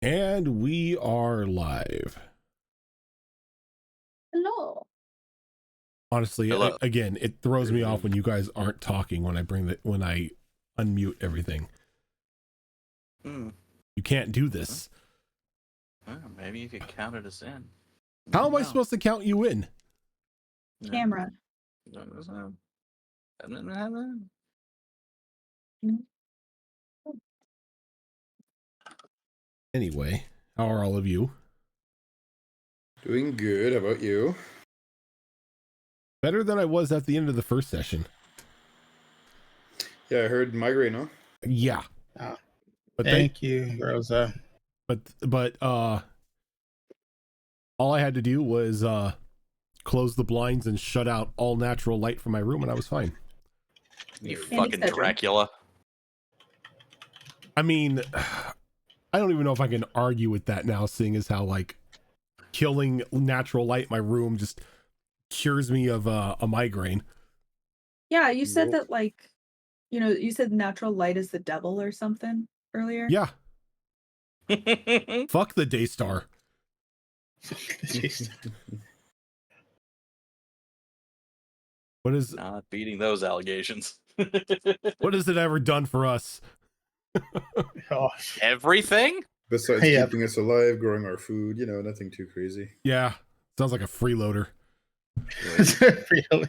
And we are live. Hello. Honestly, Hello. Again, it throws me off when you guys aren't talking when I unmute everything. You can't do this. Maybe you could count it as in. How am I supposed to count you in? Camera. Anyway, how are all of you? Doing good. How about you? Better than I was at the end of the first session. Yeah, I heard migraine, huh? Yeah. But Thank you, Rosa. But all I had to do was close the blinds and shut out all natural light from my room, and I was fine. You Andy's fucking bedroom. Dracula. I mean, I don't even know if I can argue with that now, seeing as how like killing natural light in my room just cures me of a migraine. Yeah, you said Nope. that, like, you said natural light is the devil or something earlier. Yeah. Fuck the Daystar. What is Not beating those allegations. what has it ever done for us? Oh, Everything? Besides Yeah. keeping us alive, growing our food, nothing too crazy. Yeah. Sounds like a freeloader. really?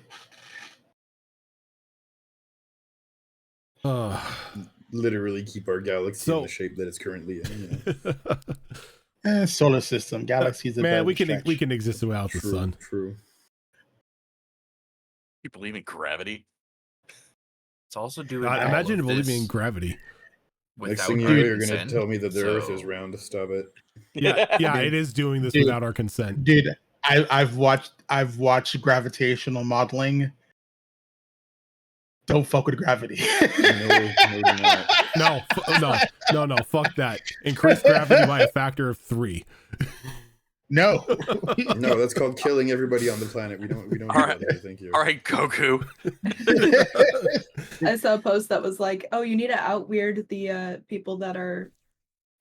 Literally keep our galaxy So- in the shape that it's currently in. Solar system, galaxies. Man, we can exist without the True, sun. true. You believe in gravity? It's also doing. Imagine believing in gravity. Next thing you know, you're going to tell me that the Earth is round. Stop it. Yeah, it is doing this Dude. without our consent. Dude, I've watched gravitational modeling. Don't fuck with gravity. No, do not. No, fuck that. Increase gravity by a factor of 3. No. No, that's called killing everybody on the planet. We don't do All right. that here. Thank you. All right, Goku. I saw a post that was like, "Oh, you need to out-weird the people that are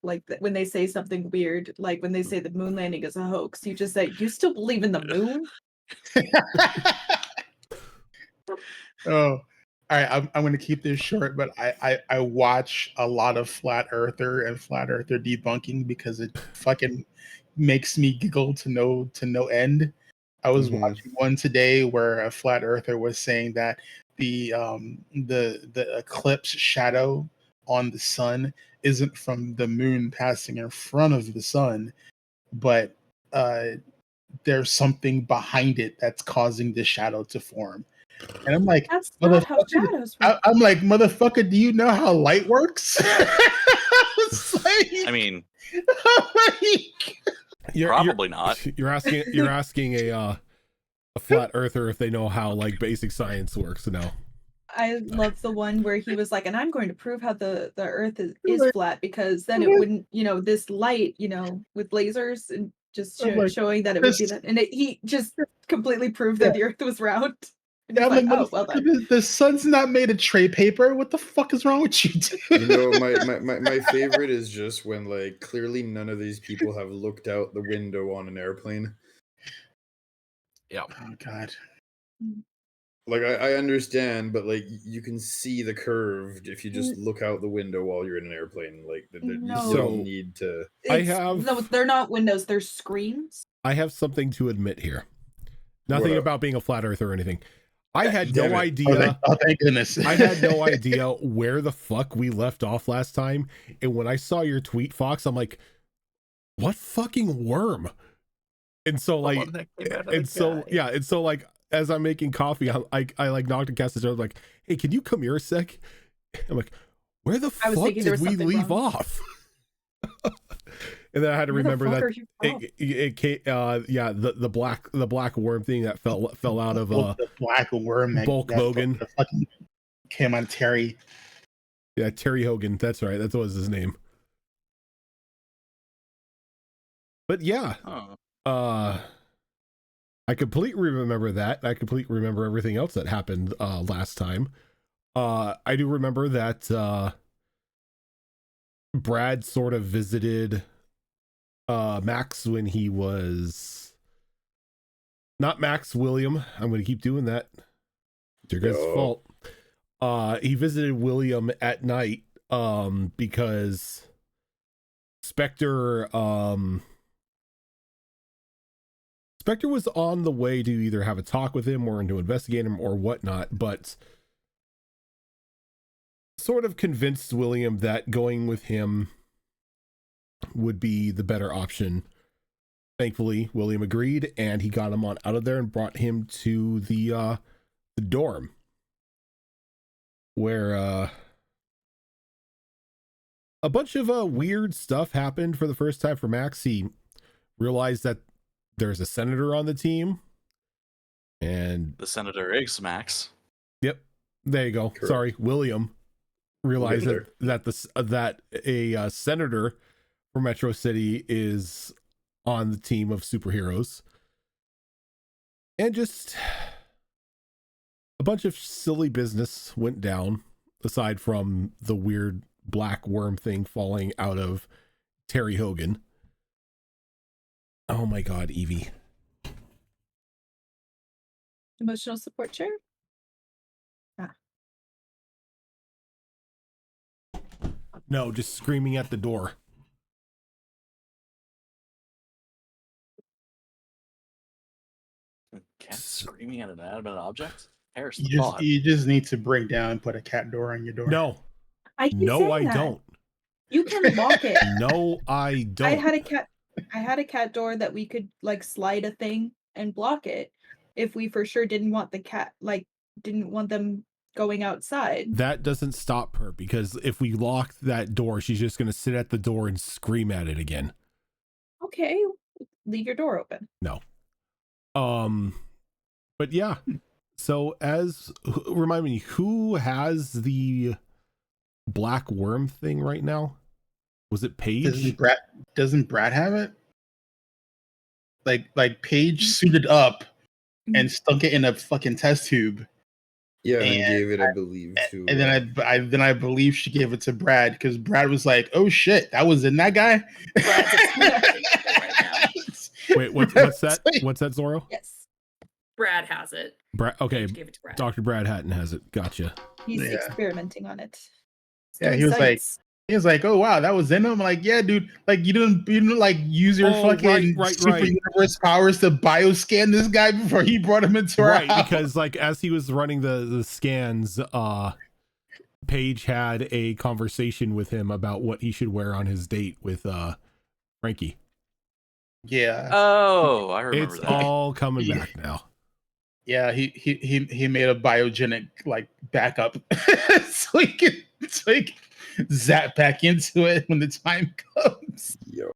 like when they say something weird, like when they say the moon landing is a hoax. You just say, you still believe in the moon?" Oh, all right. I'm going to keep this short, but I watch a lot of flat earther and flat earther debunking because it fucking makes me giggle to no end. I was watching one today where a flat earther was saying that the eclipse shadow on the sun isn't from the moon passing in front of the sun, but there's something behind it that's causing the shadow to form. And I'm like, That's not how shadows work. I'm like, motherfucker, do you know how light works? I mean, probably not. You're asking a flat earther if they know how like basic science works. No. I love the one where he was like, "And I'm going to prove how the earth is flat, because then it wouldn't, this light, with lasers and just showing that it would be that." And he just completely proved that the earth was round. And Yeah, he's I'm like, like, "Oh, well then." the sun's not made of tray paper. What the fuck is wrong with you, dude? My favorite is just when like clearly none of these people have looked out the window on an airplane. Yeah. Oh god. Like I understand, but like you can see the curve if you just look out the window while you're in an airplane. Like you No. still need to. No, they're not windows, they're screens. I have something to admit here. Nothing about being a flat earther or anything. I had no idea. Oh, thank goodness. I had no idea where the fuck we left off last time. And when I saw your tweet, Fox, I'm like, what fucking worm? And so like, and so like, as I'm making coffee, I like knocked and cast the door. I'm like, hey, can you come here a sec? I'm like, where the fuck did we leave off? And then I had to remember that the black worm thing that fell out of the black worm Bulk Bogan. Fucking came on Terry. Yeah, Terry Hogan. That's right. That was his name. But yeah, I completely remember that. I completely remember everything else that happened last time. I do remember that Brad sort of visited Max when he was not Max William. I'm going to keep doing that. It's your guys' fault. He visited William at night because Spectre was on the way to either have a talk with him or to investigate him or whatnot, but sort of convinced William that going with him would be the better option. Thankfully, William agreed, and he got him on out of there and brought him to the dorm, where a bunch of weird stuff happened for the first time for Max. He realized that there's a senator on the team, and The senator is Max. yep, there you go. Correct. Sorry, William realized We'll get that a senator for Metro City is on the team of superheroes, and just a bunch of silly business went down, aside from the weird black worm thing falling out of Terry Hogan. Oh my god, Evie. Emotional support chair. No, just screaming at the door. Cat screaming at an animate object? Perish the You just, thought. you just need to bring down and put a cat door on your door. No, I keep no, saying I that. don't. You can lock it. No, I don't. I had a cat door that we could like slide a thing and block it if we for sure didn't want the cat, like didn't want them going outside. That doesn't stop her, because if we lock that door, she's just going to sit at the door and scream at it again. Okay, leave your door open. No. But yeah. So remind me, who has the black worm thing right now? Was it Paige? Doesn't Brad have it? Like Paige suited up and stuck it in a fucking test tube. Yeah, and And gave it, I believe, to. And then I believe she gave it to Brad, because Brad was like, "Oh shit, that was in that guy." Brad's exploding right now. Wait, what's that? What's that, Zorro? Yes, Brad has it. Okay, Paige gave it to Brad. Dr. Brad Hatton has it. Gotcha. he's Yeah. experimenting on it. Yeah, Doing he was like, science. "Oh wow, that was in him." I'm like, "Yeah, dude. Like you didn't like use your Oh, fucking right. super universe powers to bioscan this guy before he brought him into our Right, house." because like as he was running the scans, Paige had a conversation with him about what he should wear on his date with Frankie. Yeah, Oh, I remember It's that. all coming back now. yeah. He made a biogenic like backup so he can zap back into it when the time comes. Yup.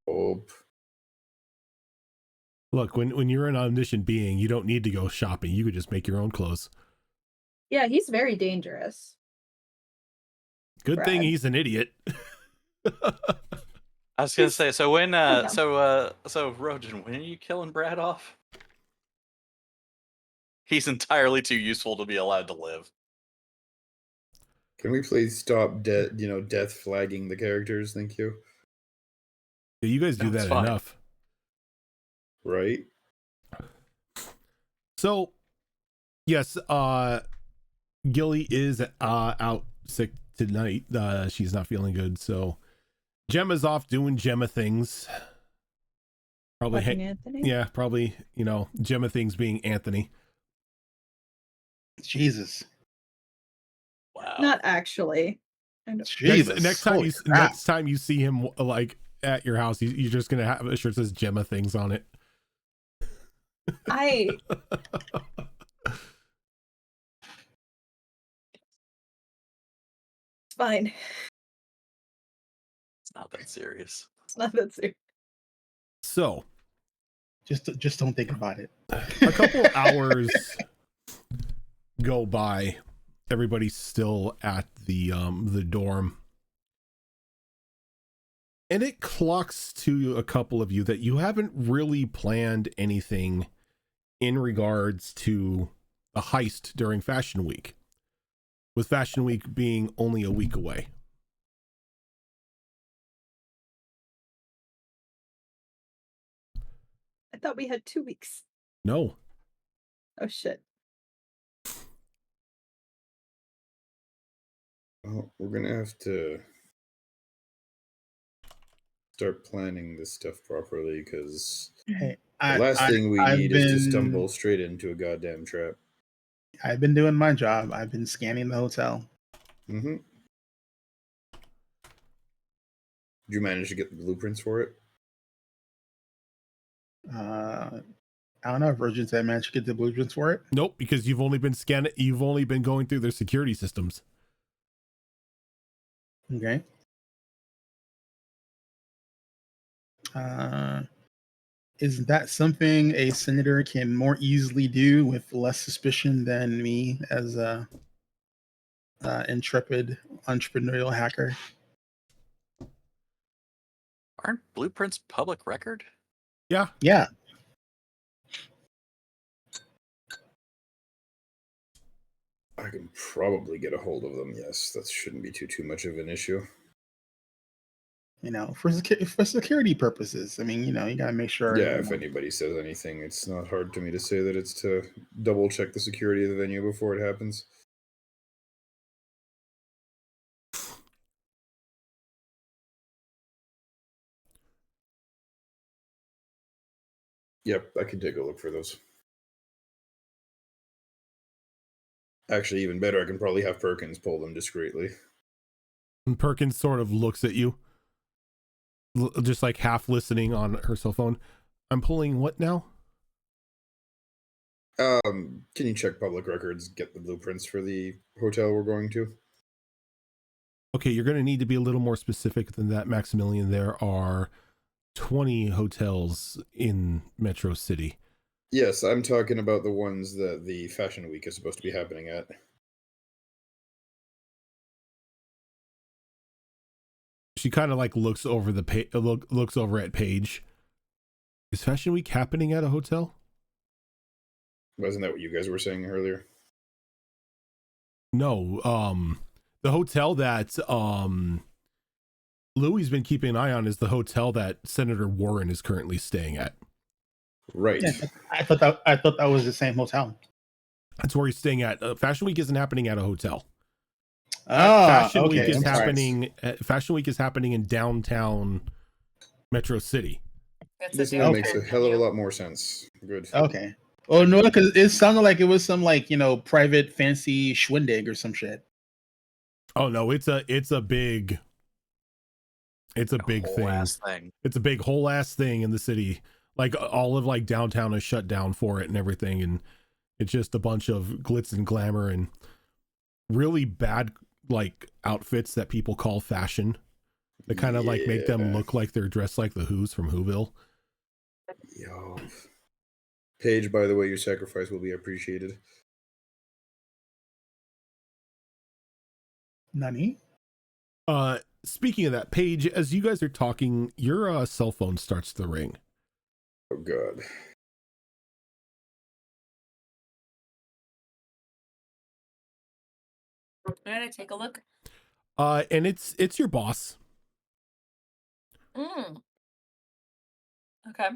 Look, when you're an omniscient being, you don't need to go shopping. You could just make your own clothes. Yeah, he's very dangerous. Good thing Brad. he's an idiot. I was gonna say, so when so Rojan, when are you killing Brad off? He's entirely too useful to be allowed to live. Can we please stop death flagging the characters? Thank you. Yeah, you guys do That's that fine. enough. Right? So, yes, Gilly is out sick tonight. She's not feeling good, so Gemma's off doing Gemma things. Probably, Fucking Anthony. yeah, probably, Gemma things being Anthony. Jesus. Wow. Not actually. I don't- Jesus. Next time Holy crap. next time you see him like at your house, you're just gonna have a shirt that says Gemma things on it. I it's fine. It's not that serious. It's not that serious. So Just don't think about it. a couple hours go by. Everybody's still at the dorm, and it clocks to a couple of you that you haven't really planned anything in regards to a heist during Fashion Week, with Fashion Week being only a week away. thought we had 2 weeks. No. Oh shit. Well, we're gonna have to start planning this stuff properly, because Hey, the last thing we I've need is to been- stumble straight into a goddamn trap. I've been doing my job. I've been scanning the hotel. Mm-hmm. Did you manage to get the blueprints for it? I don't know if Virgin said I managed to get the blueprints for it. Nope, because you've only been scanning. You've only been going through their security systems. Okay. Is that something a senator can more easily do with less suspicion than me as a intrepid entrepreneurial hacker? Aren't blueprints public record? Yeah. Yeah. I can probably get a hold of them. Yes, that shouldn't be too much of an issue. You know, for security purposes. I mean, you know, you gotta make sure. Yeah, if anybody says anything, it's not hard to me to say that it's to double check the security of the venue before it happens. Yep, I can take a look for those. Actually, even better, I can probably have Perkins pull them discreetly. And Perkins sort of looks at you, just like half listening on her cell phone. I'm pulling what now? Can you check public records, get the blueprints for the hotel we're going to? Okay, you're going to need to be a little more specific than that, Maximilian. There are 20 hotels in Metro City. Yes, I'm talking about the ones that the Fashion Week is supposed to be happening at. She kind of like looks over the looks over at Paige. Is Fashion Week happening at a hotel? Wasn't that what you guys were saying earlier? No, the hotel that Louie's been keeping an eye on is the hotel that Senator Warren is currently staying at. Right. Yeah, I thought that was the same hotel. That's where he's staying at. Fashion Week isn't happening at a hotel. Fashion Week is happening. Fashion Week is happening in downtown Metro City. This now makes a hell of a lot more sense. Good. Okay. Oh no, because it sounded like it was some like, you know, private fancy schwindig or some shit. Oh no, it's a big thing. It's a big whole ass thing in the city. Like all of like downtown is shut down for it and everything, and it's just a bunch of glitz and glamour and really bad like outfits that people call fashion. That kind of like make them look like they're dressed like the Who's from Whoville. Yo. Paige, by the way, your sacrifice will be appreciated. Nani? Speaking of that, Paige, as you guys are talking, your cell phone starts to ring. Oh god. I'm gonna take a look. And it's your boss. Okay.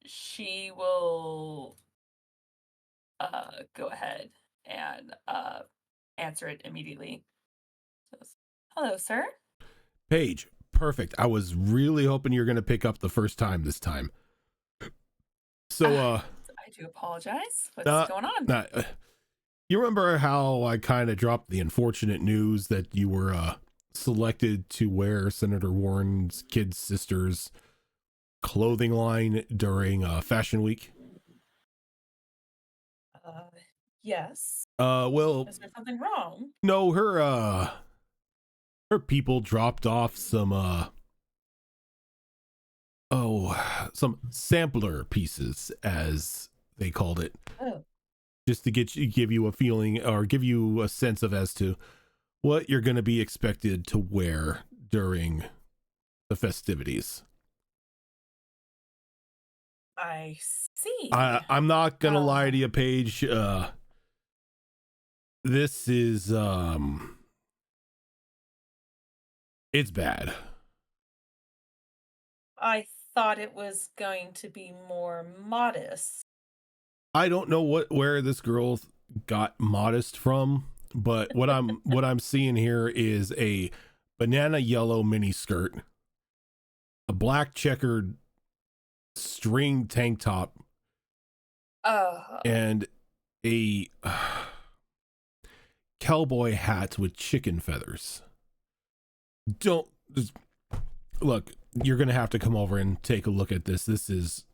She will go ahead and answer it immediately. Says, "Hello, sir." Paige, perfect. I was really hoping you were going to pick up the first time this time. So, I do apologize. What's going on? You remember how I kind of dropped the unfortunate news that you were selected to wear Senator Warren's kid sister's clothing line during Fashion Week? Yes. Well, Is there something wrong? no, her people dropped off some some sampler pieces, as they called it. Oh. Just to give you a feeling or give you a sense of as to what you're going to be expected to wear during the festivities. I see. I'm not going to lie to you, Paige. This is, it's bad. I thought it was going to be more modest. I don't know where this girl got modest from, but what I'm seeing here is a banana yellow mini skirt, a black checkered string tank top, and a cowboy hat with chicken feathers. Look, you're gonna have to come over and take a look at this. This is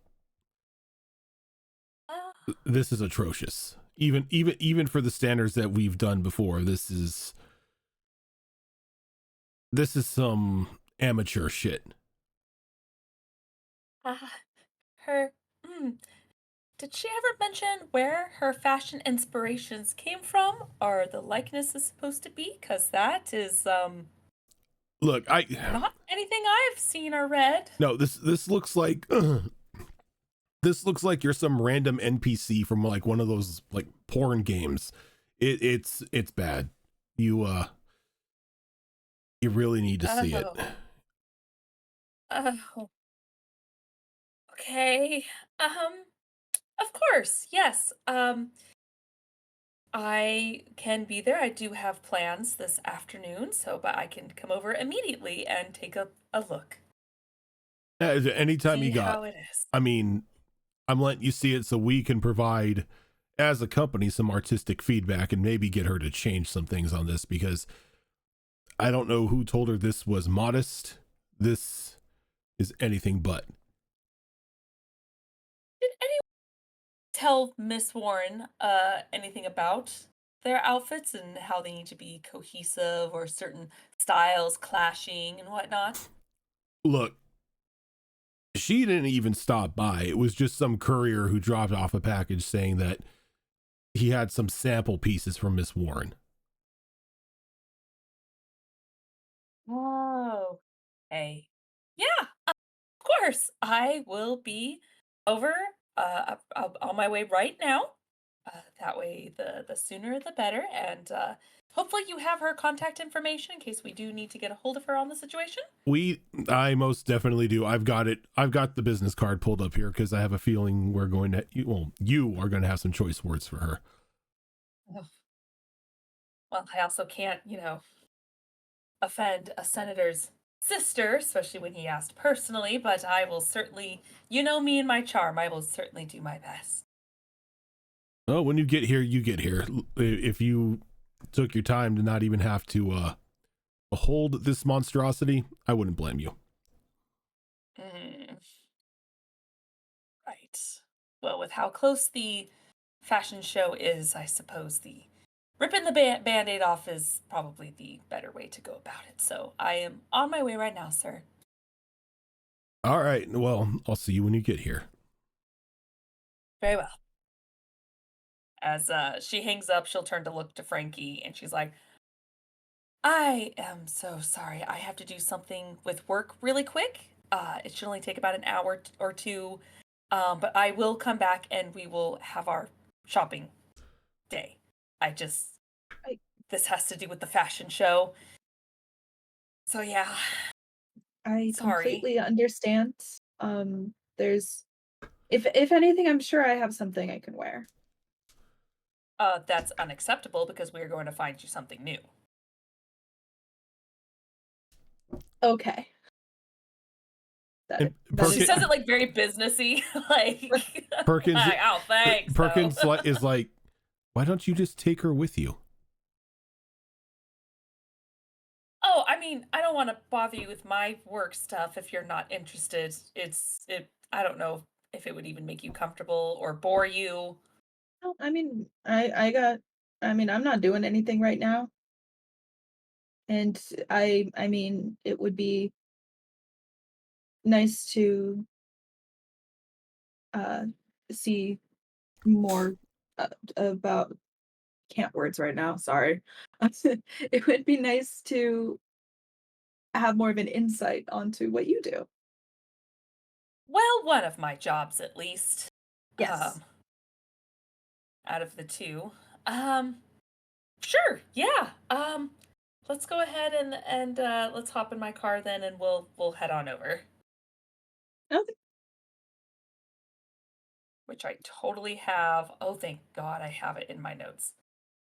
atrocious. Even for the standards that we've done before, this is some amateur shit. Did she ever mention where her fashion inspirations came from, or the likeness is supposed to be? Because that is Look, not anything I've seen or read. No, this looks like this looks like you're some random NPC from like one of those like porn games. It's bad. You really need to see it. Oh. Okay. Of course, yes. I can be there. I do have plans this afternoon, but I can come over immediately and take a look. Anytime See you got. how it is. I mean, I'm letting you see it so we can provide, as a company, some artistic feedback and maybe get her to change some things on this, because I don't know who told her this was modest. This is anything but. Did anyone tell Miss Warren anything about their outfits and how they need to be cohesive or certain styles clashing and whatnot? Look, she didn't even stop by. It was just some courier who dropped off a package saying that he had some sample pieces from Miss Warren. Oh, hey. Yeah, of course. I will be over on my way right now. That way, the sooner the better. And hopefully you have her contact information in case we do need to get a hold of her on the situation. I most definitely do. I've got it. I've got the business card pulled up here because I have a feeling you are going to have some choice words for her. Oh. Well, I also can't, offend a senator's sister, especially when he asked personally, but I will certainly, me and my charm, I will certainly do my best. Oh, when you get here, you get here. If you took your time to not even have to hold this monstrosity, I wouldn't blame you. Right. Well, with how close the fashion show is, I suppose the ripping the band-aid off is probably the better way to go about it. So I am on my way right now, sir. All right. Well, I'll see you when you get here. Very well. As she hangs up, she'll turn to look to Frankie, and she's like, I am so sorry. I have to do something with work really quick. It should only take about an hour or two, but I will come back and we will have our shopping day. This has to do with the fashion show. So yeah. I Sorry. completely understand. There's if anything, I'm sure I have something I can wear. That's unacceptable because we're going to find you something new. Okay. She says it like very businessy, like Perkins. like, oh, thanks. Perkins is like, why don't you just take her with you? Oh, I mean, I don't want to bother you with my work stuff if you're not interested. I don't know if it would even make you comfortable or bore you. No, I mean, I'm not doing anything right now. And I mean, it would be nice to see more about can't words right now, sorry. It would be nice to have more of an insight onto what you do. Well, one of my jobs at least. Yes. Out of the two. Sure, yeah. Let's go ahead and let's hop in my car then and we'll head on over. Okay. Which I totally have. Oh, thank God I have it in my notes.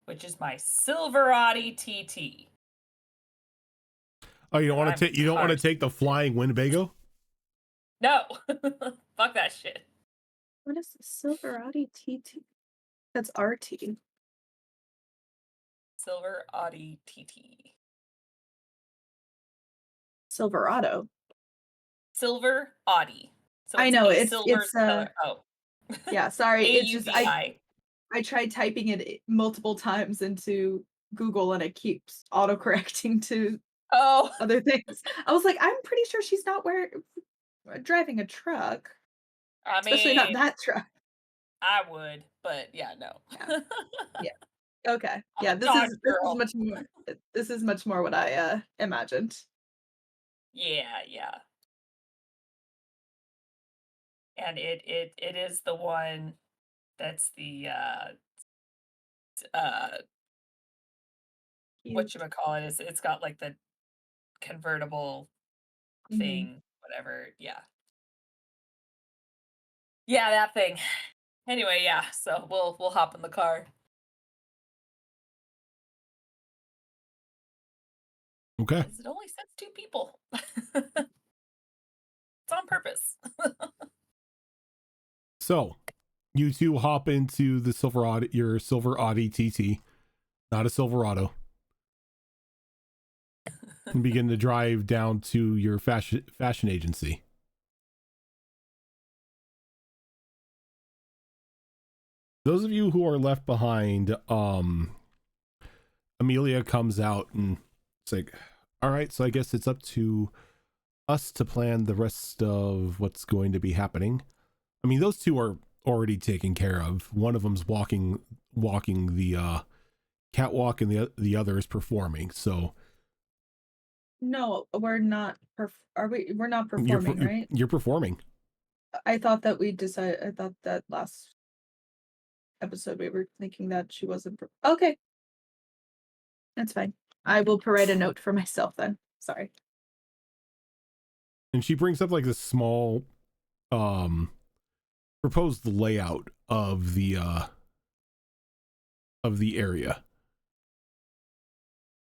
Which is my Silverati TT. Oh, you don't want to take the flying Winnebago? No. Fuck that shit. What is the Silverati TT? That's RT. Silverati TT. Silverado. Silver Audi. So I know it's color. Oh. Yeah, sorry. It's just AUDI. I tried typing it multiple times into Google and it keeps autocorrecting to other things. I was like, I'm pretty sure she's not driving a truck. I mean, especially not that truck. I would, but yeah, no. Yeah. Okay. Yeah, this is much more what I imagined. Yeah, yeah. And it is the one that's the whatchamacallit, it's got like the convertible thing, whatever. Yeah. Yeah, that thing. Anyway, yeah, so we'll hop in the car. Okay. It only sets 2 people. It's on purpose. So, you two hop into the your silver Audi TT, not a Silverado, and begin to drive down to your fashion agency. Those of you who are left behind, Amelia comes out and it's like, all right, so I guess it's up to us to plan the rest of what's going to be happening. I mean, those two are already taken care of. One of them's walking the catwalk, and the other is performing. So no, we're not. We're not performing, right? You're performing. I thought that we decided. I thought that last episode we were thinking that she wasn't. Okay, that's fine. I will write a note for myself then. Sorry. And she brings up like this small proposed layout of the area,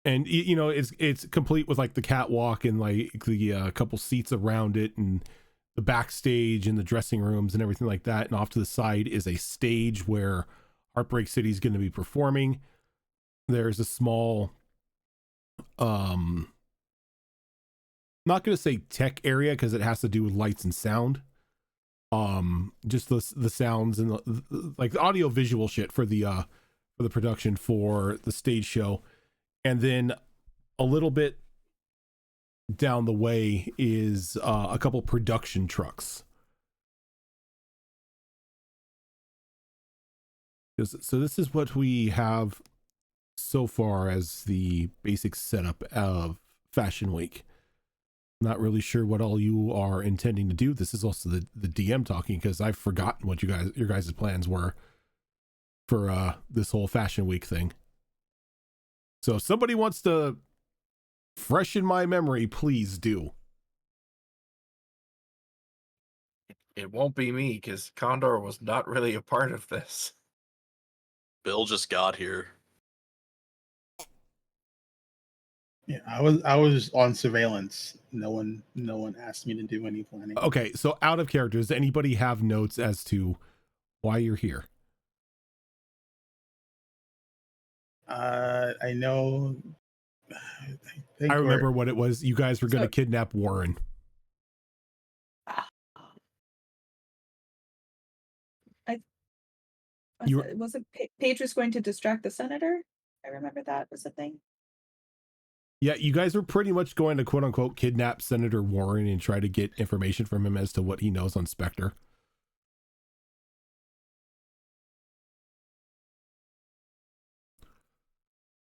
and you know it's complete with like the catwalk and like the couple seats around it and the backstage and the dressing rooms and everything like that, and off to the side is a stage where Heartbreak City is going to be performing. There's a small not going to say tech area because it has to do with lights and sound, just the sounds and like the audio visual shit for the production for the stage show. And then a little bit down the way is a couple production trucks. So this is what we have so far as the basic setup of Fashion Week. Not really sure what all you are intending to do. This is also the DM talking because I've forgotten what your guys' plans were for this whole Fashion Week thing. So if somebody wants to freshen my memory, please do. It won't be me because Condor was not really a part of this. Bill just got here. Yeah, I was on surveillance. No one asked me to do any planning. Okay, so out of character, does anybody have notes as to why you're here? I know. I remember what it was. You guys were going to kidnap Warren. Wasn't Paige was going to distract the senator? I remember that was a thing. Yeah, you guys were pretty much going to quote unquote kidnap Senator Warren and try to get information from him as to what he knows on Spectre.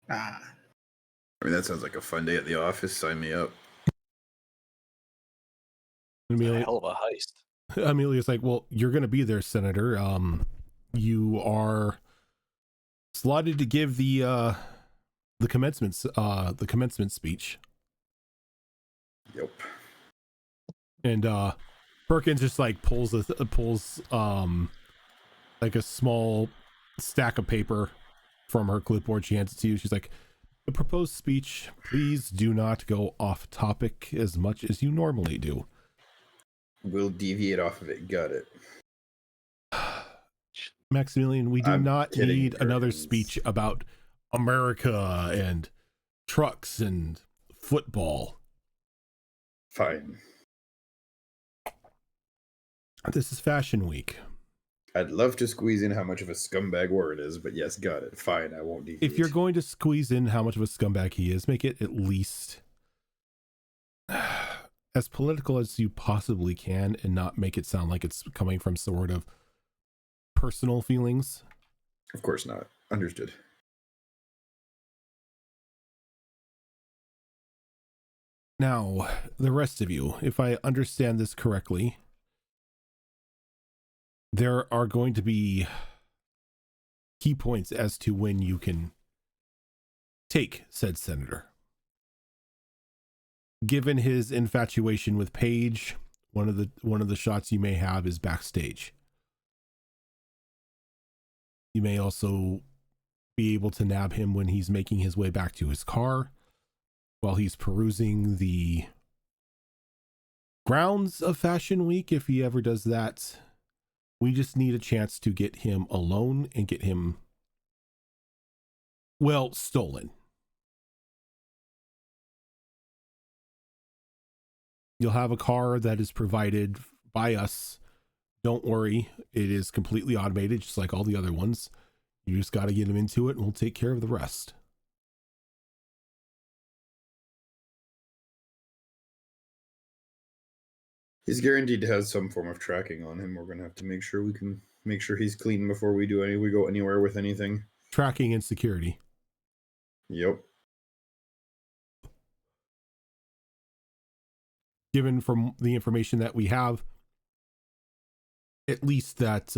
I mean, that sounds like a fun day at the office. Sign me up. Amelia, a hell of a heist. Amelia's like, well, you're going to be there, Senator. You are slotted to give the commencement speech. Yep. And Perkins just like pulls like a small stack of paper from her clipboard. She hands it to you. She's like, the proposed speech, please do not go off topic as much as you normally do. We'll deviate off of it. Got it. Maximilian, we do not need another Perkins. speech about America and trucks and football. Fine. This is Fashion Week. I'd love to squeeze in how much of a scumbag war it is, but yes, got it. Fine, I won't deviate. If you're going to squeeze in how much of a scumbag he is, make it at least as political as you possibly can and not make it sound like it's coming from sort of personal feelings. Of course not. Understood. Now, the rest of you, if I understand this correctly, there are going to be key points as to when you can take said senator. Given his infatuation with Paige, one of the shots you may have is backstage. You may also be able to nab him when he's making his way back to his car while he's perusing the grounds of Fashion Week, if he ever does that. We just need a chance to get him alone and get him, well, stolen. You'll have a car that is provided by us. Don't worry, it is completely automated, just like all the other ones. You just got to get him into it, and we'll take care of the rest. He's guaranteed to have some form of tracking on him. We're going to have to make sure we can make sure he's clean before we go anywhere with anything. Tracking and security. Yep. Given from the information that we have, at least that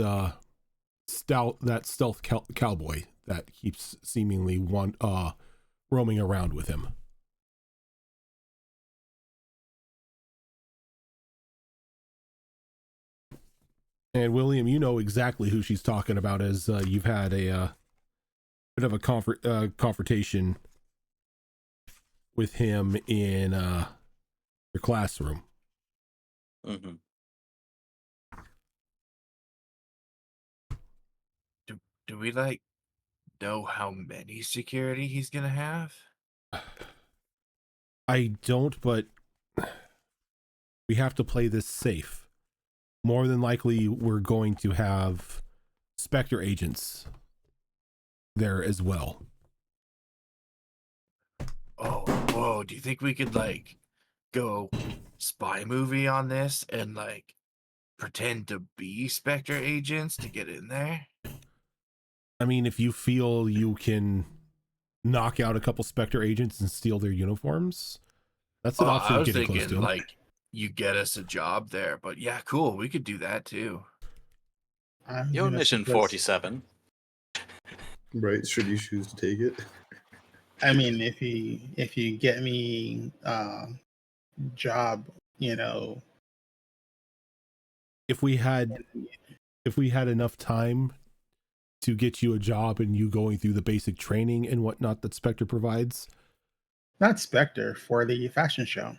stealth cowboy that keeps seemingly roaming around with him. And William, you know exactly who she's talking about, as you've had a bit of a confrontation with him in your classroom. Mm-hmm. Do we like know how many security he's gonna have? I don't, but we have to play this safe. More than likely, we're going to have Spectre agents there as well. Oh, whoa! Do you think we could like go spy movie on this and like pretend to be Spectre agents to get in there? I mean, if you feel you can knock out a couple Spectre agents and steal their uniforms, that's an option. I was getting thinking close to like you get us a job there, but yeah, cool. We could do that too. Your mission 47. Right? Should you choose to take it? I mean, if you get me job, if we had enough time to get you a job and you going through the basic training and whatnot that Spectre provides. Not Spectre, for the fashion show.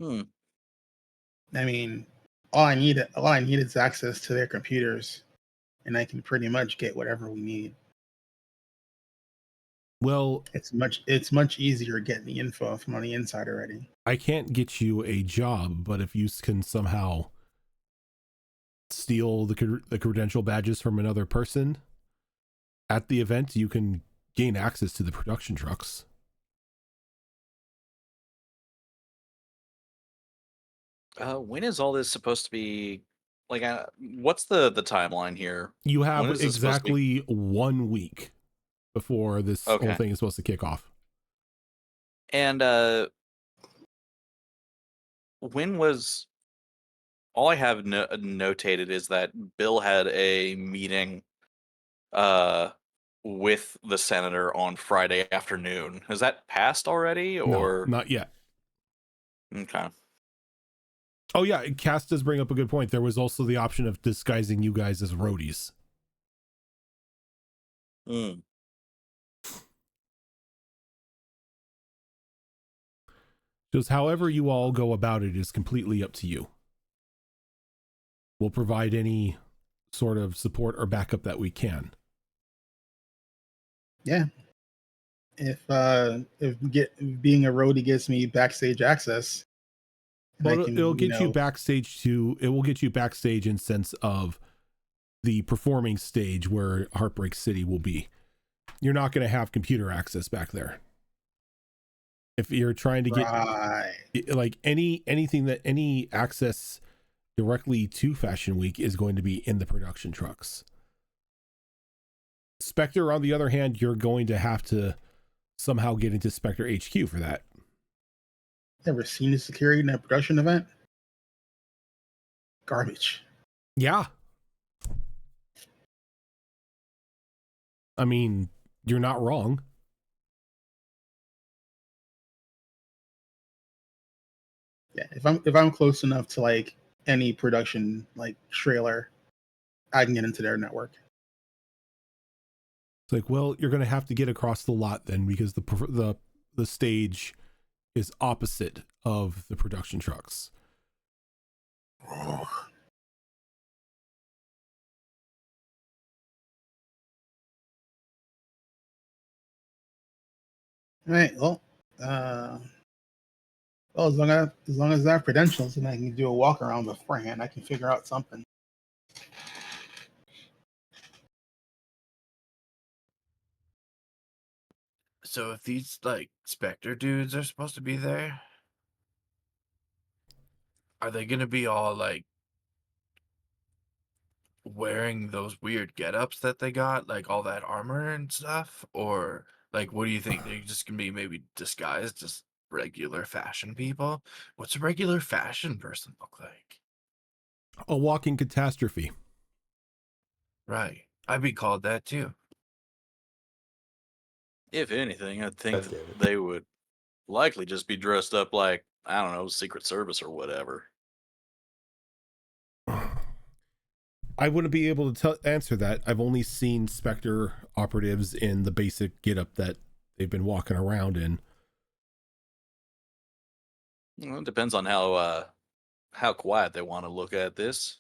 I mean, all I need is access to their computers, and I can pretty much get whatever we need. Well, it's much easier getting the info from on the inside already. I can't get you a job, but if you can somehow steal the credential badges from another person at the event, you can gain access to the production trucks. When is all this supposed to be? Like, what's the timeline here? You have exactly 1 week before this whole thing is supposed to kick off. And when was? All I have notated is that Bill had a meeting with the senator on Friday afternoon. Has that passed already, or no, not yet? Okay. Oh yeah, Cass does bring up a good point. There was also the option of disguising you guys as roadies. Mm. Just however you all go about it is completely up to you. We'll provide any sort of support or backup that we can. Yeah. If being a roadie gets me backstage access, Well, it'll get you backstage to. It will get you backstage in sense of the performing stage where Heartbreak City will be. You're not going to have computer access back there. If you're trying to get like anything that any access directly to Fashion Week is going to be in the production trucks. Spectre, on the other hand, you're going to have to somehow get into Spectre HQ for that. Ever seen the security in a production event? Garbage. Yeah. I mean, you're not wrong. Yeah, if I'm close enough to like any production like trailer, I can get into their network. It's like, well, you're going to have to get across the lot then, because the stage is opposite of the production trucks. Oh. All right. Well, as long as I have credentials and I can do a walk around beforehand, I can figure out something. So if these like Spectre dudes are supposed to be there, are they gonna be all like wearing those weird get-ups that they got, like all that armor and stuff? Or like what do you think? They're just gonna be maybe disguised as regular fashion people? What's a regular fashion person look like? A walking catastrophe. Right. I'd be called that too. If anything, I think that they would likely just be dressed up like, I don't know, Secret Service or whatever. I wouldn't be able to answer that. I've only seen Spectre operatives in the basic getup that they've been walking around in. Well, it depends on how quiet they want to look at this.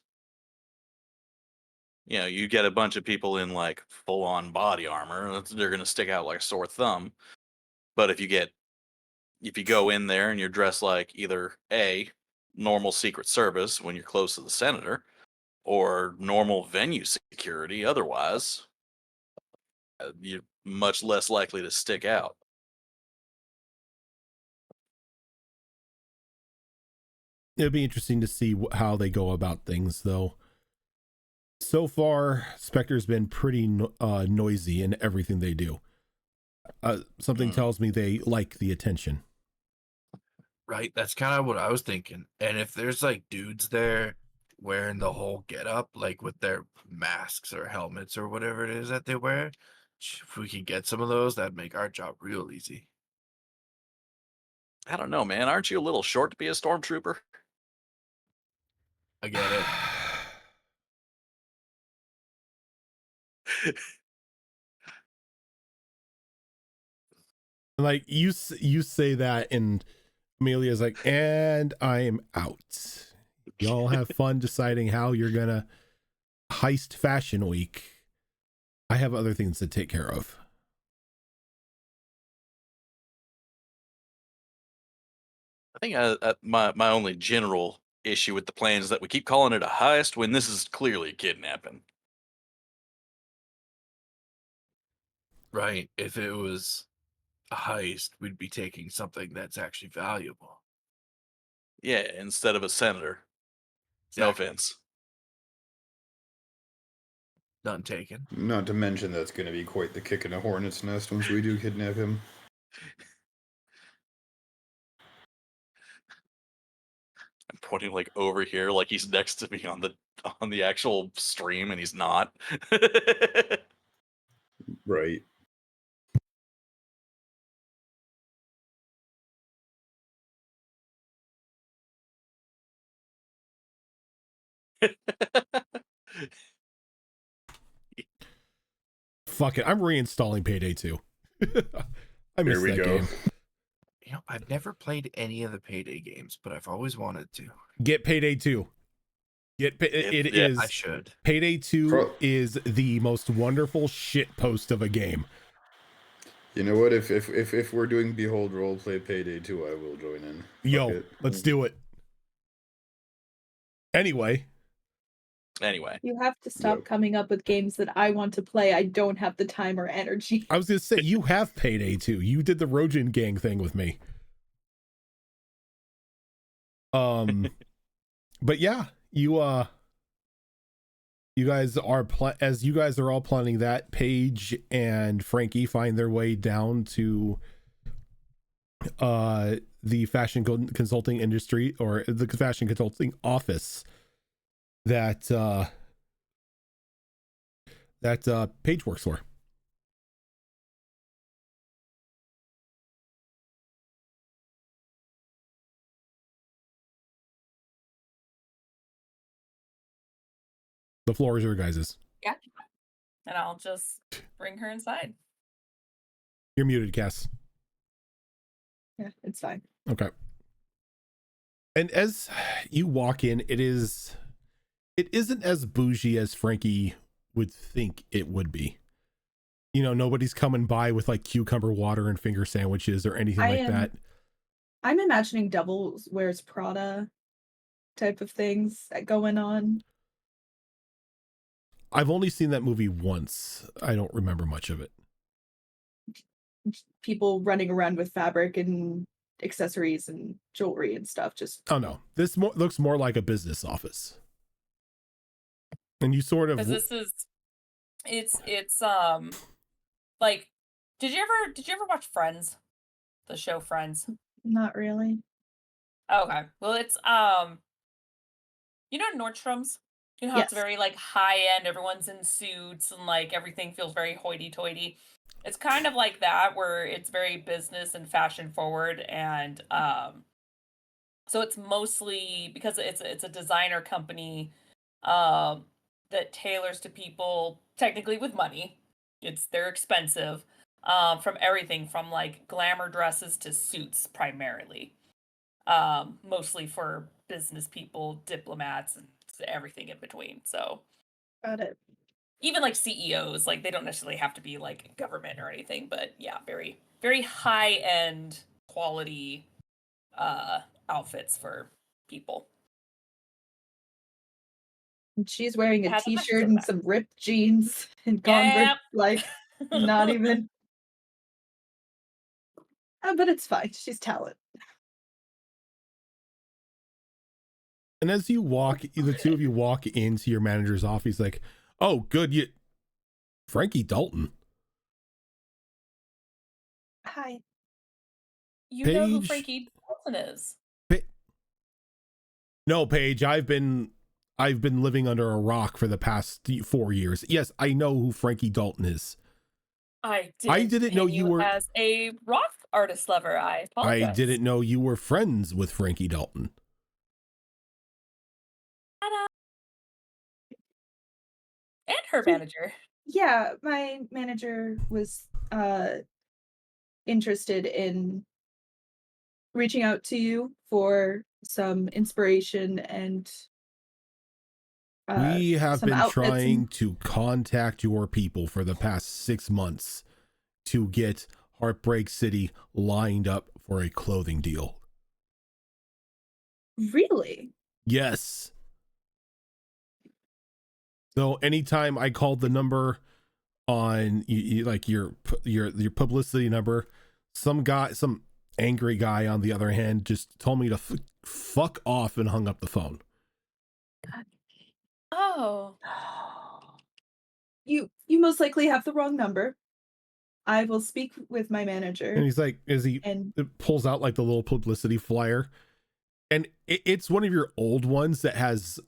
You know, you get a bunch of people in like full-on body armor, they're going to stick out like a sore thumb. But if you go in there and you're dressed like either A, normal Secret Service when you're close to the senator, or normal venue security otherwise, you're much less likely to stick out. It'd be interesting to see how they go about things, though. So far, Spectre's been pretty noisy in everything they do. Something tells me they like the attention. Right, that's kind of what I was thinking. And if there's like dudes there wearing the whole getup, like with their masks or helmets or whatever it is that they wear, if we could get some of those, that'd make our job real easy. I don't know, man. Aren't you a little short to be a stormtrooper? I get it. Like you say that, and Amelia's like, and I'm out. Y'all have fun deciding how you're gonna heist Fashion Week. I have other things to take care of. I think my only general issue with the plan is that we keep calling it a heist when this is clearly kidnapping. Right. If it was a heist, we'd be taking something that's actually valuable. Yeah, instead of a senator. Exactly. No offense. None taken. Not to mention that's going to be quite the kick in a hornet's nest once we do kidnap him. I'm pointing like over here, like he's next to me on the actual stream, and he's not. Right. Fuck it. I'm reinstalling Payday 2. I missed that game. You know, I've never played any of the Payday games, but I've always wanted to. Get Payday 2. I should. Payday 2 is the most wonderful shit post of a game. You know what? If we're doing Behold Roleplay Payday 2, I will join in. Yo, let's do it. Anyway. You have to stop coming up with games that I want to play. I don't have the time or energy. I was going to say, you have Payday 2. You did the Rojin gang thing with me. But yeah, you guys are as you guys are all planning that, Paige and Frankie find their way down to the fashion consulting industry, or the fashion consulting office that Paige works for. The floor is your guys's. Yeah. And I'll just bring her inside. You're muted, Cass. Yeah, it's fine. Okay. And as you walk in, it isn't as bougie as Frankie would think it would be. You know, nobody's coming by with like cucumber water and finger sandwiches or anything like that. I'm imagining Devil Wears Prada type of things going on. I've only seen that movie once. I don't remember much of it. People running around with fabric and accessories and jewelry and stuff. Oh no, this looks more like a business office. And you sort of, because it's like, did you ever watch Friends, the show Friends? Not really. Okay, well it's you know Nordstrom's. You know how it's very like high end. Everyone's in suits and like everything feels very hoity-toity. It's kind of like that, where it's very business and fashion forward, and so it's mostly because it's a designer company that tailors to people technically with money. They're expensive, from everything from like glamour dresses to suits primarily, mostly for business people, diplomats, and everything in between. So got it. Even like CEOs, like they don't necessarily have to be like government or anything, but yeah, very, very high end quality outfits for people. And she's wearing a t-shirt and some ripped jeans and Converse, like not even. But it's fine. She's talent. And as you walk, the two of you walk into your manager's office, like, oh, good, Frankie Dalton. Hi. You know who Frankie Dalton is? No, Paige, I've been living under a rock for the past 4 years. Yes, I know who Frankie Dalton is. I didn't know you were as a rock artist lover. I apologize. I didn't know you were friends with Frankie Dalton. And her manager. Yeah, my manager was interested in reaching out to you for some inspiration and we have been trying to contact your people for the past 6 months to get Heartbreak City lined up for a clothing deal. Really? Yes. So anytime I called the number on like your publicity number, some angry guy on the other hand just told me to fuck off and hung up the phone. God. Oh. You most likely have the wrong number. I will speak with my manager. And he's like, it pulls out like the little publicity flyer, and it's one of your old ones that has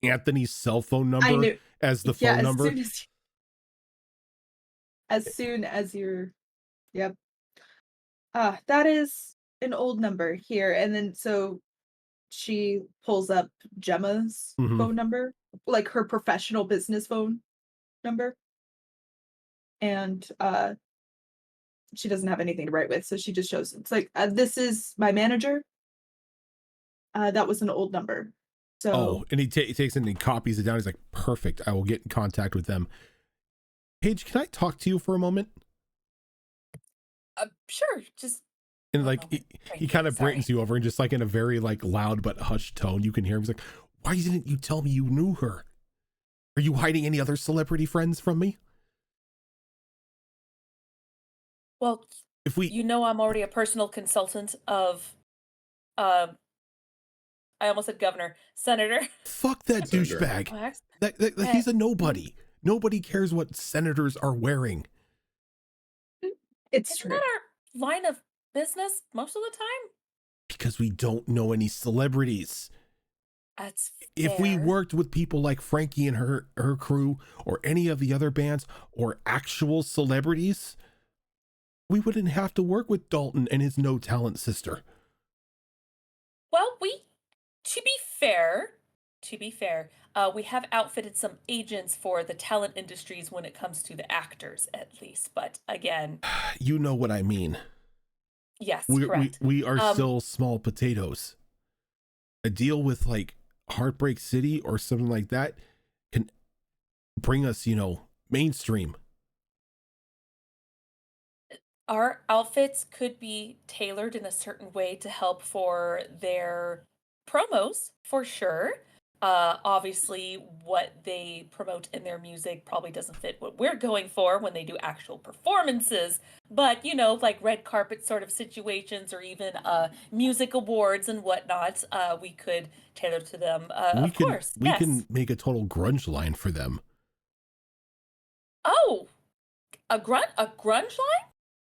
Anthony's cell phone number as the phone number. As soon as you're, yep. That is an old number here. And then so she pulls up Gemma's phone number, like her professional business phone number. And she doesn't have anything to write with, so she just shows it's like, this is my manager. That was an old number. So and he takes it and he copies it down. He's like, perfect, I will get in contact with them. Paige, can I talk to you for a moment? Sure, just. And like he kind of brings you over, and just like in a very like loud but hushed tone, you can hear him. He's like, why didn't you tell me you knew her? Are you hiding any other celebrity friends from me? Well, if we, I'm already a personal consultant of, I almost said governor, senator. Fuck that douchebag. That he's a nobody. Nobody cares what senators are wearing. Isn't that our line of business most of the time? Because we don't know any celebrities. That's fair. If we worked with people like Frankie and her crew, or any of the other bands, or actual celebrities, we wouldn't have to work with Dalton and his no talent sister. Well, to be fair, we have outfitted some agents for the talent industries when it comes to the actors, at least. But again, you know what I mean. Yes, correct. We are still small potatoes. A deal with like Heartbreak City or something like that can bring us, mainstream. Our outfits could be tailored in a certain way to help for their promos, for sure. Obviously, what they promote in their music probably doesn't fit what we're going for when they do actual performances. But, like red carpet sort of situations, or even music awards and whatnot, we could tailor to them. Of course, we can make a total grunge line for them. Oh, a grunge line?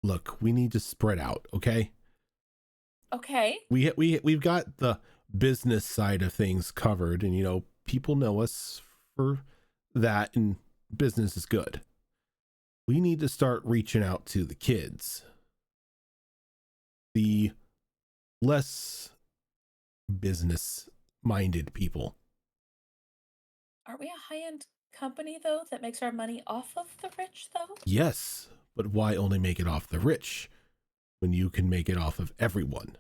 Look, we need to spread out, okay? Okay. We've got the business side of things covered, and people know us for that, and business is good. We need to start reaching out to the kids, the less business minded people. Are we a high-end company though that makes our money off of the rich though? Yes, but why only make it off the rich when you can make it off of everyone?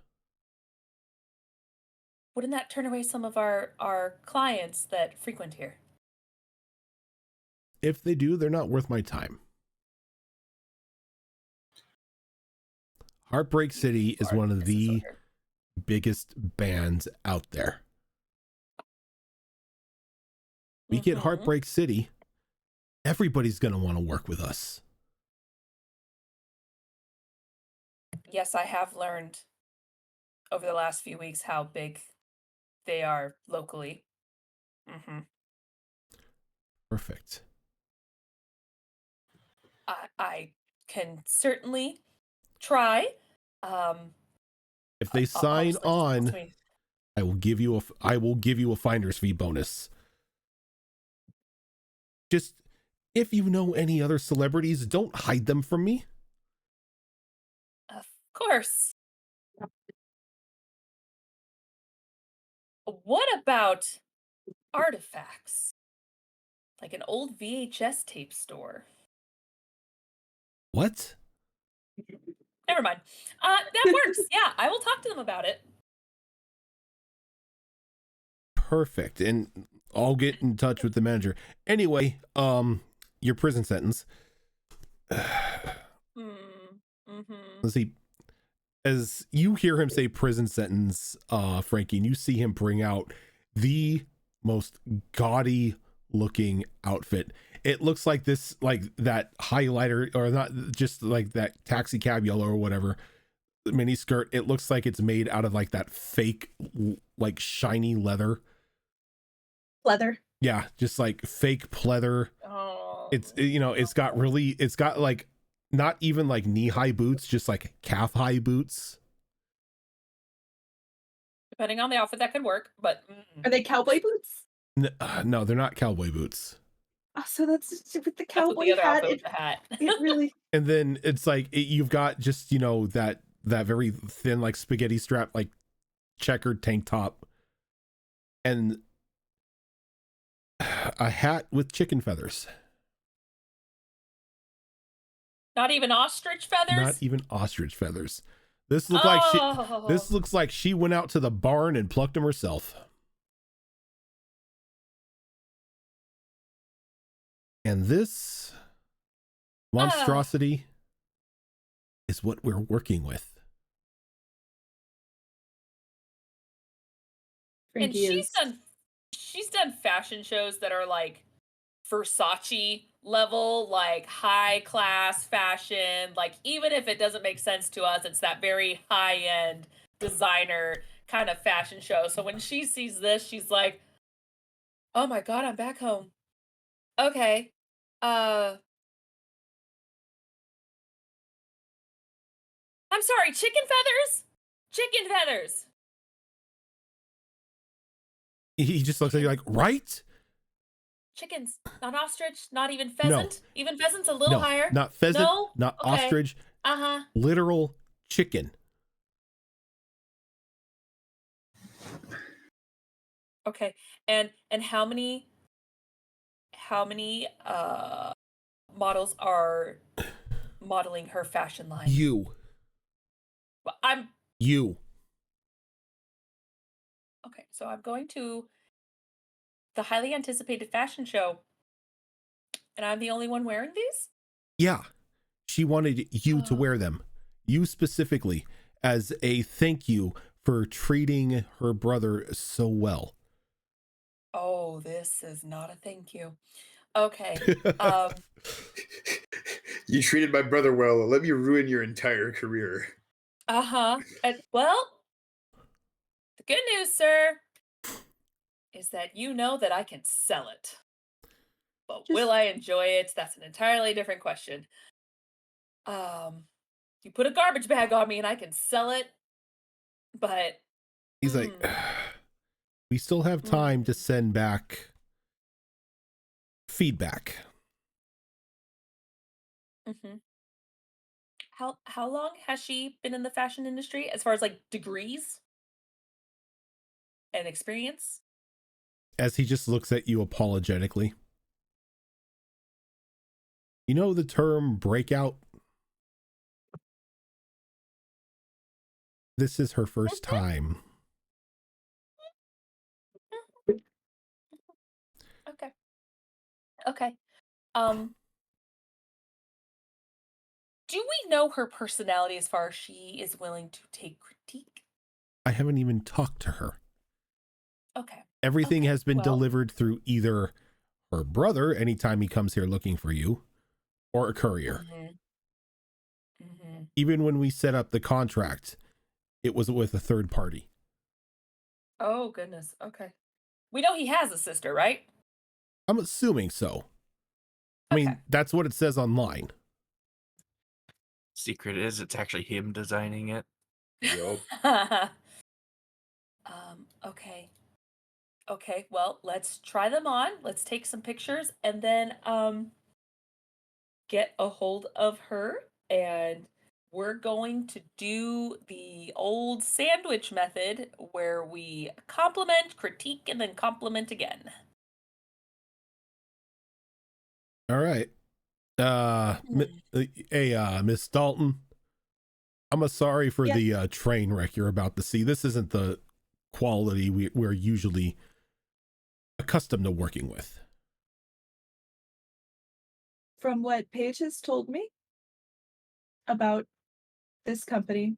Wouldn't that turn away some of our clients that frequent here? If they do, they're not worth my time. Heartbreak City is one of the biggest bands out there. We get Heartbreak City, everybody's going to want to work with us. Yes, I have learned over the last few weeks how big they are locally. Perfect. I can certainly try. If they sign on, I will give you a finder's fee bonus. Just, if you know any other celebrities, don't hide them from me. Of course. What about artifacts? Like an old VHS tape store. What? Never mind. That works. Yeah, I will talk to them about it. Perfect. And I'll get in touch with the manager. Anyway, your prison sentence. Let's see. As you hear him say prison sentence, Frankie, and you see him bring out the most gaudy looking outfit. It looks like this, like that highlighter, or not, just like that taxi cab yellow or whatever mini skirt. It looks like it's made out of like that fake, like shiny leather. Yeah, just like fake pleather. Oh. It's got like not even like knee-high boots, just like calf-high boots. Depending on the outfit, that could work, but... Are they cowboy boots? No, they're not cowboy boots. Oh, so that's with the cowboy hat. It really... And then it's like, you've got just, that very thin, like spaghetti strap, like checkered tank top and a hat with chicken feathers. Not even ostrich feathers? Not even ostrich feathers. This looks like she went out to the barn and plucked them herself. And this monstrosity is what we're working with. And she's done fashion shows that are like Versace level, like high class fashion. Like even if it doesn't make sense to us, it's that very high end designer kind of fashion show. So when she sees this, she's like, "Oh my god, I'm back home." Okay. I'm sorry, chicken feathers? Chicken feathers. He just looks at you like, right? Chickens, not ostrich, not even pheasant. No. Even pheasant's a little higher. Not pheasant, No? not Okay. ostrich. Uh-huh. Literal chicken. Okay. And how many models are modeling her fashion line? You. You. Okay, so I'm going to the highly anticipated fashion show, and I'm the only one wearing these? Yeah. She wanted you to wear them. You specifically, as a thank you for treating her brother so well. Oh, this is not a thank you. Okay. You treated my brother well. Let me ruin your entire career. Uh-huh. And well, the good news, sir, is that you know that I can sell it. But will I enjoy it? That's an entirely different question. You put a garbage bag on me and I can sell it, but he's like, we still have time to send back feedback. How long has she been in the fashion industry as far as like degrees and experience? As he just looks at you apologetically. You know the term breakout? This is her first time. Okay. Do we know her personality as far as she is willing to take critique? I haven't even talked to her. Okay. Everything has been delivered through either her brother anytime he comes here looking for you, or a courier. Even when we set up the contract, it was with a third party. Oh, goodness. Okay. We know he has a sister, right? I'm assuming so. I mean, that's what it says online. Secret is it's actually him designing it. Yup. Okay. Okay, well, let's try them on. Let's take some pictures and then get a hold of her, and we're going to do the old sandwich method where we compliment, critique, and then compliment again. All right. Miss Dalton, I'm sorry for the train wreck you're about to see. This isn't the quality we're usually accustomed to working with. From what Paige has told me about this company,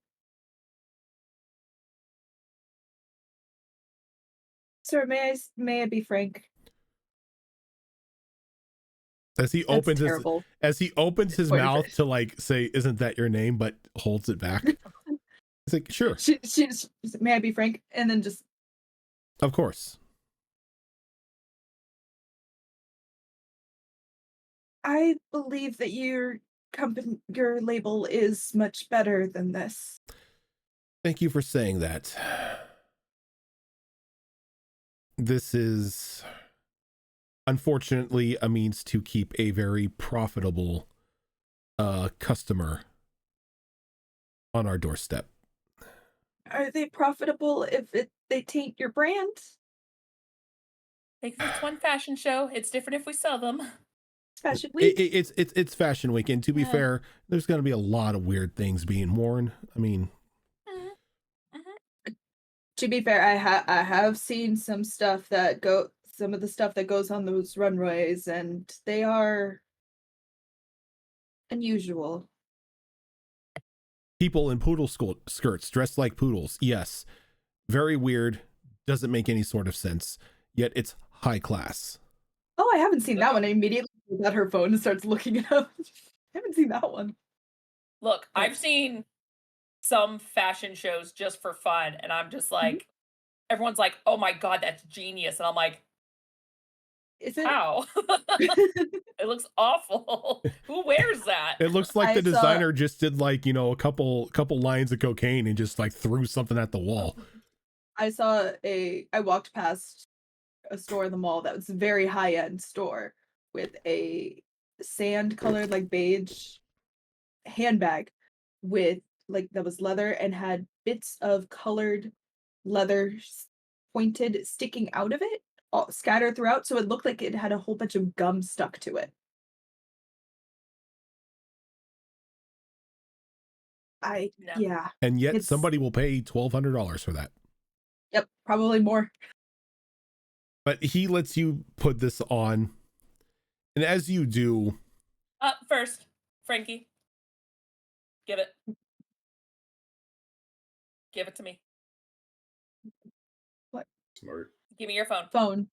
sir, may I be frank? As he opens his mouth to like say, "Isn't that your name?" but holds it back. It's like, sure. She's may I be frank? And then just, of course. I believe that your label is much better than this. Thank you for saying that. This is unfortunately a means to keep a very profitable customer on our doorstep. Are they profitable if they taint your brand? Like, if it's one fashion show, it's different if we sell them. Fashion week. It's fashion week, and to be fair, there's going to be a lot of weird things being worn. I mean, to be fair, I have seen some of the stuff that goes on those runways, and they are unusual. people in poodle skirts dressed like poodles. Yes, very weird. Doesn't make any sort of sense. Yet it's high class. Oh, I haven't seen that one. I immediately pulls out her phone and starts looking it up. I haven't seen that one. Look, I've seen some fashion shows just for fun, and I'm just like, everyone's like, "Oh my god, that's genius," and I'm like, Is it? "How?" It looks awful. Who wears that? It looks like the designer just did like, you know, a couple lines of cocaine and just like threw something at the wall. I walked past a store in the mall that was a very high-end store with a sand colored like beige handbag with like that was leather and had bits of colored leather pointed sticking out of it, all scattered throughout, so it looked like it had a whole bunch of gum stuck to it. Yeah. And yet somebody will pay $1,200 for that. Yep, probably more. But he lets you put this on, and as you do, First, Frankie, give it to me. What? Smart. Give me your phone. Phone.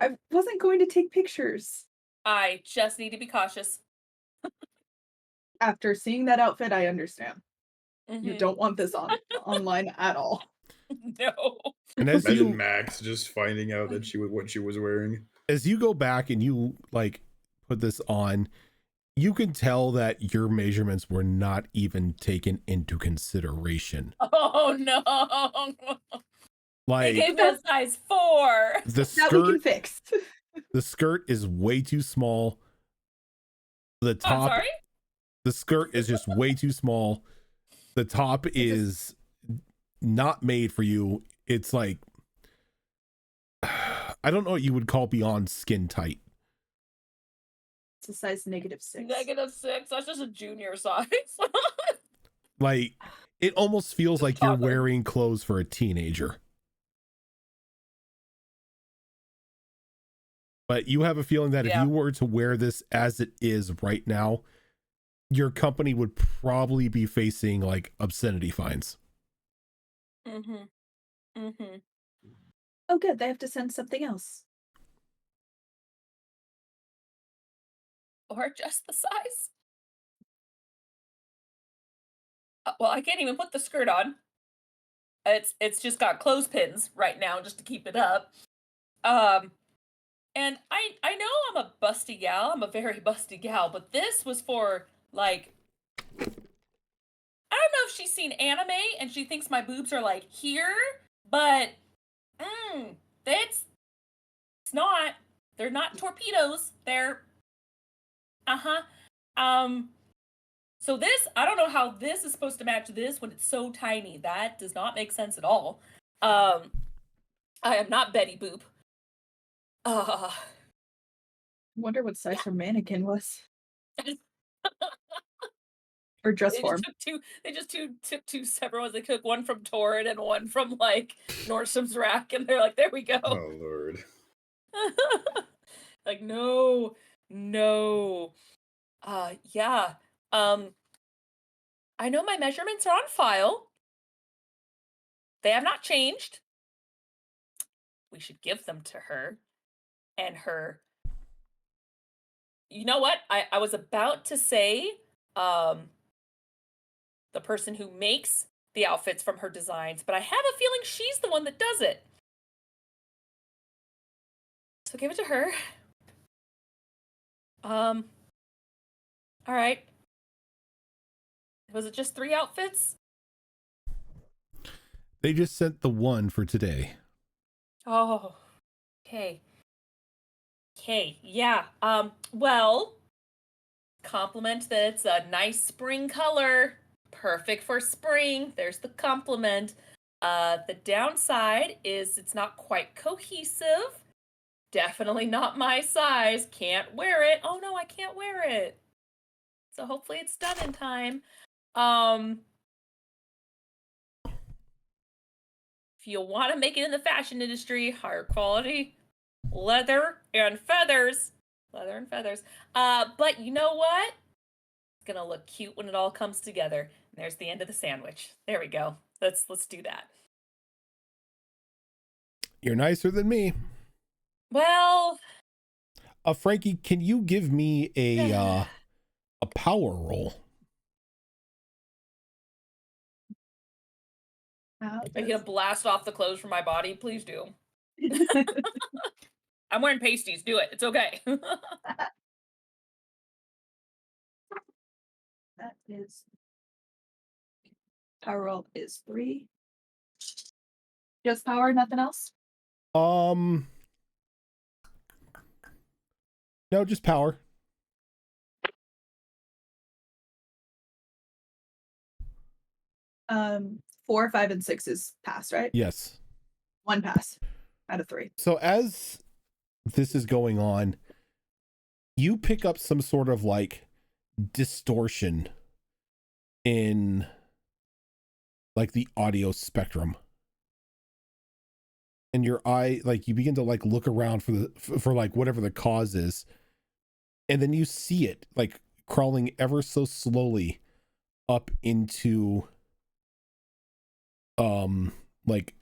I wasn't going to take pictures. I just need to be cautious. After seeing that outfit, I understand. You don't want this online at all. No. And as Imagine Max just finding out that what she was wearing. As you go back and you like put this on, you can tell that your measurements were not even taken into consideration. Oh no. Like, they gave us size 4. The skirt, that we can fix. The skirt is way too small. The top, I'm sorry? The skirt is just way too small. The top is not made for you. It's like, I don't know what you would call beyond skin tight. It's a size -6. -6. That's just a junior size. Like, it almost feels like you're wearing clothes for a teenager. But you have a feeling that if you were to wear this as it is right now, your company would probably be facing like obscenity fines. Oh, good. They have to send something else. Or just the size. Well, I can't even put the skirt on. It's just got clothespins right now just to keep it up. And I know I'm a busty gal. I'm a very busty gal, but this was for like, I don't know if she's seen anime and she thinks my boobs are like here, but it's not. They're not torpedoes. They're so this, I don't know how this is supposed to match this when it's so tiny. That does not make sense at all. I am not Betty Boop. Wonder what size her mannequin was. Or dress form. They just took two separate ones. They took one from Torrid and one from like Nordstrom's Rack, and they're like, there we go. Oh Lord. Like, no. Yeah. I know my measurements are on file. They have not changed. We should give them to her. And her. You know what? I was about to say, the person who makes the outfits from her designs, but I have a feeling she's the one that does it. So give it to her. All right. Was it just 3 outfits? They just sent the one for today. Oh, okay. Okay, yeah. Well, compliment that it's a nice spring color. Perfect for spring. There's the compliment. The downside is it's not quite cohesive. Definitely not my size. Can't wear it. Oh no, I can't wear it. So hopefully it's done in time. If you want to make it in the fashion industry, higher quality, leather and feathers. Leather and feathers. But you know what? It's gonna look cute when it all comes together. There's the end of the sandwich. There we go. Let's do that. You're nicer than me. Well, Frankie, can you give me a power roll? Are you gonna blast off the clothes from my body? Please do. I'm wearing pasties. Do it. It's okay. That is power roll is 3. Just power, nothing else? No, just power. Um, 4, 5, and 6 is pass, right? Yes. 1 pass out of 3. So as this is going on, you pick up some sort of like distortion in like the audio spectrum, and your eye, like, you begin to like look around for like whatever the cause is, and then you see it like crawling ever so slowly up into like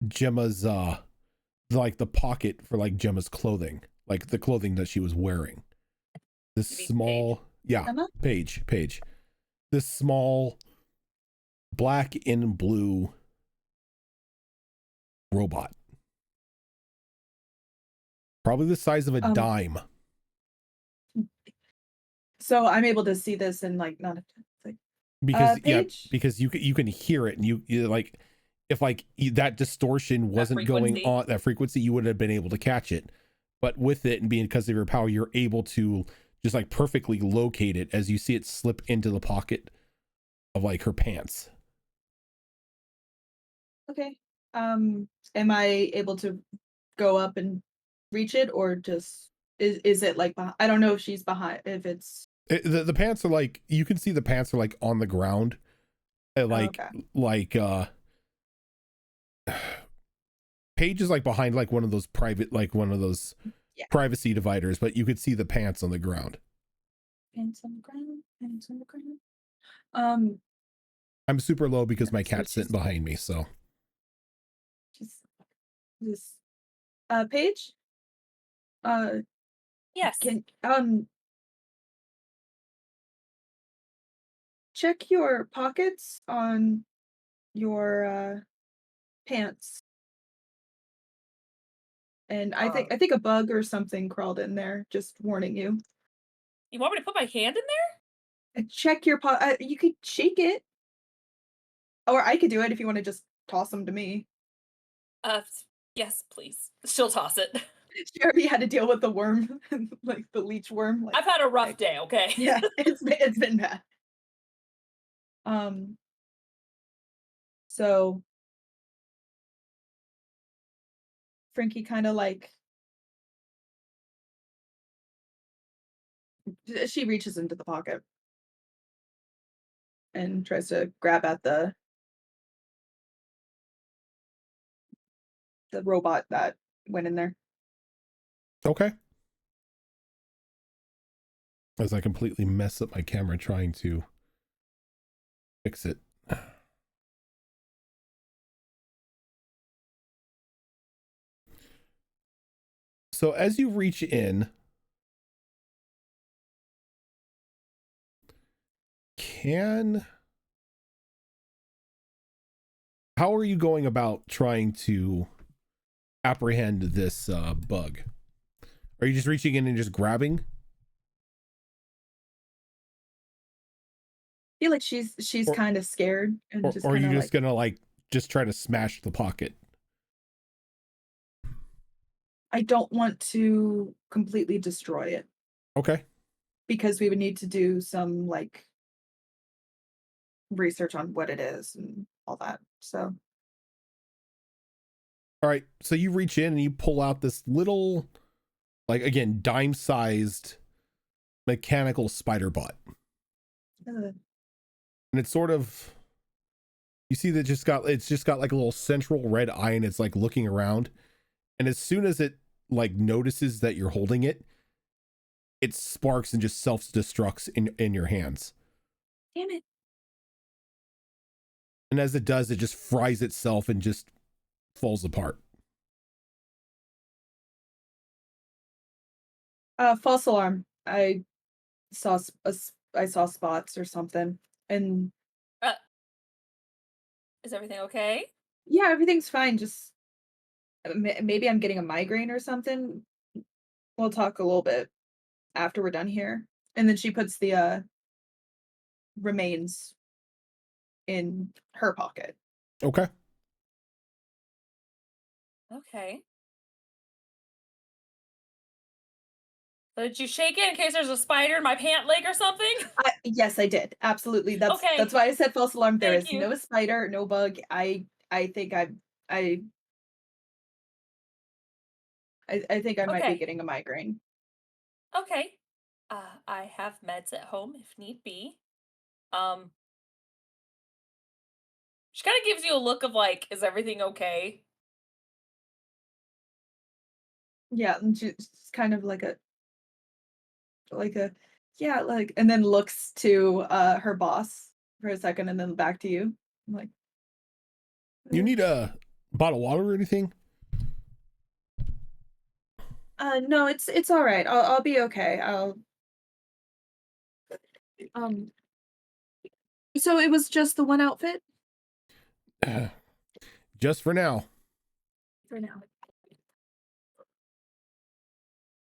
Gemma's like the pocket for like Gemma's clothing, like the clothing that she was wearing. This small Paige. This small black and blue robot, probably the size of a dime. So I'm able to see this and like not like Because Paige? because you can hear it, and you like, if like that distortion wasn't going on, that frequency, you would have been able to catch it. But with it, and being because of your power, you're able to just like perfectly locate it as you see it slip into the pocket of like her pants. Okay. Am I able to go up and reach it, or just is it like I don't know if she's behind, if it's The pants are like, you can see the pants are like on the ground, like Paige is like behind like one of those privacy dividers, but you could see the pants on the ground. Pants on the ground. Pants on the ground. I'm super low because my cat's sitting behind me, so. Just Paige? Yes. Can check your pockets on your pants. And I think a bug or something crawled in there, just warning you. You want me to put my hand in there? And check your you could shake it. Or I could do it if you want to just toss them to me. Yes, please. She'll toss it. She already had to deal with the worm, like the leech worm. Like, I've had a rough day, okay? Yeah, it's been bad. So Frankie kind of like, she reaches into the pocket and tries to grab at the robot that went in there. Okay. As I completely mess up my camera trying to fix it. So as you reach in, how are you going about trying to apprehend this bug? Are you just reaching in and just grabbing? I feel like she's kind of scared, and or are you just gonna like just try to smash the pocket? I don't want to completely destroy it. Okay. Because we would need to do some like research on what it is and all that. So. All right, so you reach in and you pull out this little, like, again, dime-sized mechanical spider bot. And it's sort of, you see that it's just got like a little central red eye, and it's like looking around. And as soon as it like notices that you're holding it, it sparks and just self-destructs in your hands. Damn it. And as it does, it just fries itself and just falls apart. False alarm. I saw spots or something, and is everything okay? Yeah, everything's fine. Just maybe I'm getting a migraine or something. We'll talk a little bit after we're done here. And then she puts the remains in her pocket. Okay. Okay. So did you shake it in case there's a spider in my pant leg or something? Yes, I did. Absolutely. That's why I said false alarm. There is no spider, no bug. I think I think I might be getting a migraine. Okay. I have meds at home if need be. She kind of gives you a look of like, is everything okay? Yeah, and she's kind of like a yeah, like, and then looks to her boss for a second and then back to you. I'm like, you need a bottle of water or anything? No, it's all right. I'll be okay. So it was just the one outfit? Just for now. For now.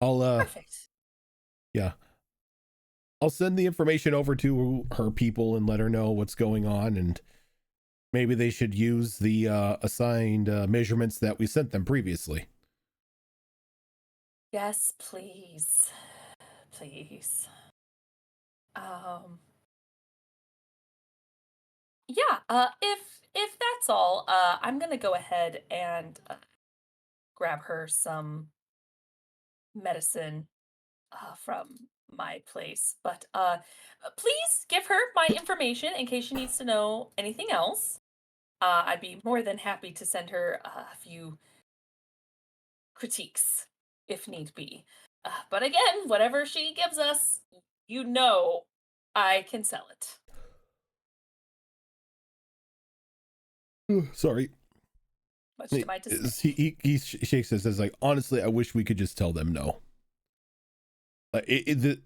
Perfect. Yeah. I'll send the information over to her people and let her know what's going on, and maybe they should use the assigned measurements that we sent them previously. Yes, please. Please. Yeah, if that's all, I'm gonna go ahead and grab her some medicine from my place. But please give her my information in case she needs to know anything else. I'd be more than happy to send her a few critiques if need be. But again, whatever she gives us, you know I can sell it. Sorry. Much to my dismay. He shakes his head, like, honestly, I wish we could just tell them no. This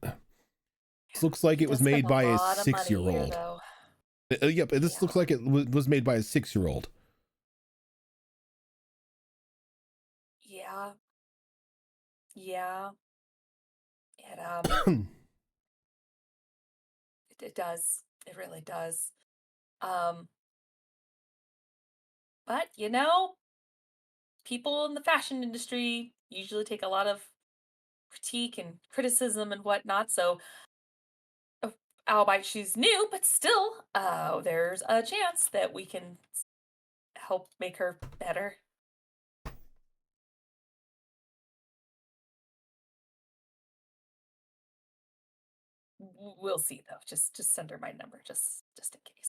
looks like it was made by a 6-year-old. Yep, this looks like it was made by a 6-year-old. Yeah. Yeah. It does. It really does. But you know, people in the fashion industry usually take a lot of critique and criticism and whatnot. So, albeit she's new, but still, there's a chance that we can help make her better. We'll see, though. Just send her my number, just in case.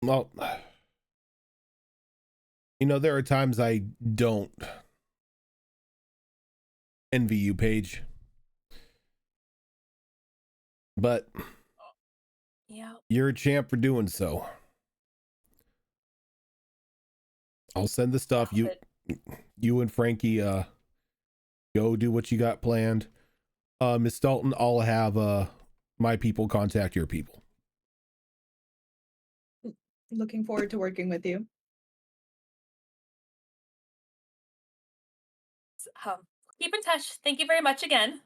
Well, you know, there are times I don't envy you, Paige. But yeah, you're a champ for doing so. I'll send the stuff. You and Frankie go do what you got planned. Miss Dalton, I'll have my people contact your people. Looking forward to working with you. Keep in touch. Thank you very much again.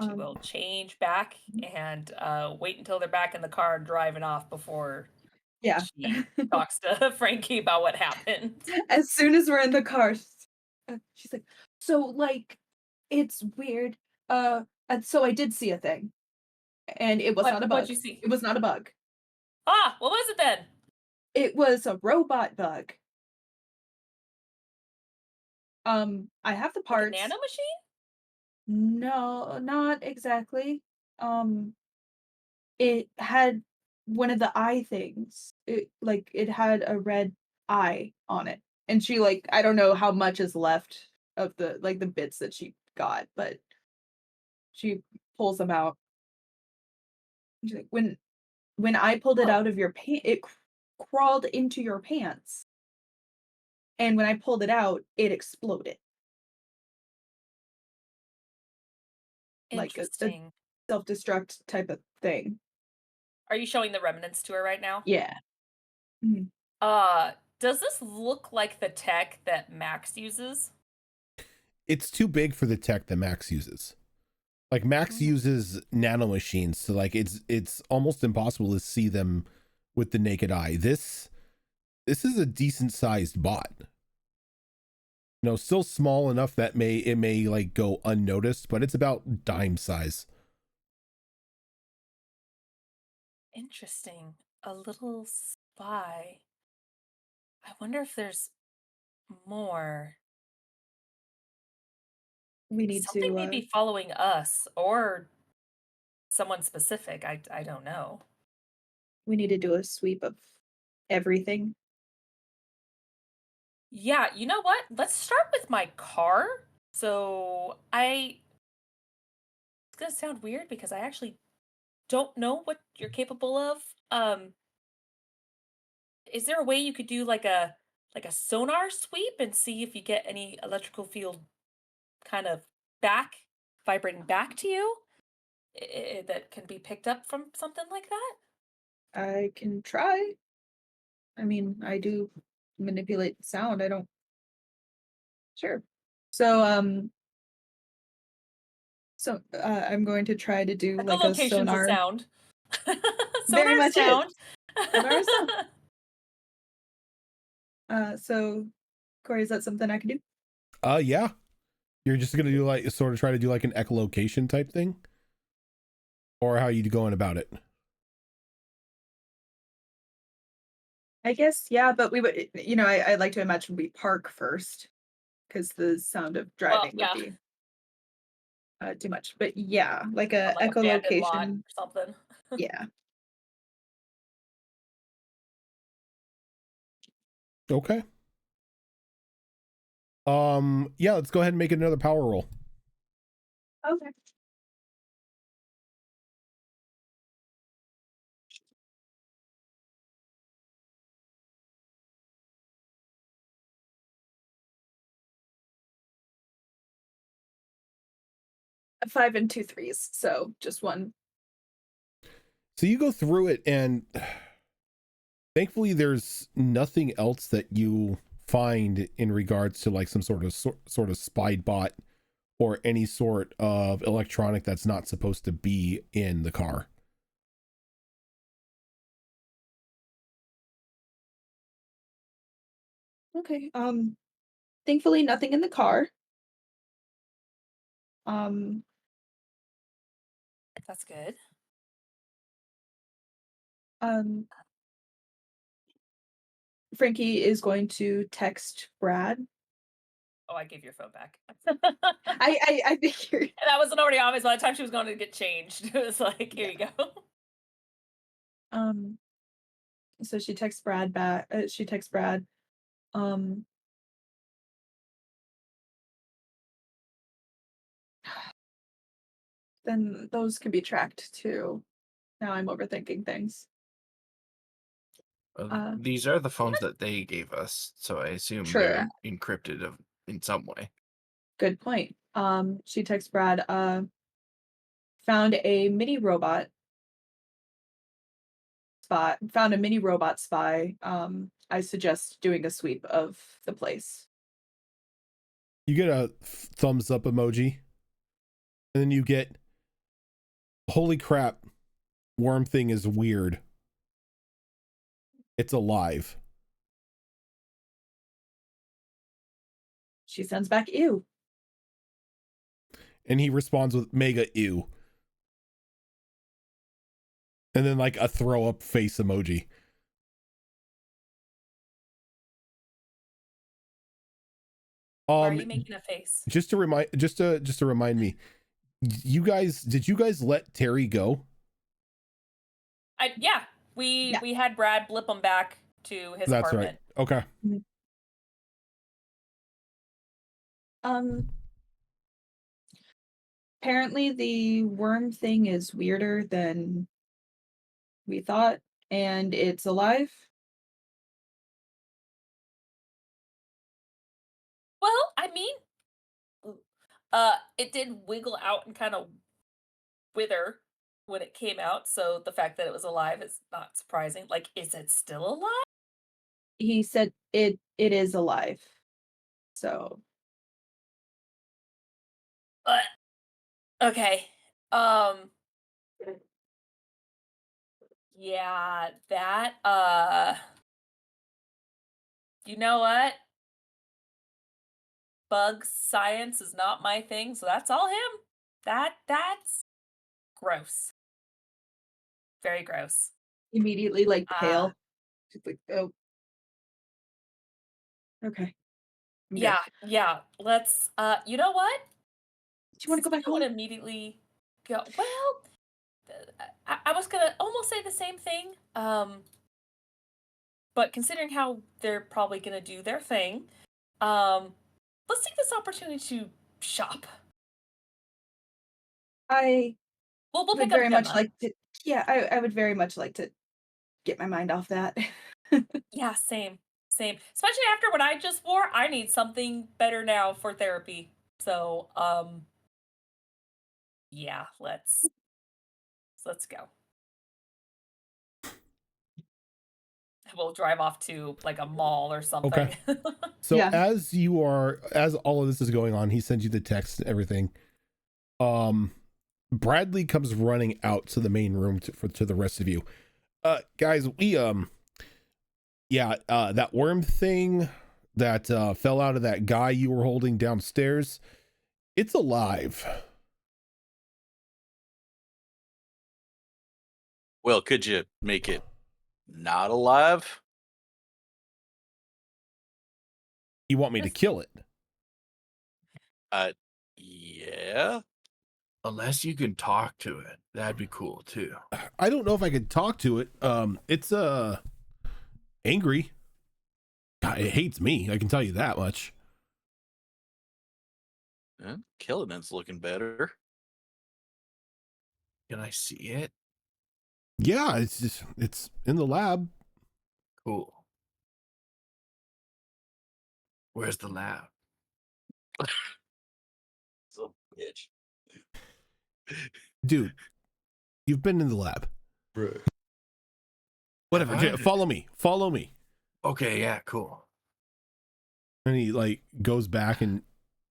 She will change back and wait until they're back in the car driving off before she talks to Frankie about what happened. As soon as we're in the car, she's like, so, like, It's weird. And so I did see a thing, and it was not a bug. What'd you see? It was not a bug. Ah, what was it then? It was a robot bug. I have the Like a parts. nano machine? No, not exactly. It had one of the eye things. It had a red eye on it. And she I don't know how much is left of the bits that she got, but she pulls them out. She's like, when I pulled it out of your pant, it crawled into your pants. And when I pulled it out, it exploded. Like a Interesting. self-destruct type of thing. Are you showing the remnants to her right now? Yeah. Mhm. Does this look like the tech that Max uses? It's too big for the tech that Max uses. Like Max uses nanomachines, so like it's almost impossible to see them with the naked eye. This is a decent sized bot. You know, still small enough that it may like go unnoticed, but it's about dime size. Interesting. A little spy. I wonder if there's more. We need Something may to be following us or someone specific. I don't know. we need to do a sweep of everything. Yeah, you know what? Let's start with my car. So it's gonna sound weird because I actually don't know what you're capable of. Is there a way you could do like a sonar sweep and see if you get any electrical field kind of vibrating back to you that can be picked up from something like that? I can try. I mean, I do manipulate sound. I don't. Sure. So I'm going to try to do like a Echolocation's sonar. a sound. Very Sonar much sound. Sonar is sound. So Corey, is that something I can do? Yeah. You're just gonna do like sort of try to do like an echolocation type thing? Or how are you going about it? I guess, yeah, but we would, I'd like to imagine we park first because the sound of driving would be too much. But yeah, like a Like abandoned lot echolocation. or something. Yeah. Okay. Yeah, let's go ahead and make it another power roll. Okay. A 5 and 2 3s, so just one. So you go through it, and thankfully there's nothing else that you find in regards to like some sort of spy bot or any sort of electronic that's not supposed to be in the car. Okay. Thankfully nothing in the car. That's good. Frankie is going to text Brad. Oh, I gave your phone back. I figured. That wasn't already obvious by the time she was going to get changed. It was like, here you go. So she texts Brad back. She texts Brad. Then those can be tracked too. Now I'm overthinking things. These are the phones that they gave us, so I assume Sure. they're encrypted in some way. Good point. She texts Brad, found a mini robot spy. I suggest doing a sweep of the place. You get a thumbs up emoji, and then you get, holy crap, worm thing is weird. It's alive. She sends back, ew. And he responds with mega ew. And then like a throw up face emoji. Why are you making a face? Just to remind me, did you guys let Terry go? Yeah, we had Brad blip him back to his apartment. That's right. Okay. Apparently the worm thing is weirder than we thought, and it's alive. Well, I mean, it did wiggle out and kind of wither when it came out, so the fact that it was alive is not surprising. Like, is it still alive? He said it is alive. So okay. Yeah, that you know what? Bug science is not my thing, so that's all him. That's gross. Very gross. Immediately like pale. Just like, oh. Okay. Yeah. Let's you know what? Do you want to go back home? Immediately go. Well, I was gonna almost say the same thing. But considering how they're probably gonna do their thing, let's take this opportunity to shop. I we'll would pick very up much Gemma. like to. Yeah, I would very much like to get my mind off that. Yeah, same. Especially after what I just wore, I need something better now for therapy. So, yeah, let's go. We'll drive off to like a mall or something. Okay. So Yeah. as all of this is going on, he sends you the text and everything. Bradley comes running out to the main room to the rest of you. Guys, we that worm thing that fell out of that guy you were holding downstairs, it's alive. Well, could you make it not alive? You want me to kill it? Yeah. Unless you can talk to it, that'd be cool too. I don't know if I could talk to it. It's angry. It hates me. I can tell you that much. Killing it's looking better. Can I see it? Yeah, it's in the lab. Cool. Where's the lab? So bitch. Dude, you've been in the lab. Right. Whatever. Follow me. Okay, yeah, cool. And he like goes back and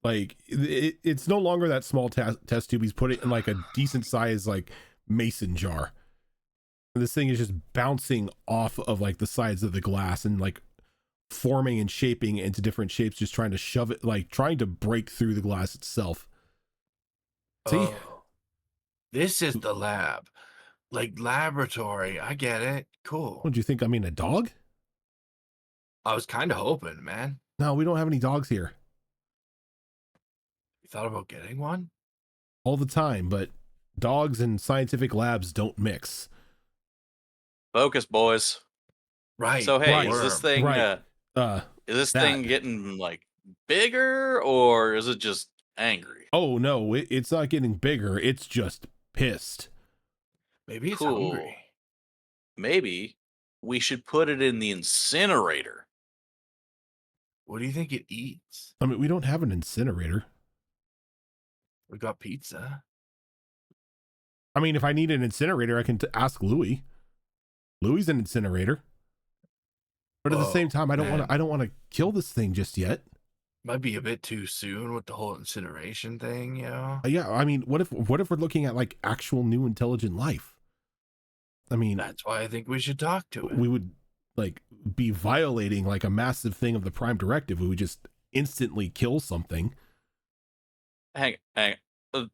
like it's no longer that small test tube. He's put it in like a decent size like mason jar. And this thing is just bouncing off of like the sides of the glass and like forming and shaping into different shapes, just trying to shove it, like trying to break through the glass itself. See? Oh, this is the lab. Like laboratory. I get it. Cool. What do you think? I mean, a dog? I was kind of hoping, man. No, we don't have any dogs here. You thought about getting one? All the time, but dogs and scientific labs don't mix. Focus, boys. Right. So hey, Right. is this thing Right. is this that. thing getting like bigger or is it just angry? Oh no, it's not getting bigger. It's just pissed. Maybe it's Cool. hungry. Maybe we should put it in the incinerator. What do you think it eats? I mean, we don't have an incinerator. We got pizza. I mean, if I need an incinerator, I can ask Louis. Louis' an incinerator. But at the same time, I don't want to kill this thing just yet. Might be a bit too soon with the whole incineration thing, you know? Yeah, I mean, what if we're looking at like actual new intelligent life? I mean, That's why I think we should talk to it. we would like be violating like a massive thing of the Prime Directive. We would just instantly kill something. Hang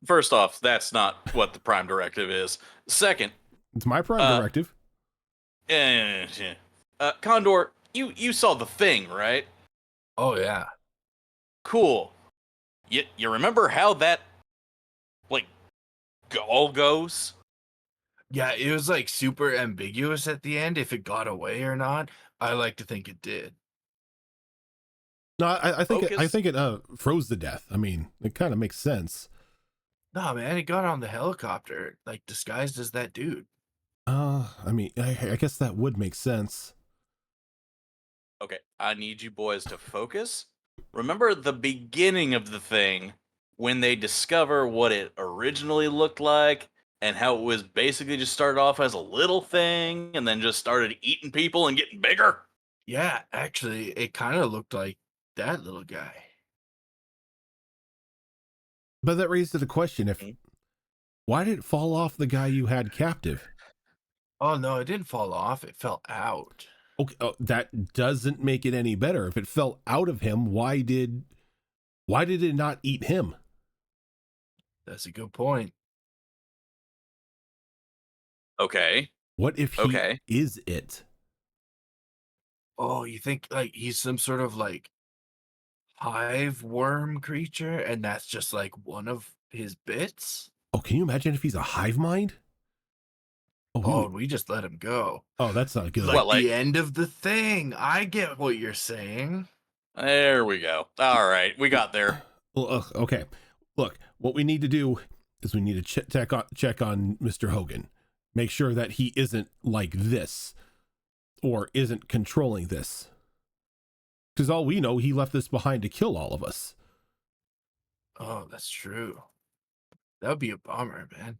first off, that's not what the Prime Directive is. Second, It's my Prime Directive. Condor, you saw The Thing, right? Oh yeah. Cool. You remember how that like all goes? Yeah, it was like super ambiguous at the end if it got away or not. I like to think it did. No, I think it froze to death. I mean, it kind of makes sense. No, man, it got on the helicopter, like disguised as that dude. I mean, I guess that would make sense. Okay, I need you boys to focus. Remember the beginning of The Thing when they discover what it originally looked like and how it was basically just started off as a little thing and then just started eating people and getting bigger? Yeah, actually, it kind of looked like that little guy. But that raises the question: why did it fall off the guy you had captive? Oh no, it didn't fall off. It fell out. Okay, that doesn't make it any better. If it fell out of him, why did it not eat him? That's a good point. Okay. What if he is it? Oh, you think like he's some sort of like hive worm creature and that's just like one of his bits? Oh, can you imagine if he's a hive mind? Oh, we just let him go. Oh, that's not good. Like the end of The Thing. I get what you're saying. There we go. All right, we got there. Well, okay. Look, what we need to do is we need to check on Mr. Hogan. Make sure that he isn't like this or isn't controlling this. Because all we know, he left this behind to kill all of us. Oh, that's true. That would be a bummer, man.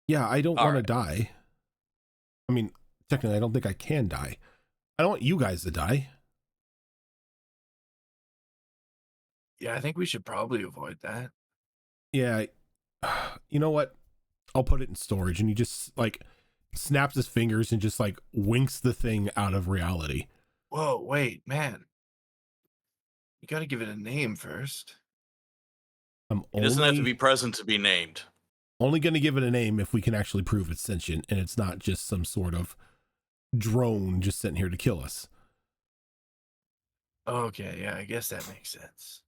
Yeah, I don't want to die. I mean, technically, I don't think I can die. I don't want you guys to die. Yeah, I think we should probably avoid that. Yeah, you know what? I'll put it in storage, and he just like snaps his fingers and just like winks the thing out of reality. Whoa, wait, man. You got to give it a name first. It doesn't have to be present to be named. Only going to give it a name if we can actually prove it's sentient and it's not just some sort of drone just sitting here to kill us. Okay, yeah, I guess that makes sense.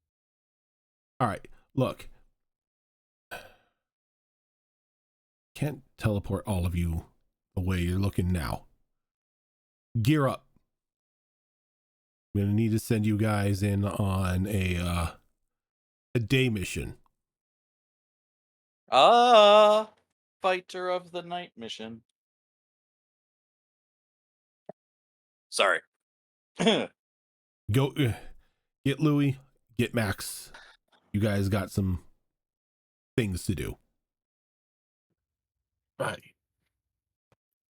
All right, look. Can't teleport all of you the way you're looking now. Gear up. I'm going to need to send you guys in on a day mission. Fighter of the night mission. Sorry. Go get Louie, get Max. You guys got some things to do. Right.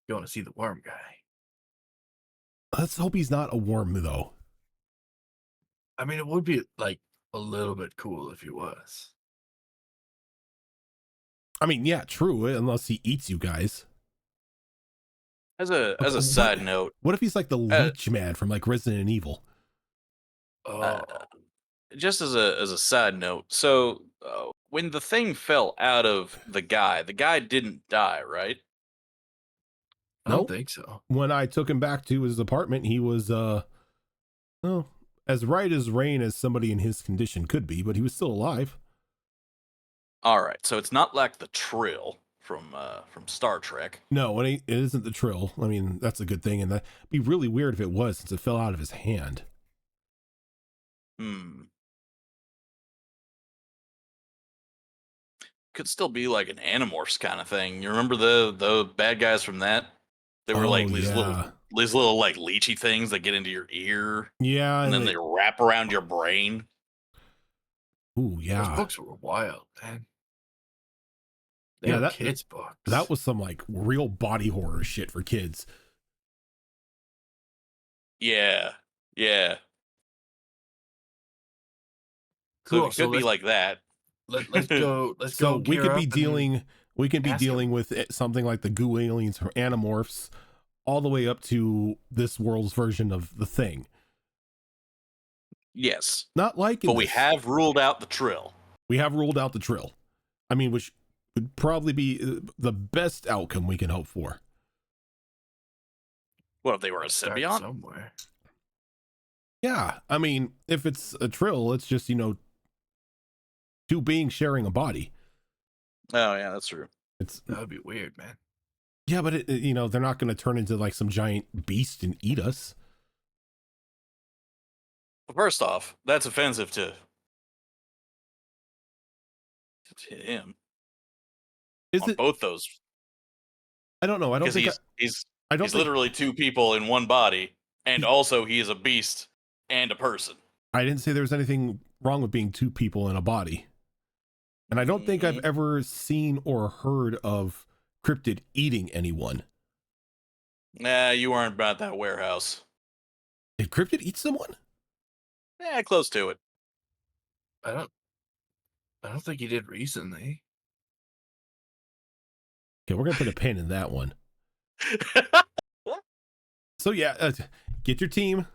You want to see the worm guy? Let's hope he's not a worm, though. I mean, it would be like a little bit cool if he was. I mean, yeah, true. Unless he eats you guys. As a side note, what if he's like the leech man from like Resident Evil? Just as a side note, so when the thing fell out of the guy didn't die, right? I don't think so. When I took him back to his apartment, he was well, as right as rain as somebody in his condition could be, but he was still alive. All right, so it's not like the Trill from Star Trek. No, it isn't the Trill. I mean, that's a good thing, and that'd be really weird if it was, since it fell out of his hand. Could still be like an Animorphs kind of thing. You remember the bad guys from that? They were like these little like leechy things that get into your ear. Yeah, and then they wrap around your brain. Ooh, yeah. Those books were wild, man. That kids' books. That was some like real body horror shit for kids. Yeah. Cool. So it could be like that. Let's go. Let's so go. We could be dealing with something like the goo aliens or Animorphs, all the way up to this world's version of the Thing. Yes. Not like, but we have ruled out the Trill. We have ruled out the Trill. I mean, which would probably be the best outcome we can hope for. What if they were a Start symbiote? somewhere. Yeah, I mean, if it's a Trill, it's just, two beings sharing a body. Oh yeah, that's true. That would be weird, man. Yeah, but they're not going to turn into like some giant beast and eat us. First off, that's offensive to him. Is on it both those? I don't know. I don't Because think he's I don't he's think literally two people in one body, and also he is a beast and a person. I didn't say there was anything wrong with being two people in a body. And I don't think I've ever seen or heard of cryptid eating anyone. Nah, you weren't about that warehouse. Did cryptid eat someone? Yeah, close to it. I don't think he did recently. Okay, we're gonna put a pin in that one. So yeah, get your team,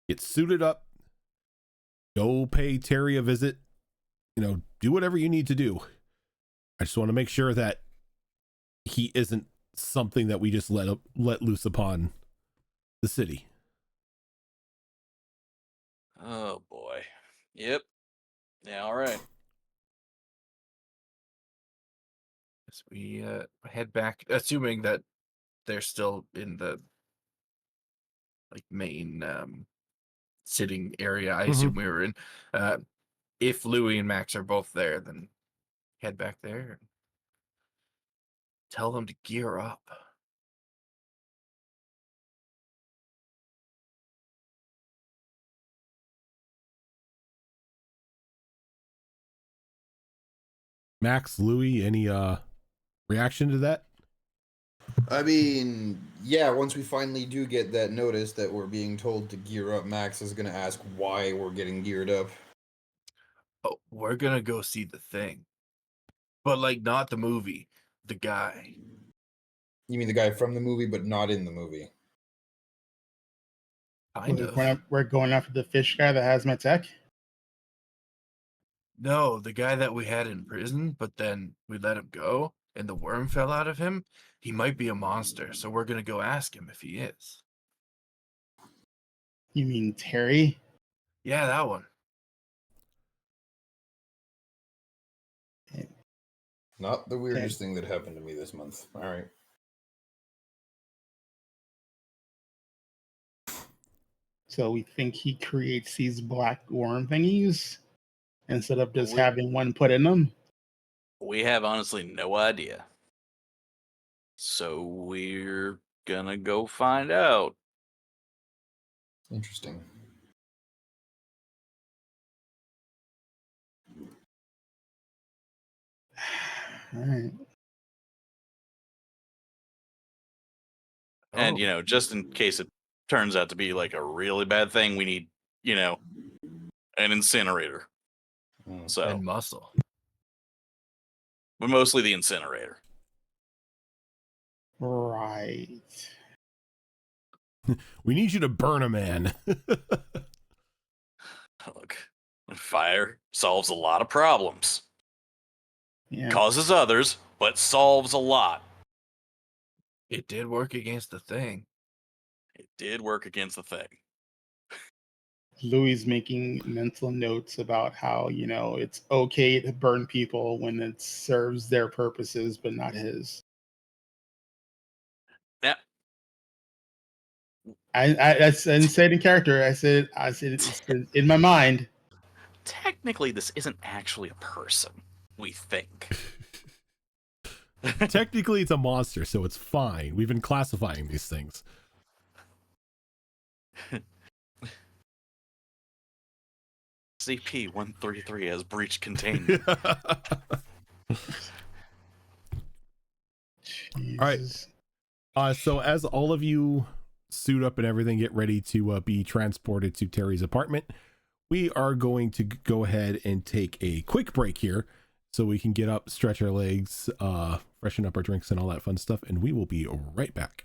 get suited up, go pay Terry a visit. Do whatever you need to do. I just want to make sure that he isn't something that we just let loose upon the city. Oh boy. Yep. Yeah. All right. As we head back, assuming that they're still in the main sitting area. I assume we were in. If Louis and Max are both there, then head back there and tell them to gear up. Max, Louis, any reaction to that? I mean, yeah, once we finally do get that notice that we're being told to gear up, Max is going to ask why we're getting geared up. Oh, we're gonna go see the thing, but not the movie, the guy. You mean the guy from the movie, but not in the movie? Kind of. We're going after the fish guy that has my tech? No, the guy that we had in prison, but then we let him go, and the worm fell out of him. He might be a monster, so we're gonna go ask him if he is. You mean Terry? Yeah, that one. Not the weirdest thing that happened to me this month. All right. So we think he creates these black worm thingies instead of just having one put in them? We have honestly no idea. So we're gonna go find out. Interesting. All right. And just in case it turns out to be like a really bad thing, we need, an incinerator. So And muscle. but mostly the incinerator. Right. We need you to burn a man. Look, fire solves a lot of problems. Yeah. Causes others, but solves a lot. It did work against the thing. It did work against the thing. Louis making mental notes about how, it's okay to burn people when it serves their purposes, but not his. Yeah. I didn't say it in character. I said it's in my mind. Technically, this isn't actually a person, we think. Technically, it's a monster, so it's fine. We've been classifying these things. CP-133 has breached containment. All right. So as all of you suit up and everything, get ready to be transported to Terry's apartment, we are going to go ahead and take a quick break here so we can get up, stretch our legs, freshen up our drinks and all that fun stuff, and we will be right back.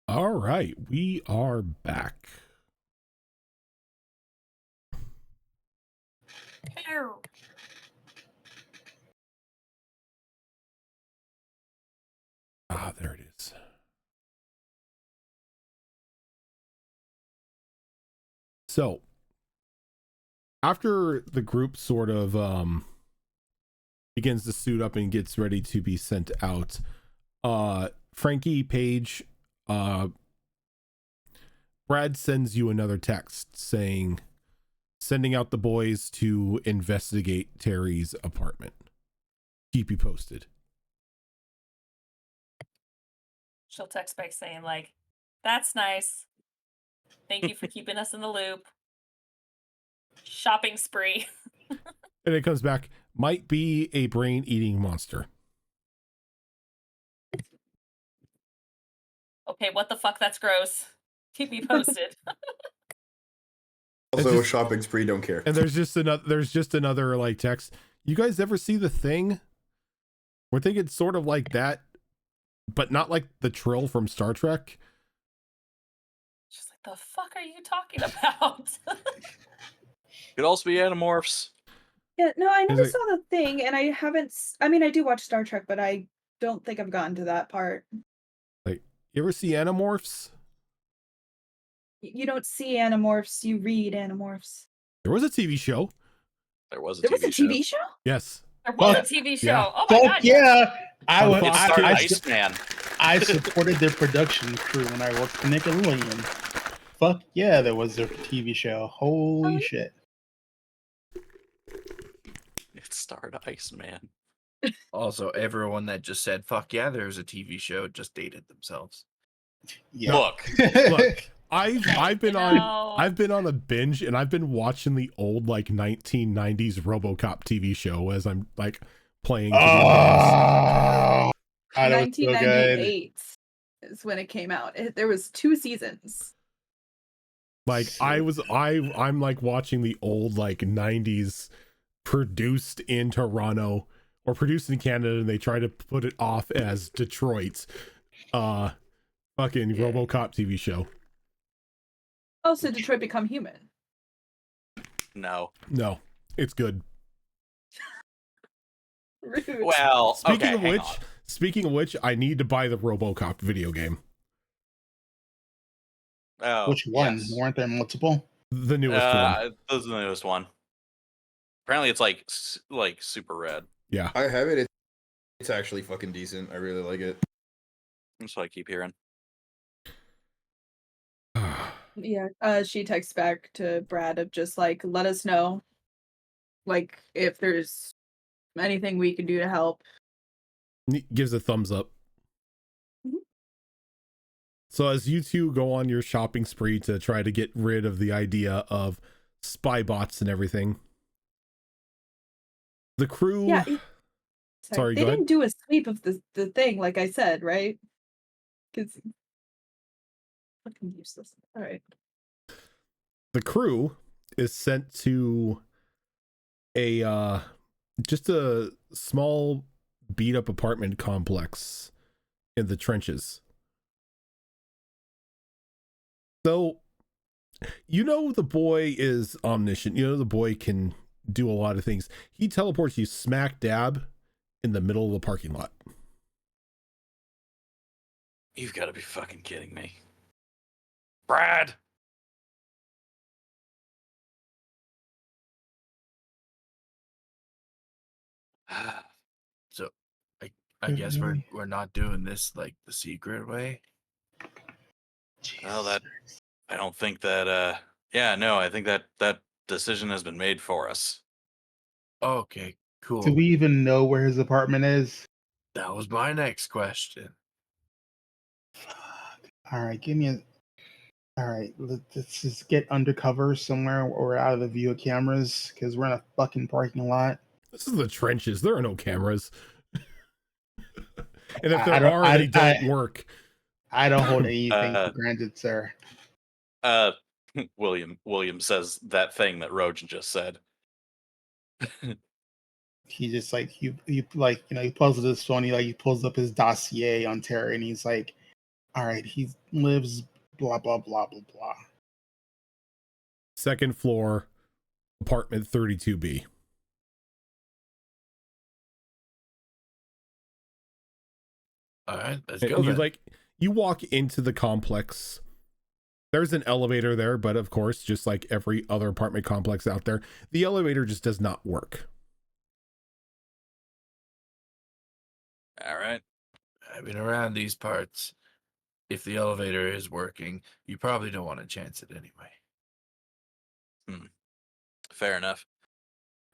All right, we are back. Hello. Ah, there it is. So, after the group sort of begins to suit up and gets ready to be sent out, Frankie, Paige, Brad sends you another text saying, sending out the boys to investigate Terry's apartment. Keep you posted. She'll text back saying, like, that's nice. Thank you for keeping us in the loop. Shopping spree. And it comes back, might be a brain-eating monster. Okay, what the fuck? That's gross. Keep me posted. Also, just, shopping spree, don't care. And there's just another like text. You guys ever see The Thing? We're thinking sort of like that, but not like the Trill from Star Trek. She's like, the fuck are you talking about? Could also be Animorphs. Yeah, no, I never saw The Thing, and I haven't. I mean, I do watch Star Trek, but I don't think I've gotten to that part. Like, you ever see Animorphs? You don't see Animorphs, you read Animorphs. There was a TV show. There was a TV show? Yes. There was a TV show. Yeah. Oh my god. Yeah. It starred Iceman. I supported their production crew when I worked for Nickelodeon. Fuck yeah, there was their TV show. Holy shit. It starred Iceman. Also, everyone that just said "fuck yeah," there's a TV show just dated themselves. Yeah. Look, I've been on a binge, and I've been watching the old like 1990s RoboCop TV show as I'm like playing. Oh, 1998 is when it came out. There was 2 seasons. Like I'm like watching the old like 90s produced in Toronto or produced in Canada, and they try to put it off as Detroit. Fucking RoboCop TV show. Oh, so Detroit Become Human. no. No, it's good. Rude. Well, Speaking of which, I need to buy the RoboCop video game. Oh, which one? yes. Weren't there multiple? The newest one. This is the newest one. Apparently, it's like super rad. Yeah, I have it. It's actually fucking decent. I really like it. That's what I keep hearing. Yeah, she texts back to Brad of just like, let us know, like, if there's anything we can do to help. gives a thumbs up. Mhm. So as you two go on your shopping spree to try to get rid of the idea of spy bots and everything, the crew. Yeah. Sorry, they go ahead. didn't do a sweep of the thing, like I said, right? Because fucking useless. All right. The crew is sent to a just a small beat up apartment complex in the trenches. So, you know, the boy is omniscient. You know, the boy can do a lot of things. He teleports you smack dab in the middle of the parking lot. You've got to be fucking kidding me, Brad. So, I guess we're not doing this like the secret way. Well, that I don't think that. Yeah, no, I think that decision has been made for us. Okay, cool. Do we even know where his apartment is? That was my next question. All right, all right, let's just get undercover somewhere or out of the view of cameras because we're in a fucking parking lot. This is the trenches. There are no cameras. And if there are, they don't work. I don't hold anything for granted, sir. William says that thing that Rojan just said. He just like he like, you know, he pulls up his phone, he pulls up his dossier on Terry and he's like, All right, he lives blah blah blah blah blah. Second floor, apartment 32B. All right, let's And go. you walk into the complex. There's an elevator there, but of course, just like every other apartment complex out there, the elevator just does not work. All right. I mean, around these parts, if the elevator is working, you probably don't want to chance it anyway. Fair enough.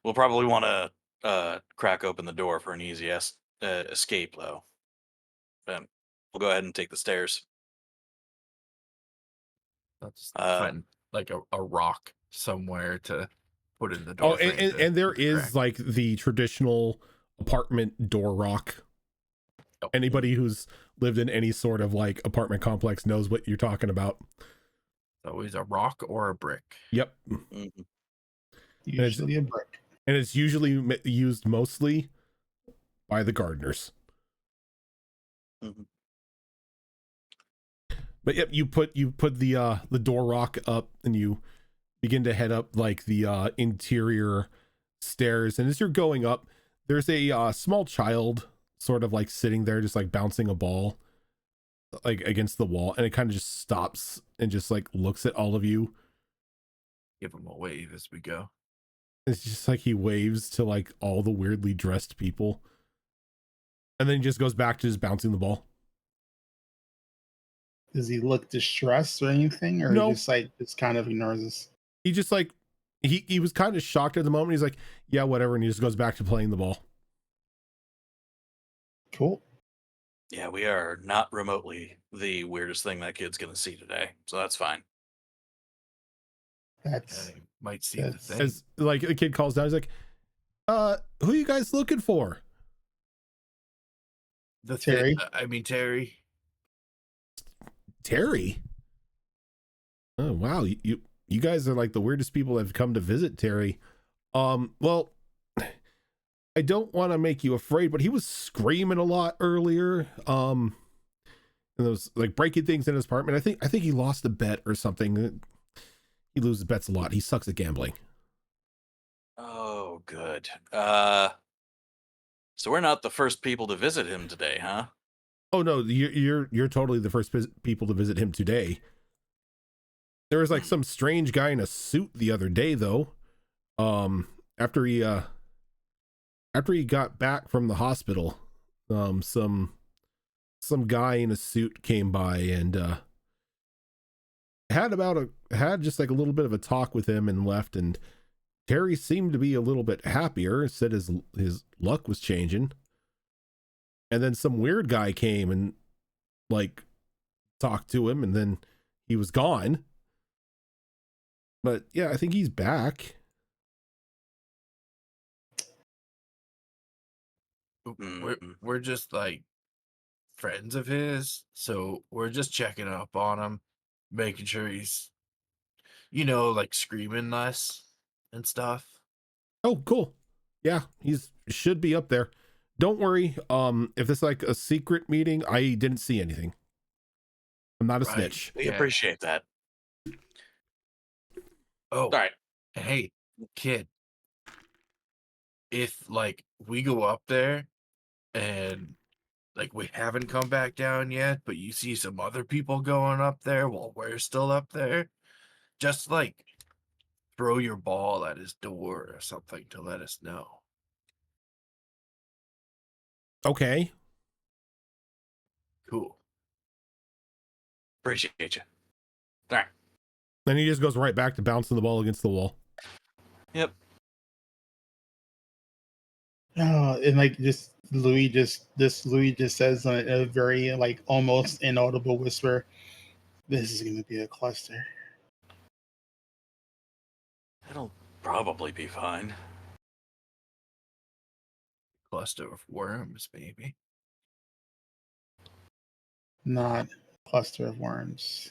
We'll probably want to crack open the door for an easy escape, though. We'll go ahead and take the stairs. Let's find like a rock somewhere to put in the door. Oh, and there is crack. like the traditional apartment door rock. Oh. Anybody who's lived in any sort of like apartment complex knows what you're talking about. It's always a rock or a brick. Yep. Mm-hmm. Usually a brick. And it's usually used mostly by the gardeners. Mm-hmm. But yep, you put the door rock up and you begin to head up like the interior stairs. And as you're going up, there's a small child sort of like sitting there just like bouncing a ball like against the wall, and it kind of just stops and just like looks at all of you. Give him a wave as we go. It's just like he waves to like all the weirdly dressed people, and then he just goes back to just bouncing the ball. Does he look distressed or anything, or No. he just like just kind of ignores us? He just like he was kind of shocked at the moment. He's like, yeah, whatever, and he just goes back to playing the ball. Cool. Yeah, we are not remotely the weirdest thing that kid's going to see today, so that's fine. That's might see the thing. As like a kid calls down, he's like, who are you guys looking for? The Terry. Terry. Terry. Oh wow, you guys are like the weirdest people that have come to visit Terry. Well, I don't want to make you afraid, but he was screaming a lot earlier. And those like breaking things in his apartment. I think he lost a bet or something. He loses bets a lot. He sucks at gambling. Oh, good. So we're not the first people to visit him today, huh? Oh no, you're totally the first people to visit him today. There was like some strange guy in a suit the other day, though. After he got back from the hospital, some guy in a suit came by and had just like a little bit of a talk with him and left. And Terry seemed to be a little bit happier. Said his luck was changing. And then some weird guy came and like talked to him, and then he was gone. But yeah, I think he's back. We're just like friends of his, so we're just checking up on him, making sure he's, like screaming less and stuff. Oh, cool. Yeah, should be up there. Don't worry. If it's like a secret meeting, I didn't see anything. I'm not a snitch. We appreciate that. Oh, all right. Hey, kid. If like we go up there and like we haven't come back down yet, but you see some other people going up there while we're still up there, just like throw your ball at his door or something to let us know. Okay. Cool. Appreciate you. All right. Then he just goes right back to bouncing the ball against the wall. Yep. Oh, and like Louis just says in a very like almost inaudible whisper, "This is going to be a cluster." It'll probably be fine. Cluster of worms, maybe. Not cluster of worms.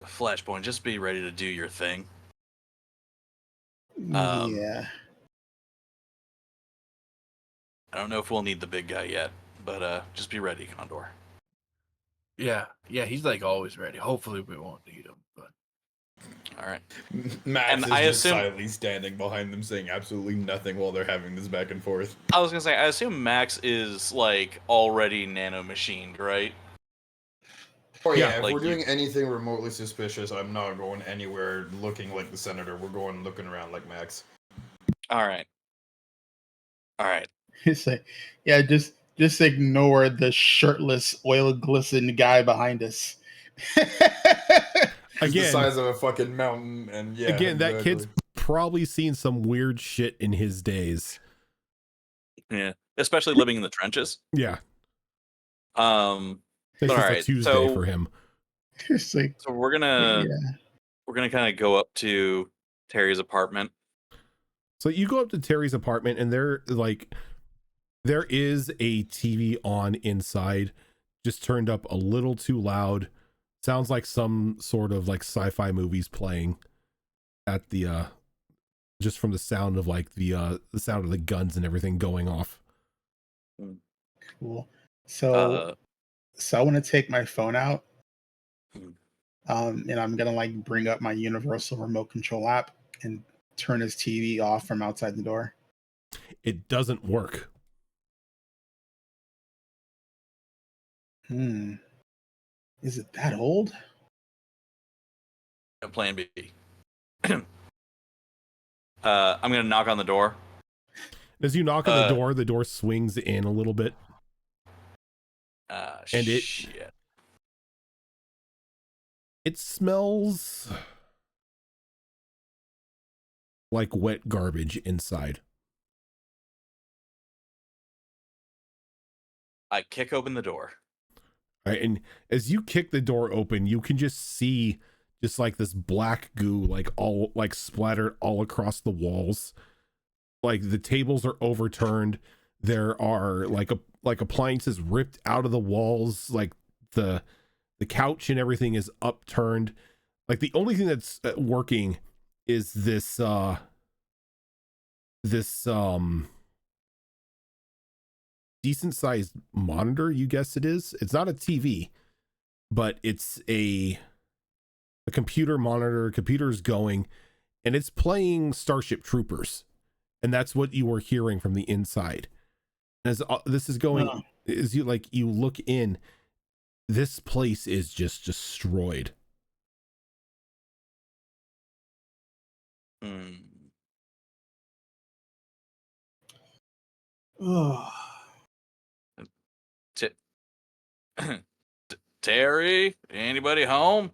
Flashpoint, just be ready to do your thing. Yeah. I don't know if we'll need the big guy yet, but just be ready, Condor. Yeah, he's like always ready. Hopefully we won't need him, but all right. Max And is I just assume silently standing behind them, saying absolutely nothing while they're having this back and forth. I was gonna say, I assume Max is like already nanomachined, right? Oh yeah, if like we're doing anything remotely suspicious, I'm not going anywhere looking like the senator. We're going looking around like Max. All right. It's like, yeah, just ignore the shirtless, oil glistened guy behind us. He's the size of a fucking mountain, and yeah. Again, exactly. that kid's probably seen some weird shit in his days. Yeah, especially living in the trenches. Yeah. This is a Tuesday for him. It's like, so we're gonna kind of go up to Terry's apartment. So you go up to Terry's apartment, and there is a TV on inside, just turned up a little too loud. Sounds like some sort of like sci-fi movies playing at the just from the sound of like the sound of the guns and everything going off. Cool. So I want to take my phone out. And I'm gonna like bring up my universal remote control app and turn his TV off from outside the door. It doesn't work. Is it that old? Plan B. I'm gonna knock on the door. As you knock on the door swings in a little bit. And it smells like wet garbage inside. I kick open the door. All right, and as you kick the door open, you can just see just like this black goo, like all like splattered all across the walls. Like the tables are overturned. There are like appliances ripped out of the walls. Like the couch and everything is upturned. Like the only thing that's working is this decent sized monitor, you guess it is. It's not a TV, but it's a computer monitor. Computer's going, and it's playing Starship Troopers, and that's what you were hearing from the inside. As this is going, as you look in, this place is just destroyed. Terry, anybody home?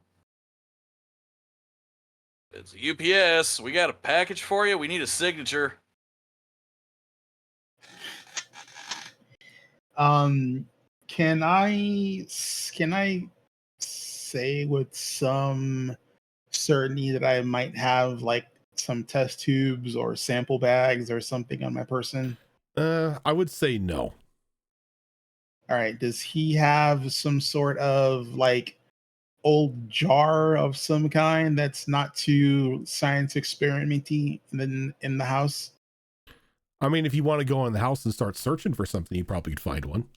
It's UPS. We got a package for you. We need a signature. Can I say with some certainty that I might have like some test tubes or sample bags or something on my person? I would say no. All right. Does he have some sort of like old jar of some kind that's not too science experimenty in the house? I mean, if you want to go in the house and start searching for something, you probably could find one.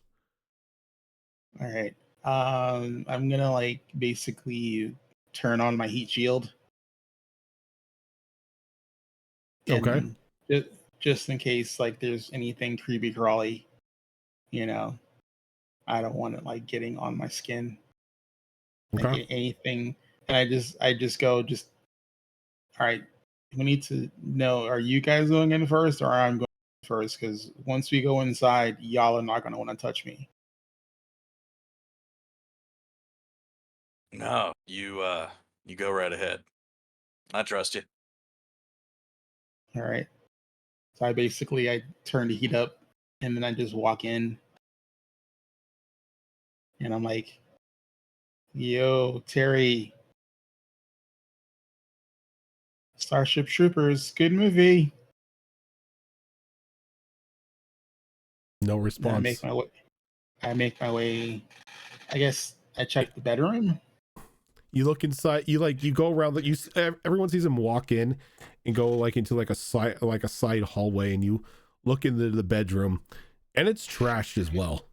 All right. I'm gonna like basically turn on my heat shield. Okay. Just in case like there's anything creepy crawly, I don't want it like getting on my skin. Okay. Like, anything, and I just go all right. We need to know: are you guys going in first, or I'm going first? Because once we go inside, y'all are not gonna want to touch me. No, you go right ahead. I trust you. All right. So I turn the heat up, and then I just walk in, and I'm like, "Yo, Terry, Starship Troopers, good movie." No response. I make my way. I guess I check the bedroom. You look inside. You go around. Everyone sees him walk in and go like into like a side hallway, and you look into the bedroom, and it's trashed as well.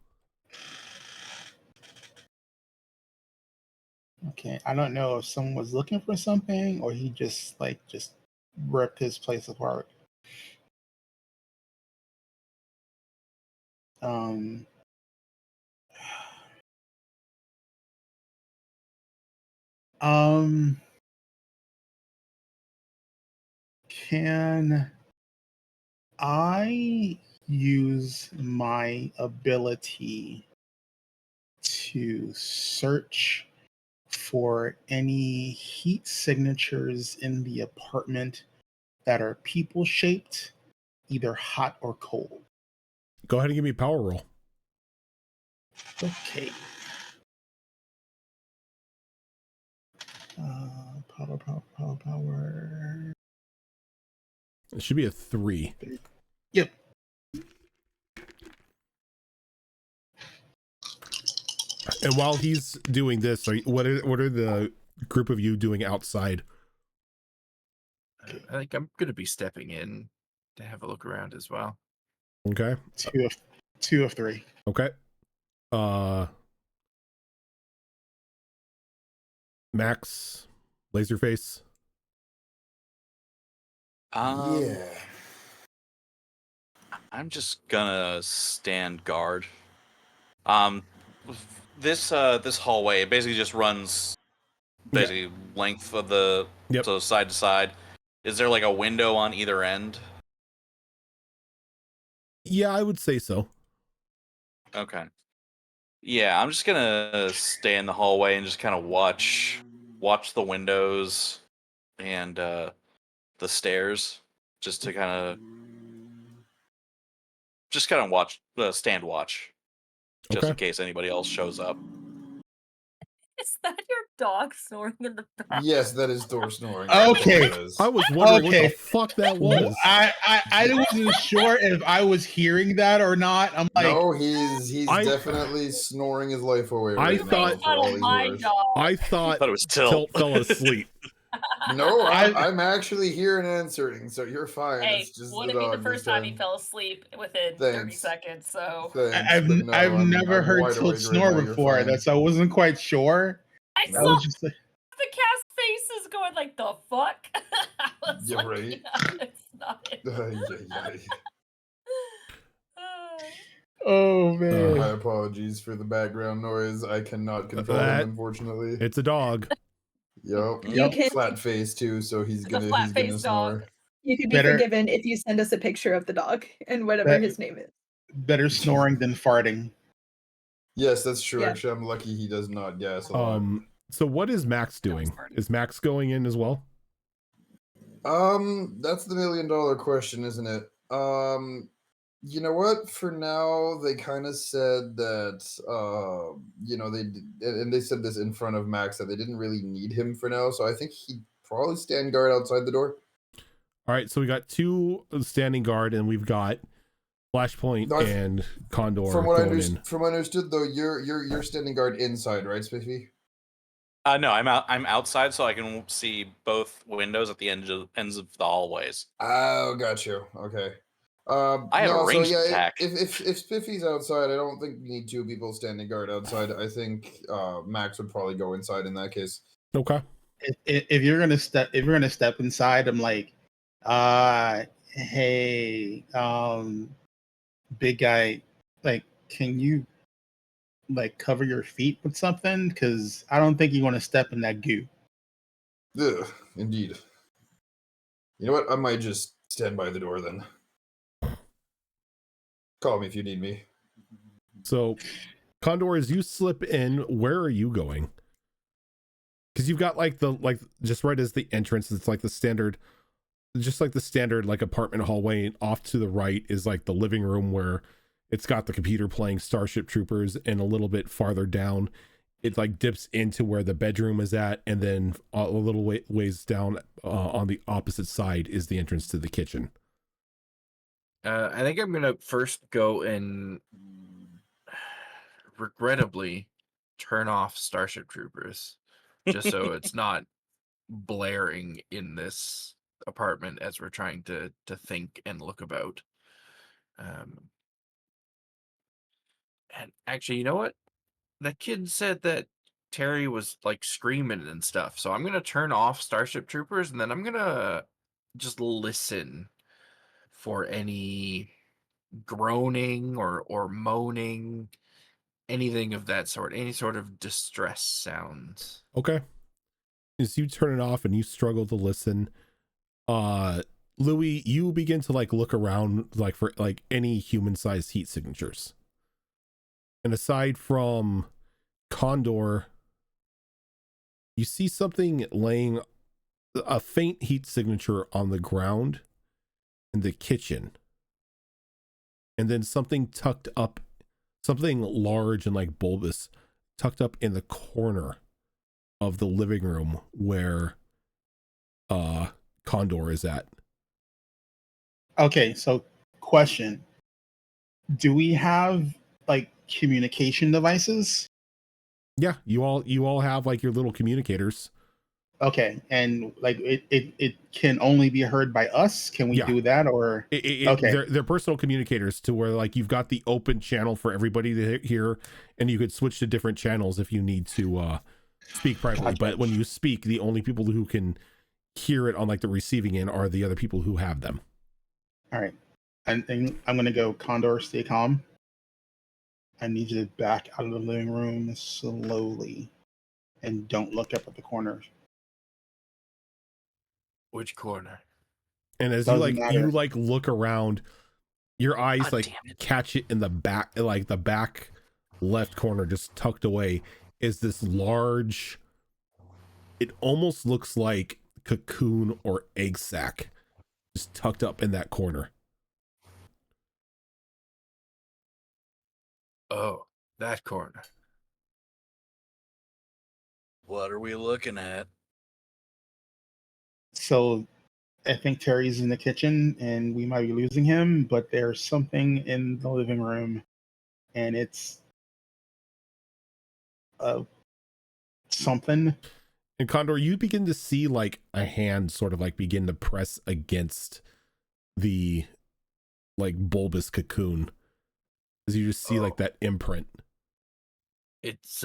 Okay, I don't know if someone was looking for something or he just ripped his place apart. Um, can I use my ability to search for any heat signatures in the apartment that are people shaped, either hot or cold? Go ahead and give me a power roll. Okay. Power. It should be a 3. Yep. And while he's doing this, what are the group of you doing outside? I think I'm going to be stepping in to have a look around as well. Okay. 2 of 3. Okay. Max, Laserface. Yeah. I'm just gonna stand guard. This hallway, it basically just runs length of the so side to side. Is there like a window on either end? Yeah, I would say so. Okay. Yeah, I'm just gonna stay in the hallway and just kind of watch the windows and the stairs, just to kind of watch, stand watch, just in case anybody else shows up. Is that your dog snoring in the back? Yes, that is door snoring. Okay. I was wondering what the fuck that was. I wasn't sure if I was hearing that or not. I'm like, no, he's definitely snoring his life away. I thought it was Tilt fell asleep. No, I'm actually here and answering, so you're fine. Hey, it's just wouldn't be the first time he fell asleep within 30 seconds. So I've never heard Tilt snore before. That's I wasn't quite sure. I saw was just like, the cast faces going like, the fuck? I was yeah, like, right. yeah, it's not it. Oh man. My apologies for the background noise. I cannot control him, unfortunately. It's a dog. Yep. Flat face too, so he's gonna snore. You can be forgiven if you send us a picture of the dog and whatever his name is. Better snoring than farting. Yes, that's true. Yeah. Actually, I'm lucky he does not gas a lot. So what is Max doing? Is Max going in as well? That's the $1 million question, isn't it? You know what? For now, they kind of said that, they said this in front of Max that they didn't really need him for now. So I think he'd probably stand guard outside the door. All right, so we got 2 standing guard, and we've got Flashpoint and Condor. From what I understood, though, you're standing guard inside, right, Spiffy? No, I'm outside, so I can see both windows at the ends of the hallways. Oh, got you. Okay. I have a ranged attack. If Spiffy's outside, I don't think we need 2 people standing guard outside. I think Max would probably go inside in that case. Okay. If you're gonna step inside, I'm like, hey, big guy, like, can you cover your feet with something? Because I don't think you want to step in that goo. Ugh, indeed. You know what? I might just stand by the door then. Call me if you need me. So, Condor, as you slip in, where are you going? Because you've got just right as the entrance, it's like the standard apartment hallway, and off to the right is like the living room where it's got the computer playing Starship Troopers, and a little bit farther down it like dips into where the bedroom is at, and then a little ways down on the opposite side is the entrance to the kitchen. I think I'm gonna first go and regrettably turn off Starship Troopers, just so it's not blaring in this apartment as we're trying to think and look about. And actually, you know what? That kid said that Terry was like screaming and stuff. So I'm gonna turn off Starship Troopers, and then I'm gonna just listen for any groaning or moaning, anything of that sort, any sort of distress sounds. Okay. As you turn it off and you struggle to listen, Louis, you begin to like look around like for like any human-sized heat signatures. And aside from Condor, you see something laying, a faint heat signature on the ground in the kitchen. And then something tucked up, something large and like bulbous, tucked up in the corner of the living room where Condor is at. Okay, so question. Do we have like communication devices? Yeah, you all have like your little communicators. Okay, and like it can only be heard by us. Can we do that, or okay? They're personal communicators to where like you've got the open channel for everybody to hear, and you could switch to different channels if you need to speak privately. Gotcha. But when you speak, the only people who can hear it on like the receiving end are the other people who have them. All right, and I'm gonna go Condor. Stay calm. I need you to back out of the living room slowly, and don't look up at the corners. Which corner? And as Doesn't you matter. like look around, your eyes God like damn it. catch it in the back, like the back left corner, just tucked away, is this large, it almost looks like cocoon or egg sac, just tucked up in that corner. Oh, that corner. What are we looking at? So I think Terry's in the kitchen and we might be losing him, but there's something in the living room and it's something. And Condor, you begin to see like a hand sort of like begin to press against the like bulbous cocoon, as you just see like that imprint. It's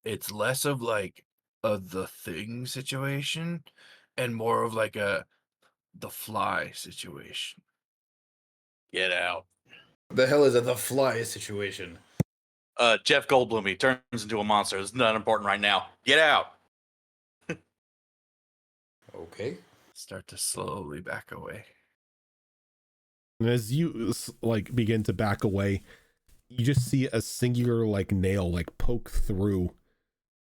it's less of like the thing situation and more of like the fly situation. Get out. The hell is the fly situation? Jeff Goldblum, he turns into a monster. It's not important right now. Get out. Okay. Start to slowly back away. And as you like begin to back away, you just see a singular like nail like poke through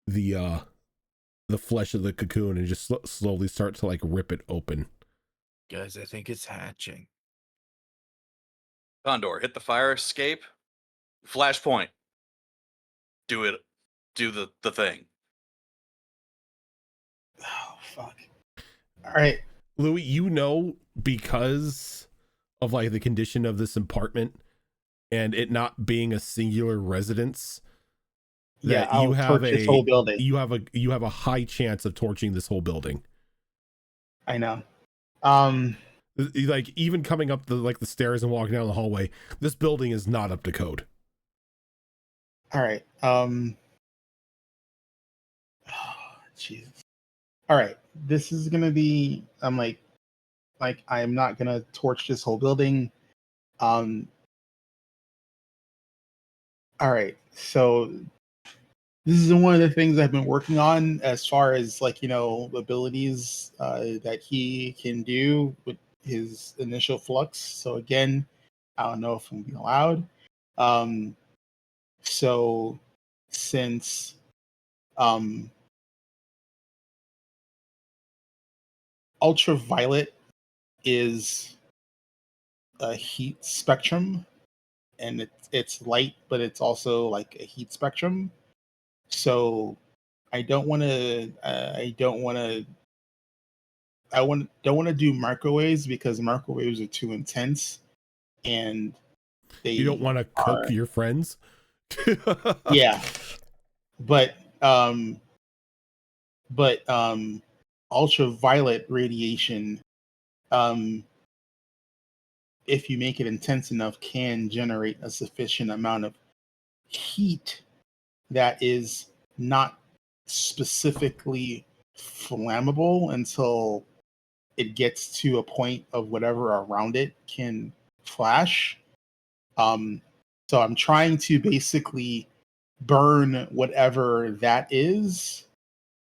the flesh of the cocoon and just slowly start to like rip it open. Guys, I think it's hatching. Condor, hit the fire escape. Flashpoint. Do it. Do the thing. Oh, fuck. All right. Louis, you know, because of like the condition of this apartment and it not being a singular residence, that I'll torch this whole building. You have a high chance of torching this whole building. I know. Like even coming up the stairs and walking down the hallway, this building is not up to code. All right. Jesus. All right. This is gonna be. I'm like I'm not gonna torch this whole building. All right. So this is one of the things I've been working on as far as like abilities that he can do with his initial flux. So again, I don't know if I'm being allowed. So since ultraviolet is a heat spectrum, and it's light, but it's also like a heat spectrum. So I don't want to do microwaves because microwaves are too intense, and you don't want to cook your friends. Yeah, but ultraviolet radiation, if you make it intense enough, can generate a sufficient amount of heat that is not specifically flammable until it gets to a point of whatever around it can flash. So I'm trying to basically burn whatever that is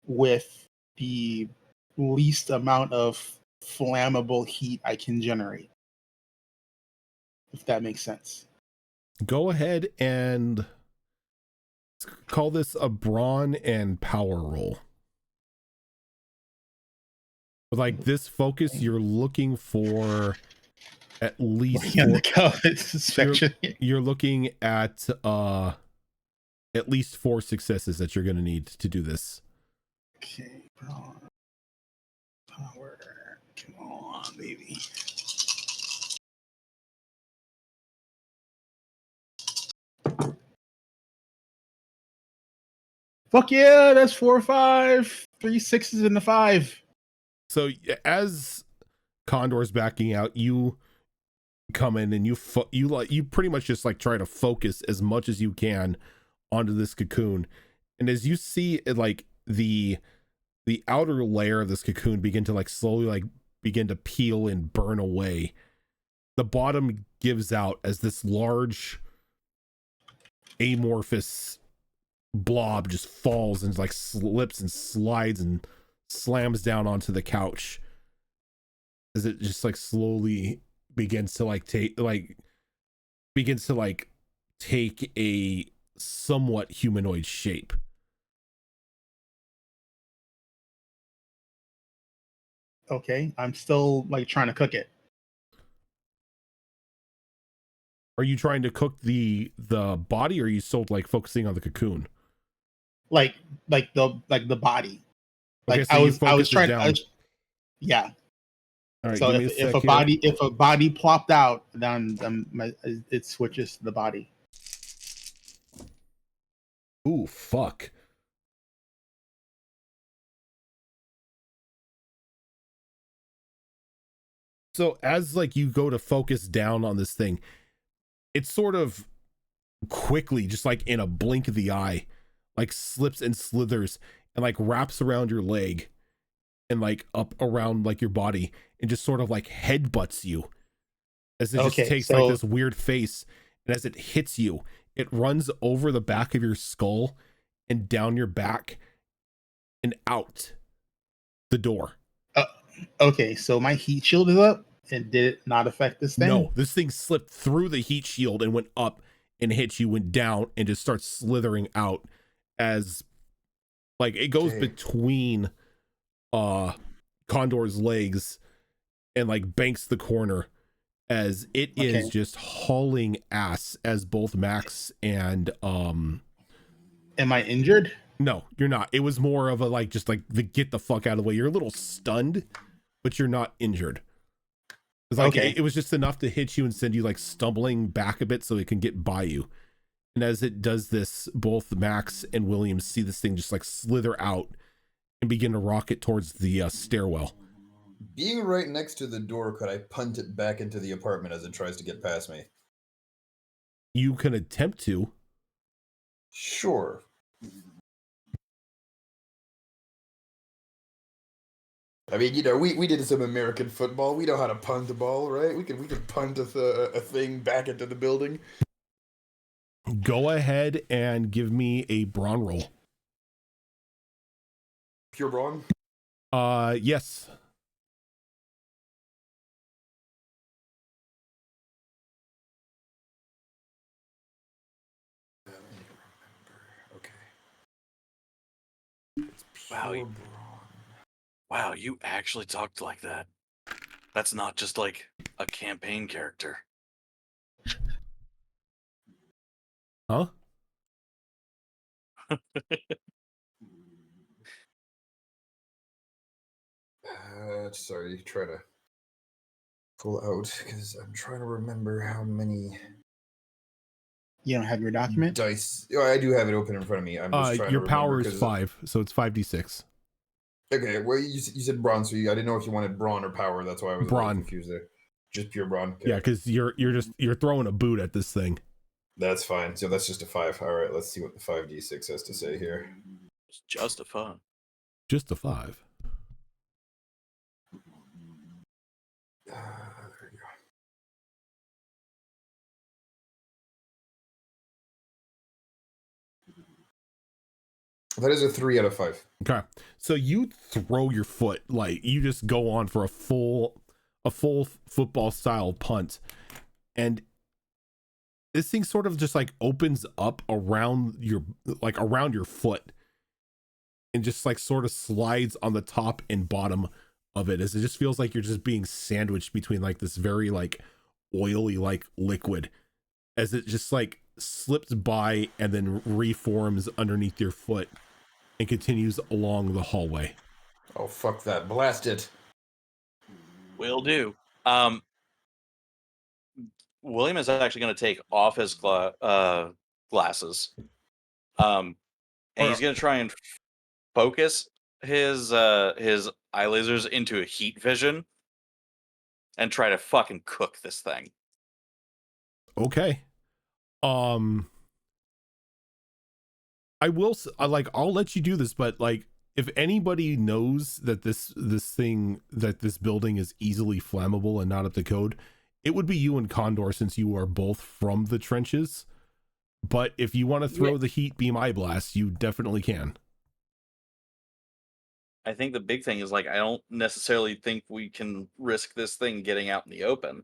with the least amount of flammable heat I can generate, if that makes sense. Go ahead and call this a brawn and power roll. Like this focus, you're looking for at least you're looking at least 4 successes that you're going to need to do this. Okay, brawn, power, come on, baby. Fuck yeah, that's 4 or 5, 3 6s and a 5. So as Condor's backing out, you come in and you pretty much just like try to focus as much as you can onto this cocoon. And as you see it, like the outer layer of this cocoon begin to like slowly like begin to peel and burn away, the bottom gives out as this large amorphous blob just falls and like slips and slides and slams down onto the couch as it just like slowly begins to take a somewhat humanoid shape. Okay, I'm still like trying to cook it. Are you trying to cook the body, or are you still like focusing on the cocoon? Like the body. Okay, like so I was trying. Yeah. All right. So if a body plopped out, then it switches to the body. Ooh, fuck. So as like you go to focus down on this thing, it sort of quickly, just like in a blink of the eye, like slips and slithers and like wraps around your leg and like up around like your body and just sort of like headbutts you as it just takes like this weird face. And as it hits you, it runs over the back of your skull and down your back and out the door. Okay, so my heat shield is up, and did it not affect this thing? No, this thing slipped through the heat shield and went up and hit you, went down, and just starts slithering out as like it goes between Condor's legs and like banks the corner as it is just hauling ass as both Max and Am I injured? No, you're not. It was more of a like just like the get the fuck out of the way. You're a little stunned, but you're not injured. It's like it was just enough to hit you and send you like stumbling back a bit so it can get by you. And as it does this, both Max and Williams see this thing just like slither out and begin to rocket towards the stairwell. Being right next to the door, could I punt it back into the apartment as it tries to get past me? You can attempt to. Sure. I mean, you know, we did some American football. We know how to punt a ball, right? We can punt a thing back into the building. Go ahead and give me a brawn roll. Pure brawn? Yes. Okay. Wow, you actually talked like that. That's not just like a campaign character. Huh? Sorry, try to pull out because I'm trying to remember how many. You don't have your document? Dice. Oh, I do have it open in front of me. I'm just trying your to power is 5, so it's 5d6. Okay, well, you said brawn, so I didn't know if you wanted brawn or power. That's why I was a little confused there. Just pure brawn. Okay. Yeah, because you're throwing a boot at this thing. That's fine. So that's just a 5. All right, let's see what the 5d6 has to say here. It's just a 5. Just a 5. There you go. That is a 3 out of 5. Okay, so you throw your foot, like you just go on for a full football style punt, and this thing sort of just like opens up around your foot and just like sort of slides on the top and bottom of it, as it just feels like you're just being sandwiched between like this very like oily like liquid, as it just like slips by and then reforms underneath your foot and continues along the hallway. Oh, fuck that. Blast it. Will do. William is actually going to take off his glasses. And he's going to try and focus his eye lasers into a heat vision and try to fucking cook this thing. Okay. I'll let you do this, but like, if anybody knows that this building is easily flammable and not up to code, it would be you and Condor, since you are both from the trenches. But if you want to throw the heat beam eye blast, you definitely can. I think the big thing is, like, I don't necessarily think we can risk this thing getting out in the open.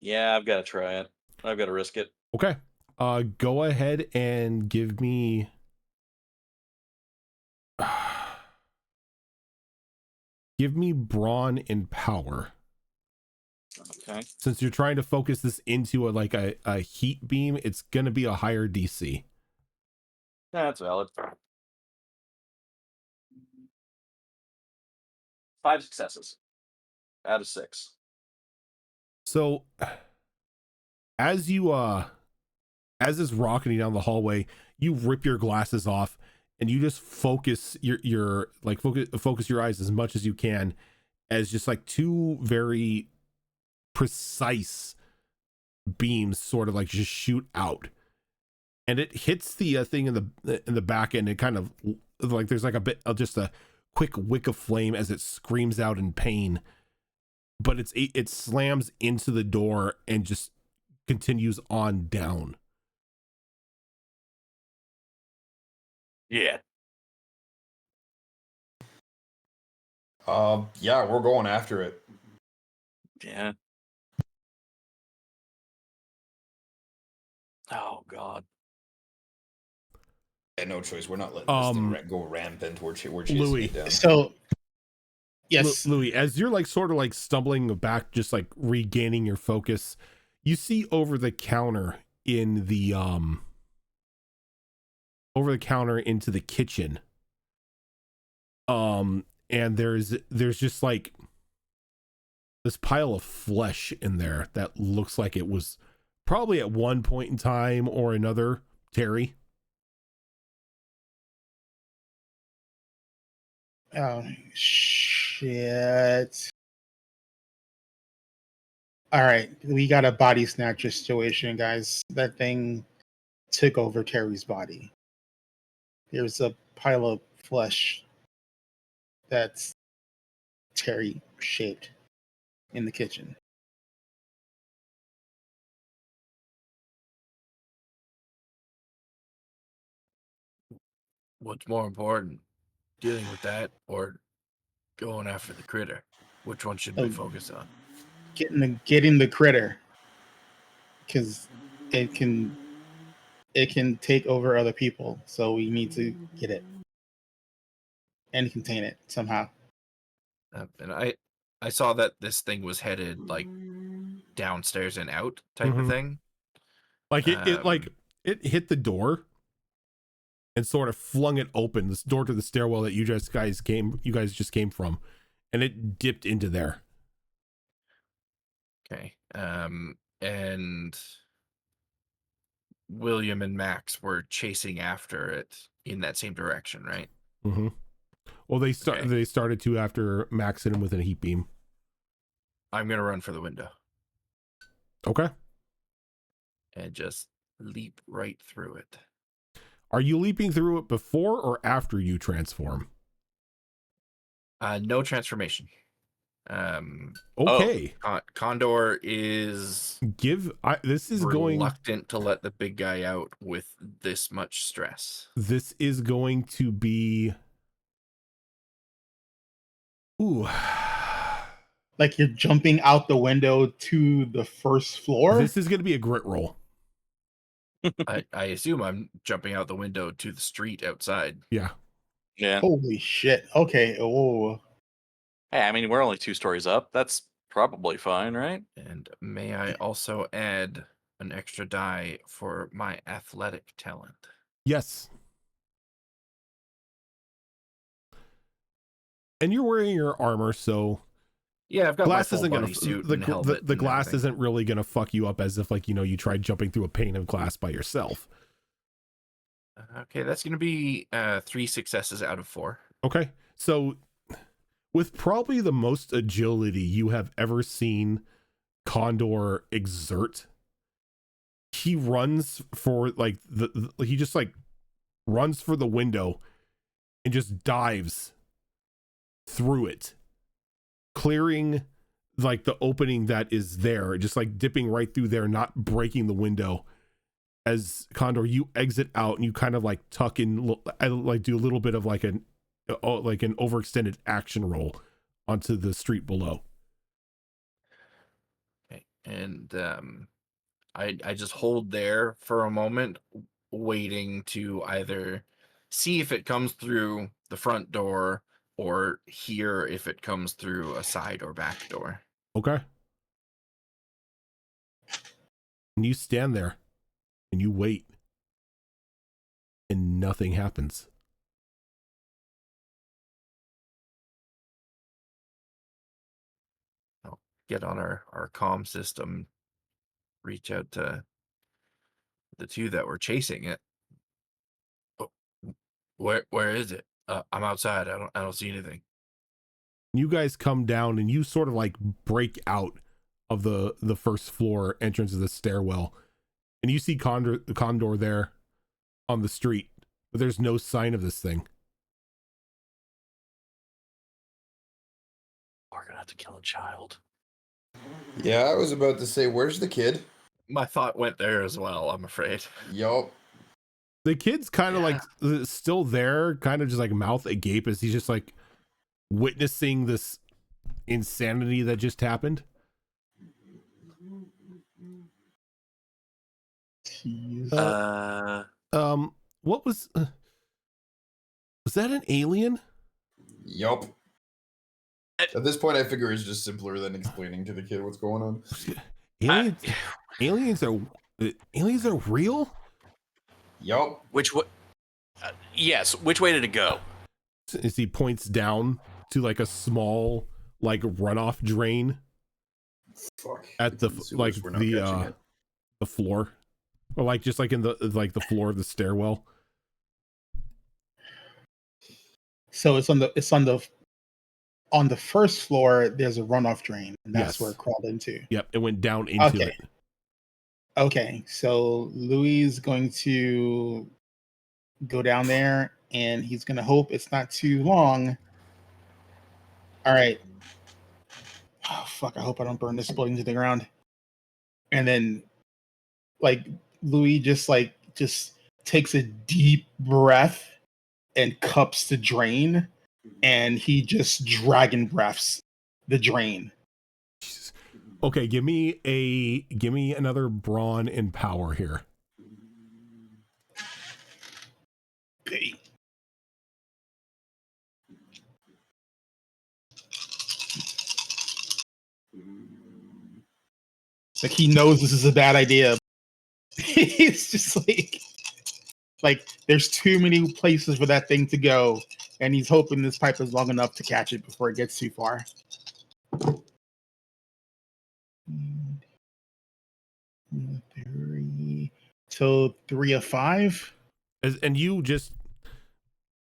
Yeah, I've got to try it. I've got to risk it. Okay. Go ahead and give me brawn and power. Okay. Since you're trying to focus this into a heat beam, it's gonna be a higher DC. That's valid. 5 successes out of 6. So as is rocketing down the hallway, you rip your glasses off and you just focus focus your eyes as much as you can, as just like 2 very precise beams sort of like just shoot out, and it hits the thing in the back end. It kind of like there's like a bit of just a quick wick of flame as it screams out in pain, but it slams into the door and just continues on down. Yeah. Yeah, we're going after it. Yeah. Oh God. Yeah, no choice. We're not letting this thing go rampant. We're chasing Louis, it down. So, yes, Louis, as you're like sort of like stumbling back, just like regaining your focus, you see over the counter into the kitchen. And there's just like this pile of flesh in there that looks like it was probably at one point in time or another Terry. Oh, shit. All right, we got a body snatcher situation, guys. That thing took over Terry's body. There's a pile of flesh that's Terry shaped in the kitchen. What's more important, dealing with that or going after the critter? Which one should we focus on? Getting the critter, because it can take over other people. So we need to get it and contain it somehow. And I saw that this thing was headed like downstairs and out type of thing. Like it hit the door and sort of flung it open, this door to the stairwell that you guys just came from, and it dipped into there. Okay. And William and Max were chasing after it in that same direction, right? Mm-hmm. Well, they started to after Max hit him with a heat beam. I'm gonna run for the window. Okay. And just leap right through it. Are you leaping through it before or after you transform? No transformation. Okay. Condor is this is reluctant to let the big guy out with this much stress. This is going to be like you're jumping out the window to the first floor. This is going to be a grit roll. I assume I'm jumping out the window to the street outside. Yeah. Holy shit. Okay. Oh. Hey, I mean, we're only 2 stories up. That's probably fine, right? And may I also add an extra die for my athletic talent? Yes. And you're wearing your armor, so yeah, I've got glass my full isn't gonna bodysuit the and helmet. The glass isn't really gonna fuck you up as if like you tried jumping through a pane of glass by yourself. Okay, that's gonna be 3 successes out of 4. Okay, so with probably the most agility you have ever seen Condor exert, he runs for like he just like runs for the window and just dives through it, clearing like the opening that is there, just like dipping right through there, not breaking the window. As Condor, you exit out and you kind of like tuck in, like do a little bit of like an overextended action roll onto the street below. Okay, and I just hold there for a moment, waiting to either see if it comes through the front door or hear if it comes through a side or back door. Okay. And you stand there and you wait and nothing happens. I'll get on our comm system, reach out to the 2 that were chasing it. Oh, where is it? I'm outside. I don't see anything. You guys come down and you sort of like break out of the first floor entrance of the stairwell, and you see Condor there on the street, but there's no sign of this thing. We're gonna have to kill a child. Yeah, I was about to say, where's the kid? My thought went there as well, I'm afraid. Yup. The kid's kind of like still there, kind of just like mouth agape as he's just like witnessing this insanity that just happened. What was that an alien? Yup. At this point, I figure it's just simpler than explaining to the kid what's going on. Aliens are real? Yup. Which way? Yes. Which way did it go? As he points down to like a small like runoff drain. Fuck. At the like the floor, or like just like in the floor of the stairwell. So it's on the first floor. There's a runoff drain, and that's where it crawled into. Yep, it went down into it. Okay, so Louis is going to go down there, and he's going to hope it's not too long. All right. Oh, fuck, I hope I don't burn this building to the ground. And then, like, Louis just takes a deep breath and cups the drain, and he just dragon breaths the drain. Jesus. Okay, give me another brawn and power here. Okay. Like he knows this is a bad idea. It's just like there's too many places for that thing to go, and he's hoping this pipe is long enough to catch it before it gets too far. So 3 of 5. And you just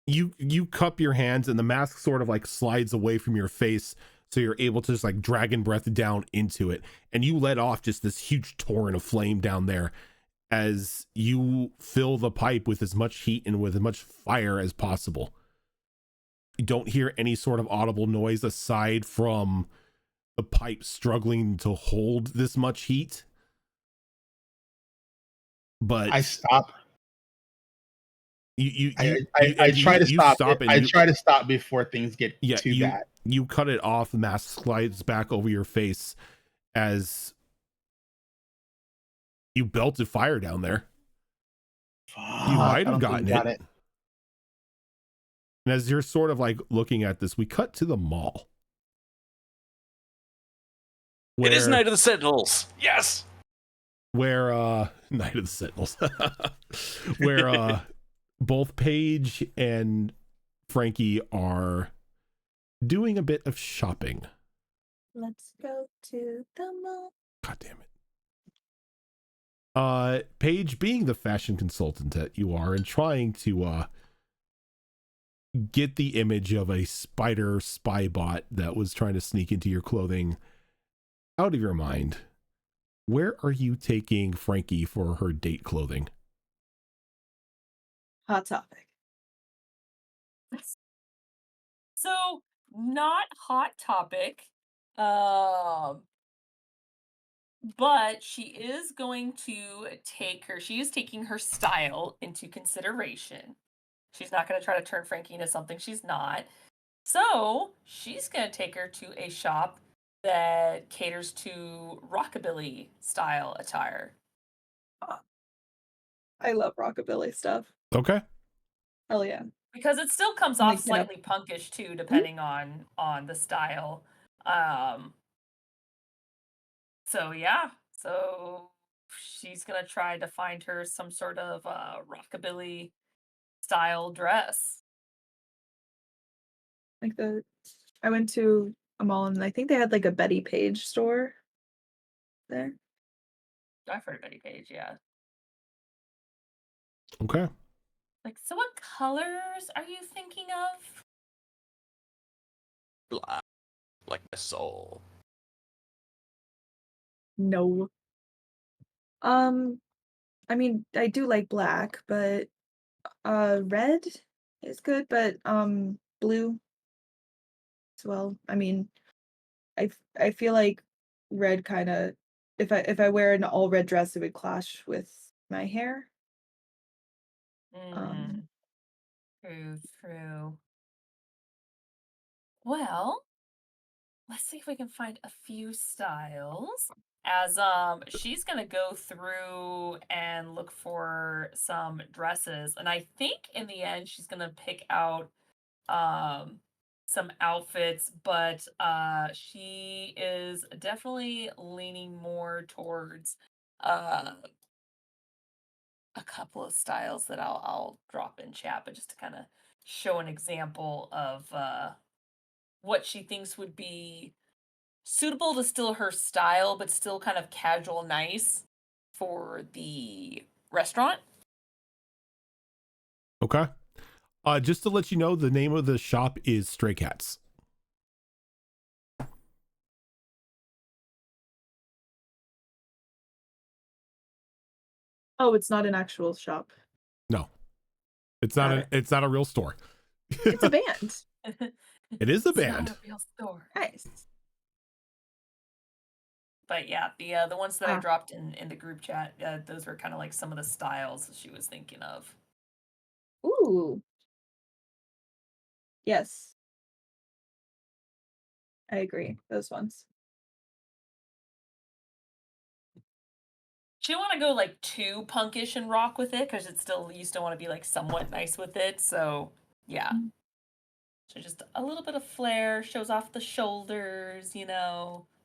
you cup your hands and the mask sort of like slides away from your face, So you're able to just like dragon breath down into it, and you let off just this huge torrent of flame down there as you fill the pipe with as much heat and with as much fire as possible. You don't hear any sort of audible noise aside from the pipe struggling to hold this much heat. But I stop. I try to stop. I and try to stop before things get too bad. You cut it off. The mask slides back over your face as you belted fire down there. Fuck, You might have gotten it. And as you're sort of like looking at this, we cut to the mall. It is Night of the Sentinels. Yes. Where Night of the Sentinels. Where both Paige and Frankie are doing a bit of shopping. Let's go to the mall. God damn it. Paige, being the fashion consultant that you are and trying to get the image of a spider spy bot that was trying to sneak into your clothing out of your mind, where are you taking Frankie for her date clothing? Hot Topic. So, not Hot Topic. But she is going to she is taking her style into consideration. She's not going to try to turn Frankie into something she's not. So she's going to take her to a shop that caters to rockabilly style attire. I love rockabilly stuff. Okay. Hell yeah. Because it still comes off slightly punkish too, depending on the style. So yeah, so she's gonna try to find her some sort of rockabilly style dress. Like I went to a mall and I think they had like a Betty Page store there. I've heard of Betty Page, yeah. Okay. Like, so what colors are you thinking of? Black, like my soul. No. I mean, I do like black, but red is good, but blue as well. I mean, I feel like red kind of if I wear an all red dress, it would clash with my hair. True. Well, let's see if we can find a few styles. As she's gonna go through and look for some dresses, and I think in the end she's gonna pick out some outfits, but she is definitely leaning more towards a couple of styles that I'll drop in chat, but just to kind of show an example of what she thinks would be suitable to still her style, but still kind of casual nice for the restaurant. Okay. Just to let you know, the name of the shop is Stray Cats. Oh, it's not an actual shop. No. It's not it's not a real store. It's a band. It is a It's band. not a real store. Nice. But yeah, the ones that I dropped in the group chat, those were kind of like some of the styles that she was thinking of. Ooh. Yes. I agree. Those ones. She didn't want to go like too punkish and rock with it because you still want to be like somewhat nice with it. So yeah. So just a little bit of flair, shows off the shoulders,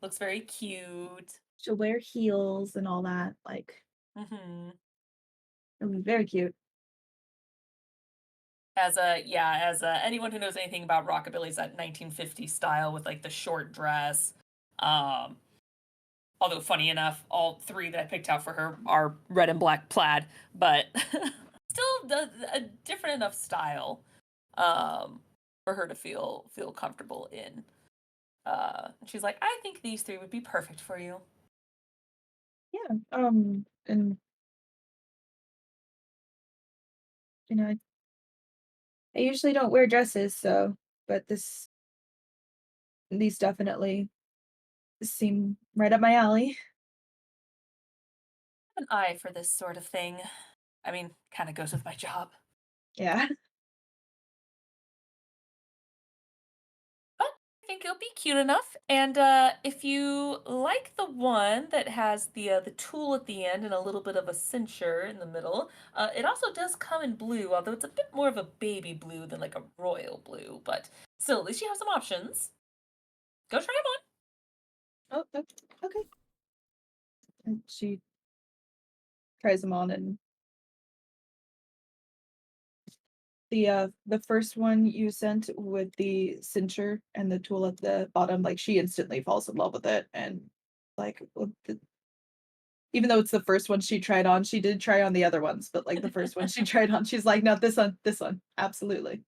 looks very cute. She'll wear heels and all that. Like, it'll be very cute. As anyone who knows anything about rockabilly, is that 1950s style with like the short dress. Although funny enough, all three that I picked out for her are red and black plaid, but still a different enough style for her to feel comfortable in. She's like, I think these 3 would be perfect for you. Yeah. And you know, I usually don't wear dresses, but these definitely seem right up my alley. An eye for this sort of thing. I mean, kind of goes with my job. Yeah. But I think it'll be cute enough. And if you like the one that has the tool at the end and a little bit of a cincher in the middle, it also does come in blue, although it's a bit more of a baby blue than like a royal blue. But still, at least you have some options. Go try them on. Oh, okay. And she tries them on, and the first one you sent with the cincher and the tool at the bottom, like she instantly falls in love with it, and like even though it's the first one she tried on, she did try on the other ones, but like the first one she tried on, she's like, no, this one, absolutely.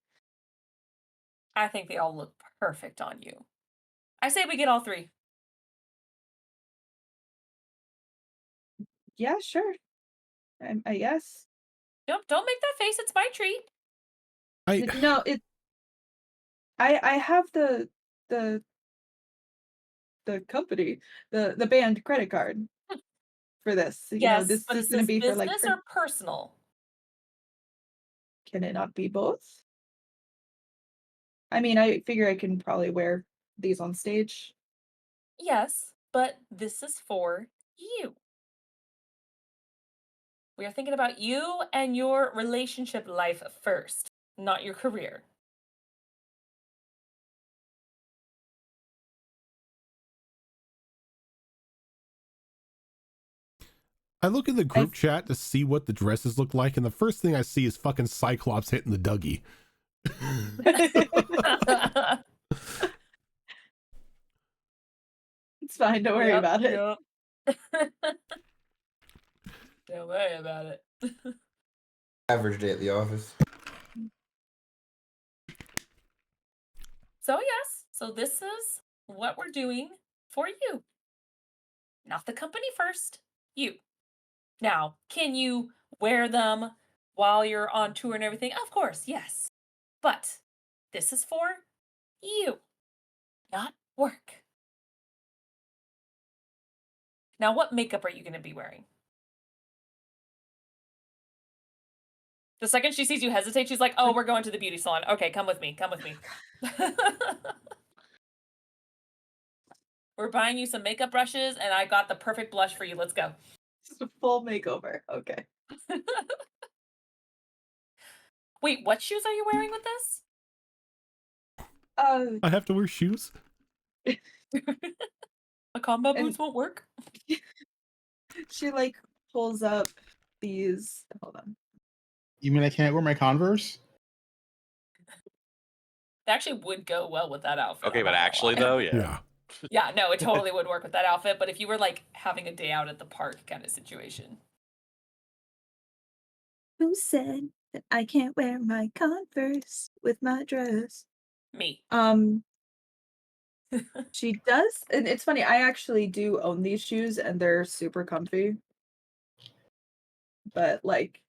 I think they all look perfect on you. I say we get all 3. Yeah, sure. I guess. Don't make that face. It's my treat. No, I have the company, the band credit card for this. Yes, this but is is gonna this be for like. business or personal? Can it not be both? I mean, I figure I can probably wear these on stage. Yes, but this is for you. We are thinking about you and your relationship life first, not your career. I look in the group chat to see what the dresses look like, and the first thing I see is fucking Cyclops hitting the Dougie. It's fine, don't worry about it. Don't worry about it. Average day at the office. So yes, so this is what we're doing for you. Not the company first, you. Now, can you wear them while you're on tour and everything? Of course, yes. But this is for you, not work. Now, what makeup are you going to be wearing? The second she sees you hesitate, she's like, oh, we're going to the beauty salon. Okay, come with me. Come with me. We're buying you some makeup brushes, and I got the perfect blush for you. Let's go. It's a full makeover. Okay. Wait, what shoes are you wearing with this? I have to wear shoes? A combo boots won't work? She like pulls up these. Hold on. You mean I can't wear my Converse? It actually would go well with that outfit. Okay, but actually though, yeah. Yeah, no, it totally would work with that outfit. But if you were like having a day out at the park kind of situation. Who said that I can't wear my Converse with my dress? Me. She does, and it's funny. I actually do own these shoes, and they're super comfy. But like,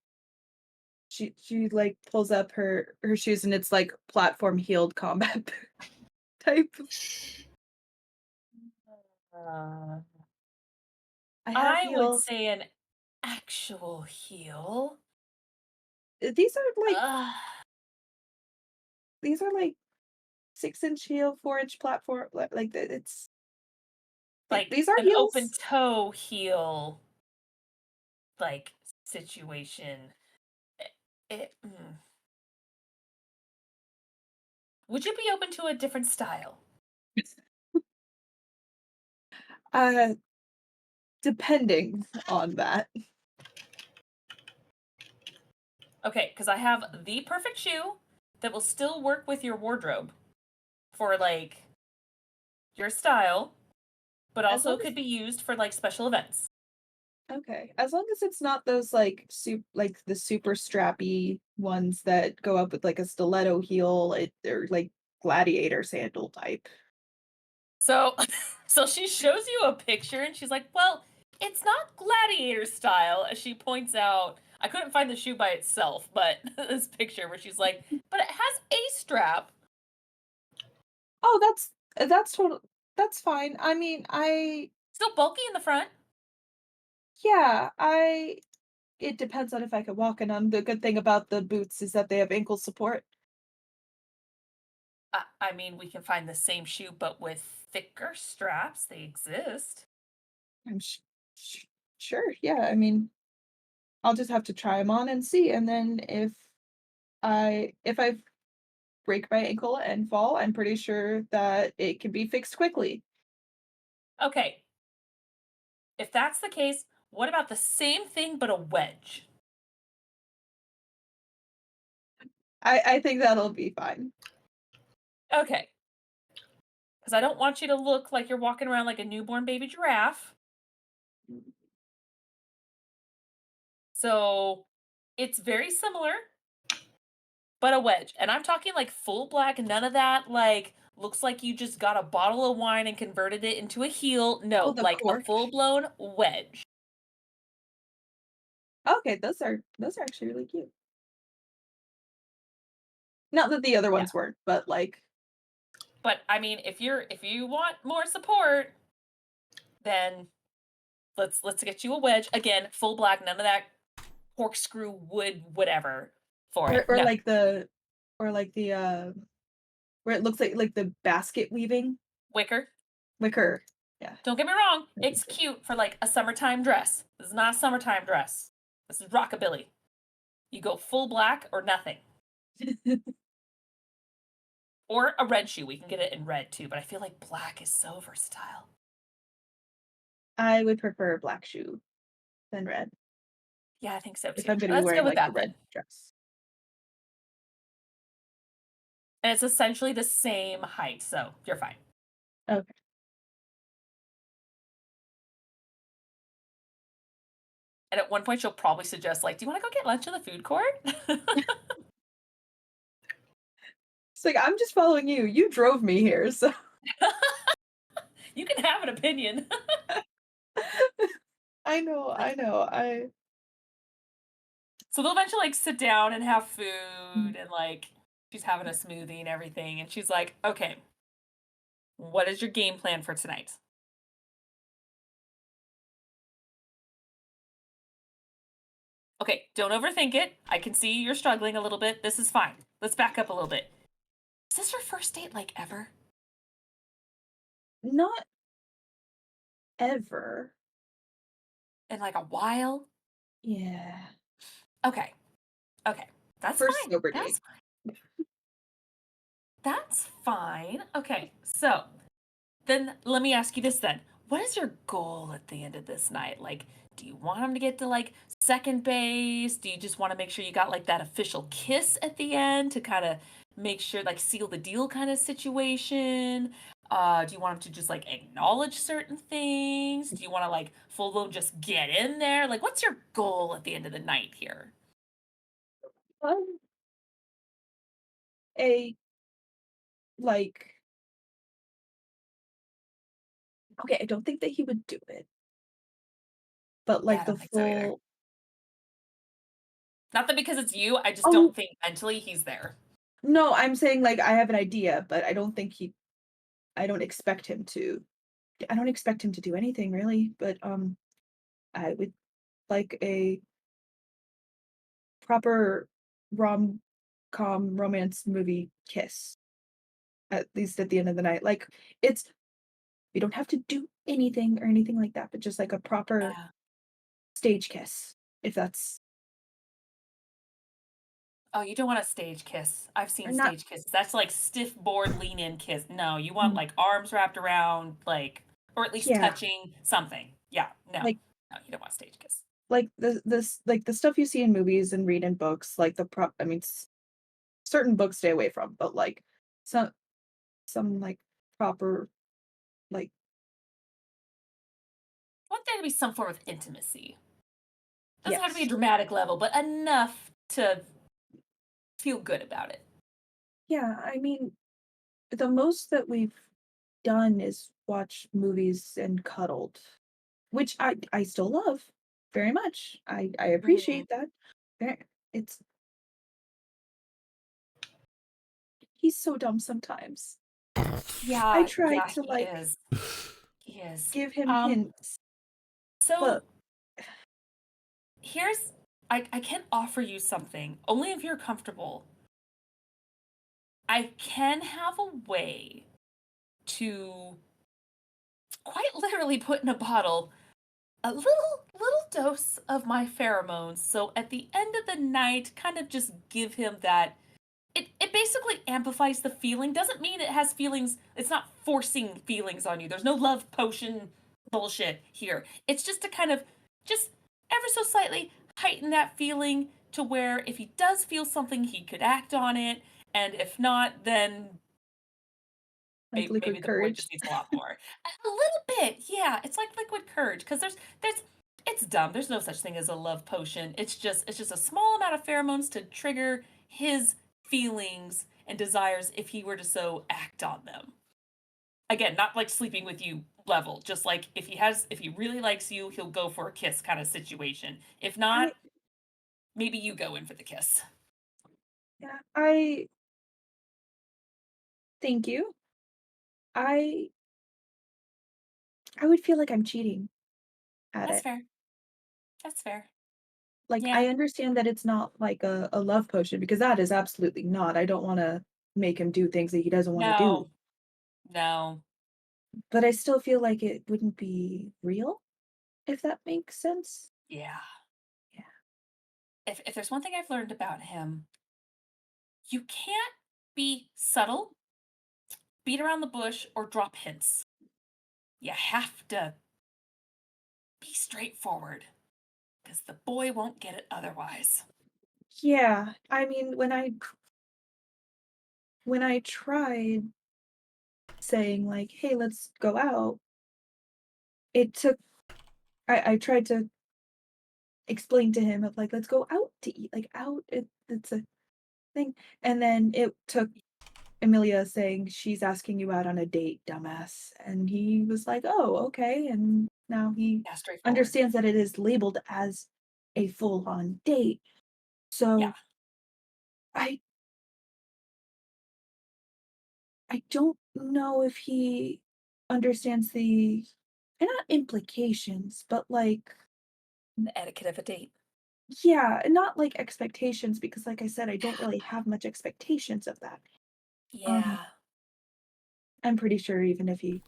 she like pulls up her shoes, and it's like platform heeled combat type. I would say an actual heel. These are like 6-inch heel, 4-inch platform. Like it's like these are an heels. open toe heel, like situation. Would you be open to a different style? Depending on that. Okay, because I have the perfect shoe that will still work with your wardrobe for like your style, but also could be used for like special events. Okay, as long as it's not those like the super strappy ones that go up with like a stiletto heel, they're like gladiator sandal type. So, so she shows you a picture and she's like, well, it's not gladiator style, as she points out. I couldn't find the shoe by itself, but this picture where she's like, but it has a strap. Oh, that's total. That's fine. I mean, Still bulky in the front. yeah, it depends on if I can walk in them. The good thing about the boots is that they have ankle support. I mean, we can find the same shoe, but with thicker straps. They exist. I'm sure. Yeah, I mean, I'll just have to try them on and see, and then if I break my ankle and fall, I'm pretty sure that it can be fixed quickly. Okay. If that's the case, what about the same thing but a wedge? I think that'll be fine. Okay. Because I don't want you to look like you're walking around like a newborn baby giraffe. So it's very similar, but a wedge. And I'm talking like full black, none of that like looks like you just got a bottle of wine and converted it into a heel. No, Oh, the like a cork. full-blown wedge. Okay, those are actually really cute. Not that the other ones weren't, but like. But I mean, if you want more support, then let's get you a wedge. Again, full black, none of that corkscrew wood whatever for it. Or No. like the where it looks like the basket weaving Wicker. Yeah. Don't get me wrong, That'd be it's good. cute for like a summertime dress. This is not a summertime dress. This is rockabilly. You go full black or nothing. Or a red shoe. We can get it in red too, but I feel like black is so versatile. I would prefer a black shoe than red Yeah, I think so too. if I'm going to be Let's wearing go with like the that red then. dress. And it's essentially the same height, so you're fine. Okay. And at one point, she'll probably suggest, like, do you want to go get lunch in the food court? It's like, I'm just following you. You drove me here, so. You can have an opinion. I know. So they'll eventually, like, sit down and have food, and, like, she's having a smoothie and everything. And she's like, okay, what is your game plan for tonight? Okay, don't overthink it. I can see you're struggling a little bit. This is fine. Let's back up a little bit. Is this your first date, like, ever? Not ever. In, like, a while? Yeah. Okay. Okay. That's First fine. sober That's date. fine. That's fine. Okay, so then let me ask you this then. What is your goal at the end of this night? Like, do you want him to get to like second base? Do you just want to make sure you got like that official kiss at the end to kind of make sure, like, seal the deal kind of situation? Do you want him to just like acknowledge certain things? Do you want to like full blown just get in there? Like, what's your goal at the end of the night here? A like okay, I don't think that he would do it. But Yeah, like I the don't think so either. full Not that because it's you, I just Oh. don't think mentally he's there. No, I'm saying like I have an idea, but I don't expect him to. I don't expect him to do anything really, but I would like a proper rom-com romance movie kiss. At least at the end of the night. Like we don't have to do anything or anything like that, but just like a proper Yeah. stage kiss. If that's Oh, you don't want a stage kiss. I've seen or not stage kisses. That's like stiff board lean in kiss. No, you want Mm. like arms wrapped around, like, or at least Yeah. touching something. Yeah, no, like no, you don't want a stage kiss. like the stuff you see in movies and read in books, like I mean certain books stay away from, but like some like proper like I want there to be some form of intimacy. Doesn't have to be a yes. dramatic level, but enough to feel good about it. Yeah, I mean the most that we've done is watch movies and cuddled, which I still love very much. I appreciate that. It's he's so dumb sometimes. I Yeah, tried to he is. He is. give him hints, So but here's I can offer you something, only if you're comfortable. I can have a way to quite literally put in a bottle a little dose of my pheromones. So at the end of the night, kind of just give him that. It basically amplifies the feeling. Doesn't mean it has feelings. It's not forcing feelings on you. There's no love potion bullshit here. It's just to kind of just ever so slightly heighten that feeling to where if he does feel something, he could act on it. And if not, then like maybe liquid the boy courage. just needs a lot more. A little bit, yeah. It's like liquid courage because it's dumb. There's no such thing as a love potion. It's just a small amount of pheromones to trigger his feelings and desires if he were to so act on them. Again, not like sleeping with you level, just like if he really likes you, he'll go for a kiss kind of situation. If not, maybe you go in for the kiss. Yeah, thank you. I would feel like I'm cheating at That's it. fair. That's fair. Like, Yeah. I understand that it's not like a love potion because that is absolutely not. I don't wanna make him do things that he doesn't wanna do. No. But I still feel like it wouldn't be real, if that makes sense. Yeah. Yeah. If there's one thing I've learned about him, you can't be subtle, beat around the bush, or drop hints. You have to be straightforward because the boy won't get it otherwise. Yeah, I mean, when I tried saying like, "Hey, let's go out," it took I tried to explain to him of like, "Let's go out to eat," like, out, it's a thing, and then it took Amelia saying, "She's asking you out on a date, dumbass," and he was like, "Oh, okay," and now he Yeah, straightforward. understands that it is labeled as a full-on date. Yeah. So I don't know if he understands the and not implications, but like The etiquette of a date. yeah, not like expectations because like I said, I don't really have much expectations of that. Um, Yeah. I'm pretty sure even if he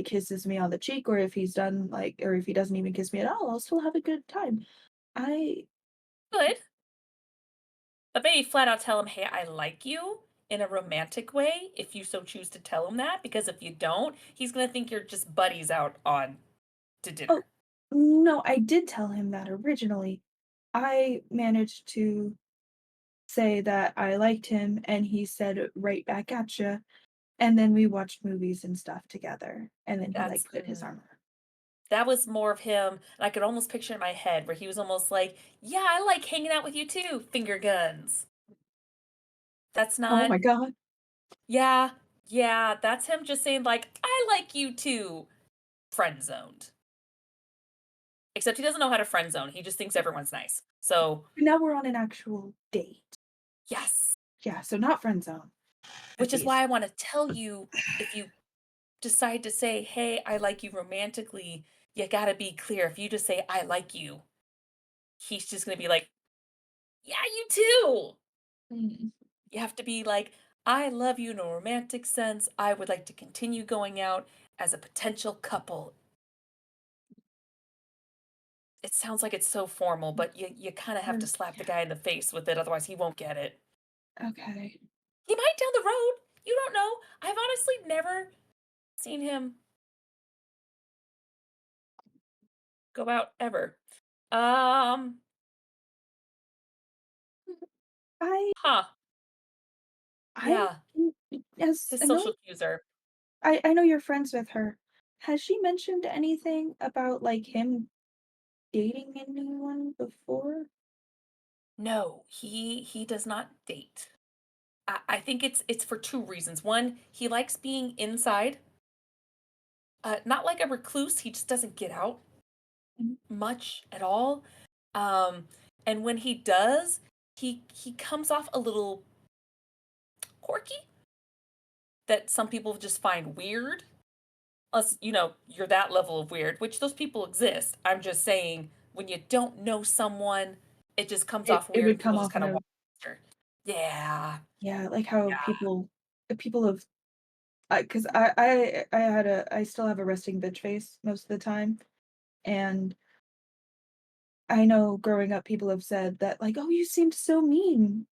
kisses me on the cheek or if he's done like or if he doesn't even kiss me at all, I'll still have a good time. I Good. But maybe flat out tell him, hey, I like you in a romantic way if you so choose to tell him that. Because if you don't, he's going to think you're just buddies out on to oh dinner. no, I did tell him that originally. I managed to say that I liked him and he said it right back at you. And then we watched movies and stuff together. And then he like put his arm around. That was more of him. And I could almost picture it in my head where he was almost like, yeah, I like hanging out with you too. Finger guns. That's Oh not. my god. Yeah. Yeah. That's him just saying, like, I like you too. Friend zoned. Except he doesn't know how to friend zone. He just thinks everyone's nice. So, Now we're on an actual date. yes. Yeah, so not friend zone. Which is why I want to tell you if you decide to say, hey, I like you romantically, you got to be clear. If you just say, I like you, he's just going to be like, yeah, you too. Mm. You have to be like, I love you in a romantic sense. I would like to continue going out as a potential couple. It sounds like it's so formal, but you kind of have to slap the guy in the face with it. Otherwise, he won't get it. Okay. He might down the road. You don't know. I've honestly never seen him go out ever. Um, I huh. I Yeah. as His I know social cues are I know you're friends with her. Has she mentioned anything about like him dating anyone before? no, he does not date. I think it's for two reasons. One, he likes being inside not like a recluse. He just doesn't get out much at all. And when he does, he comes off a little quirky that some people just find weird. Unless, you're that level of weird, which those people exist. I'm just saying, when you don't know someone, it just comes off weird. It would come just off kind of in yeah. Yeah, like how Yeah. people have, because I still have a resting bitch face most of the time, and I know growing up people have said that, like, oh, you seemed so mean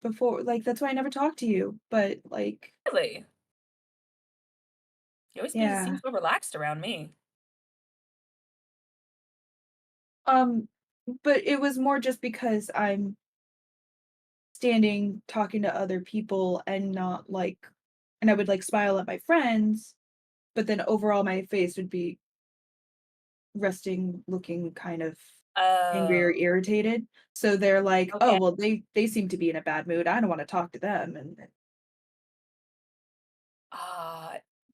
before, like that's why I never talked to you, but like, Really? You always yeah, seem so relaxed around me. but it was more just because I'm standing talking to other people and not like, and I would like smile at my friends, but then overall my face would be resting, looking kind of angry or Oh. irritated. So they're like, oh, Okay. well, they seem to be in a bad mood. I don't want to talk to them. And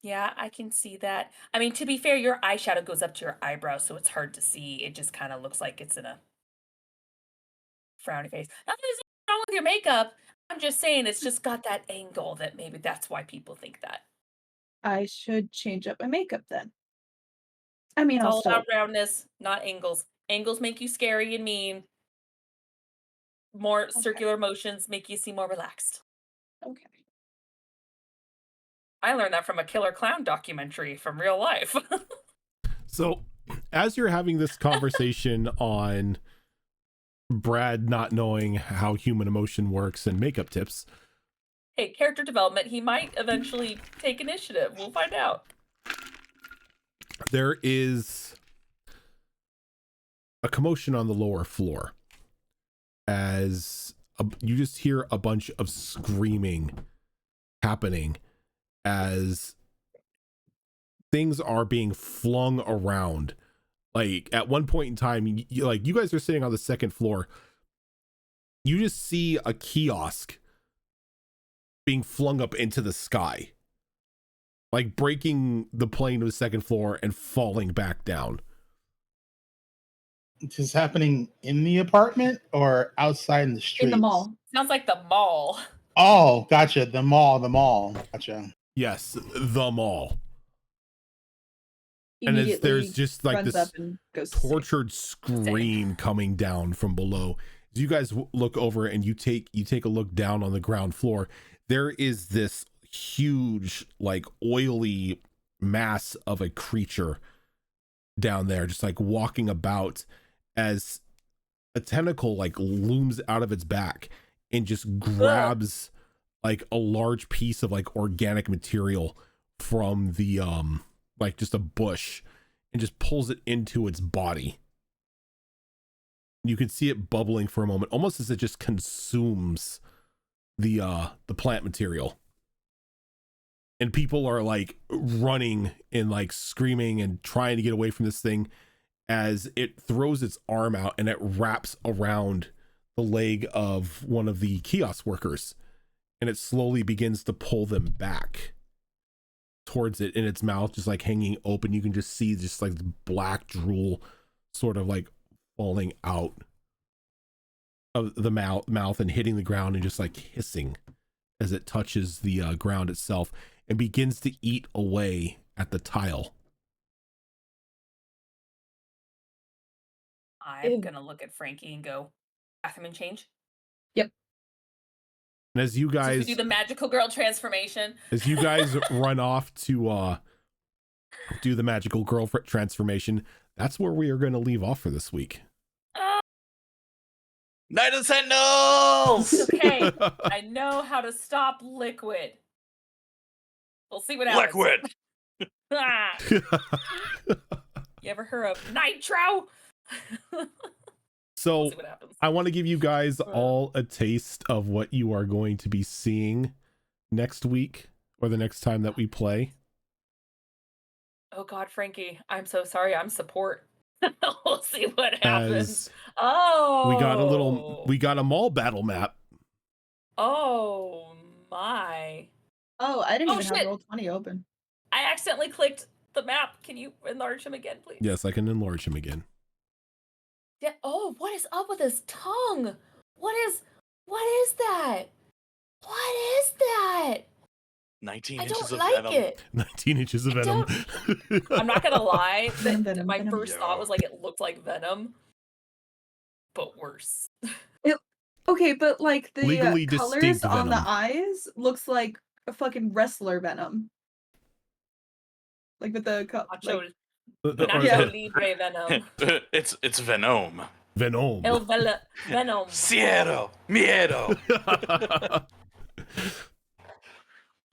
Yeah, I can see that. I mean, to be fair, your eyeshadow goes up to your eyebrows, so it's hard to see. It just kind of looks like it's in a frowny face. Nothing's wrong with your makeup. I'm just saying it's just got that angle that maybe that's why people think that. I should change up my makeup then. I mean, It's I'll all still. about roundness, not angles. Angles make you scary and mean. More circular motions make you seem more relaxed. Okay. I learned that from a killer clown documentary from real life. So, as you're having this conversation on Brad not knowing how human emotion works and makeup tips, Hey, character development, he might eventually take initiative. We'll find out. there is a commotion on the lower floor as you just hear a bunch of screaming happening as things are being flung around. Like at one point in time, you guys are sitting on the second floor. You just see a kiosk being flung up into the sky, like breaking the plane to the second floor and falling back down. Is this happening in the apartment or outside in the streets? In the mall. Sounds like the mall. Oh, gotcha. The mall. Gotcha. Yes, the mall. And there's just like this tortured scream coming down from below. As you guys look over and you take a look down on the ground floor, there is this huge, like oily mass of a creature down there, just like walking about, as a tentacle like looms out of its back and just grabs like a large piece of like organic material from the like just a bush and just pulls it into its body. You can see it bubbling for a moment, almost as it just consumes the plant material. And people are like running and like screaming and trying to get away from this thing as it throws its arm out and it wraps around the leg of one of the kiosk workers, and it slowly begins to pull them back towards it in its mouth, just like hanging open. You can just see just like black drool sort of like falling out of the mouth and hitting the ground and just like hissing as it touches the ground itself and begins to eat away at the tile. I'm gonna look at Frankie and go, bathroom and change. Yep. And as you guys do the magical girl transformation, as you guys run off to do the magical girl transformation, that's where we are going to leave off for this week. Night of the Sentinels! Okay, I know how to stop liquid. We'll see what happens. Liquid! You ever heard of nitro? So we'll see what happens. I want to give you guys all a taste of what you are going to be seeing next week or the next time that we play. Oh God, Frankie, I'm so sorry. I'm support. We'll see what happens. We got a mall battle map. Oh my. Oh, I didn't even shit. have Roll20 open. I accidentally clicked the map. Can you enlarge him again, please? Yes, I can enlarge him again. Yeah. Oh, what is up with his tongue? What is that? What is that? 19 I inches don't of like venom. it. 19 inches of venom. I'm not gonna lie. Venom, My venom. first thought was like it looked like venom, but worse. Okay, but like the Legally colors distinct on the venom. eyes looks like a fucking wrestler venom. Like with the Nacho, Or- Nacho Libre venom. It's venom. Venom. Venom. Cielo, miedo.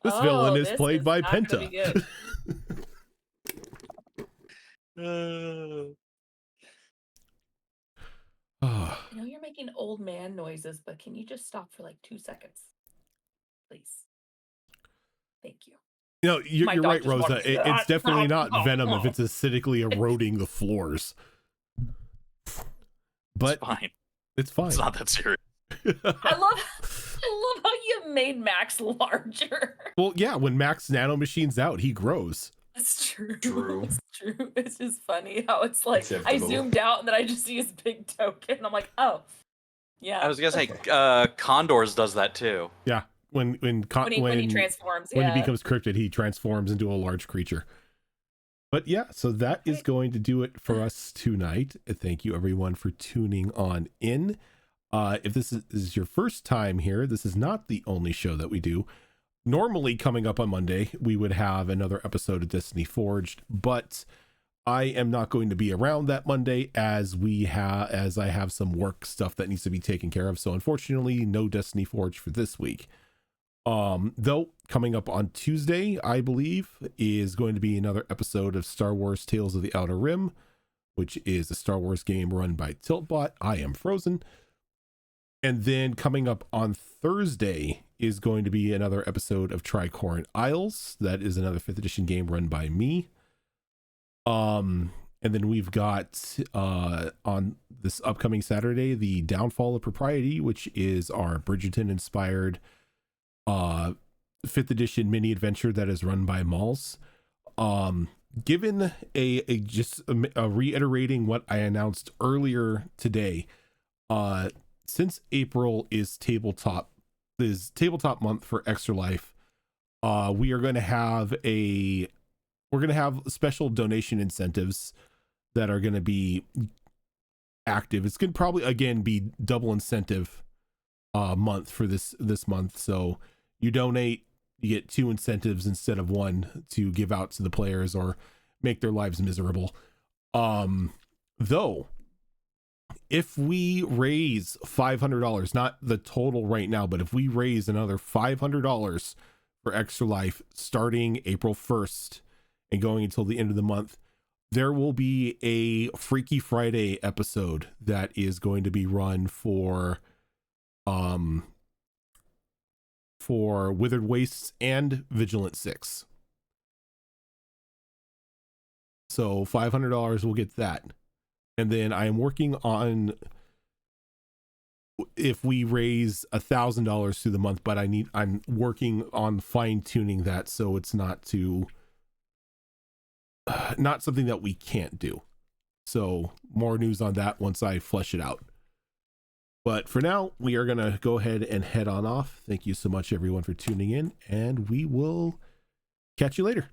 This villain is this played by not gonna Penta. be good. I know you're making old man noises, but can you just stop for like 2 seconds? Please. Thank you. No, My you're dog right, just wanted Rosa. to- It's definitely not venom if it's acidically eroding the floors. But It's fine. it's fine. It's not that serious. I love how you made Max larger. Well, yeah, when Max nanomachines out, he grows. That's true. True. It's true. It's just funny how it's like I Acceptable. zoomed out and then I just see his big token. I'm like, oh, yeah. I was gonna say, Condors does that too. Yeah, when when he transforms, when yeah. he becomes cryptid, he transforms into a large creature. But yeah, so that is going to do it for us tonight. Thank you everyone for tuning on in. If this is your first time here, this is not the only show that we do. Normally coming up on Monday, we would have another episode of Destiny Forged, but I am not going to be around that Monday as I have some work stuff that needs to be taken care of. So unfortunately, no Destiny Forged for this week. Though coming up on Tuesday, I believe, is going to be another episode of Star Wars Tales of the Outer Rim, which is a Star Wars game run by Tiltbot. I am Frozen. And then coming up on Thursday is going to be another episode of Tricorin Isles. That is another 5th edition game run by me. And then we've got on this upcoming Saturday, the Downfall of Propriety, which is our Bridgerton inspired 5th edition mini adventure that is run by Malls. Given a reiterating what I announced earlier today, since April is tabletop month for Extra Life, we are going to have special donation incentives that are going to be active. It's going to probably again be double incentive month for this month. So you donate, you get 2 incentives instead of 1 to give out to the players or make their lives miserable. Though if we raise $500, not the total right now, but if we raise another $500 for Extra Life starting April 1st and going until the end of the month, there will be a Freaky Friday episode that is going to be run for Withered Wastes and Vigilant 6. So $500 will get that. And then I am working on if we raise $1,000 through the month, but I'm working on fine tuning that so it's not something that we can't do. So more news on that once I flesh it out. But for now, we are going to go ahead and head on off. Thank you so much, everyone, for tuning in, and we will catch you later.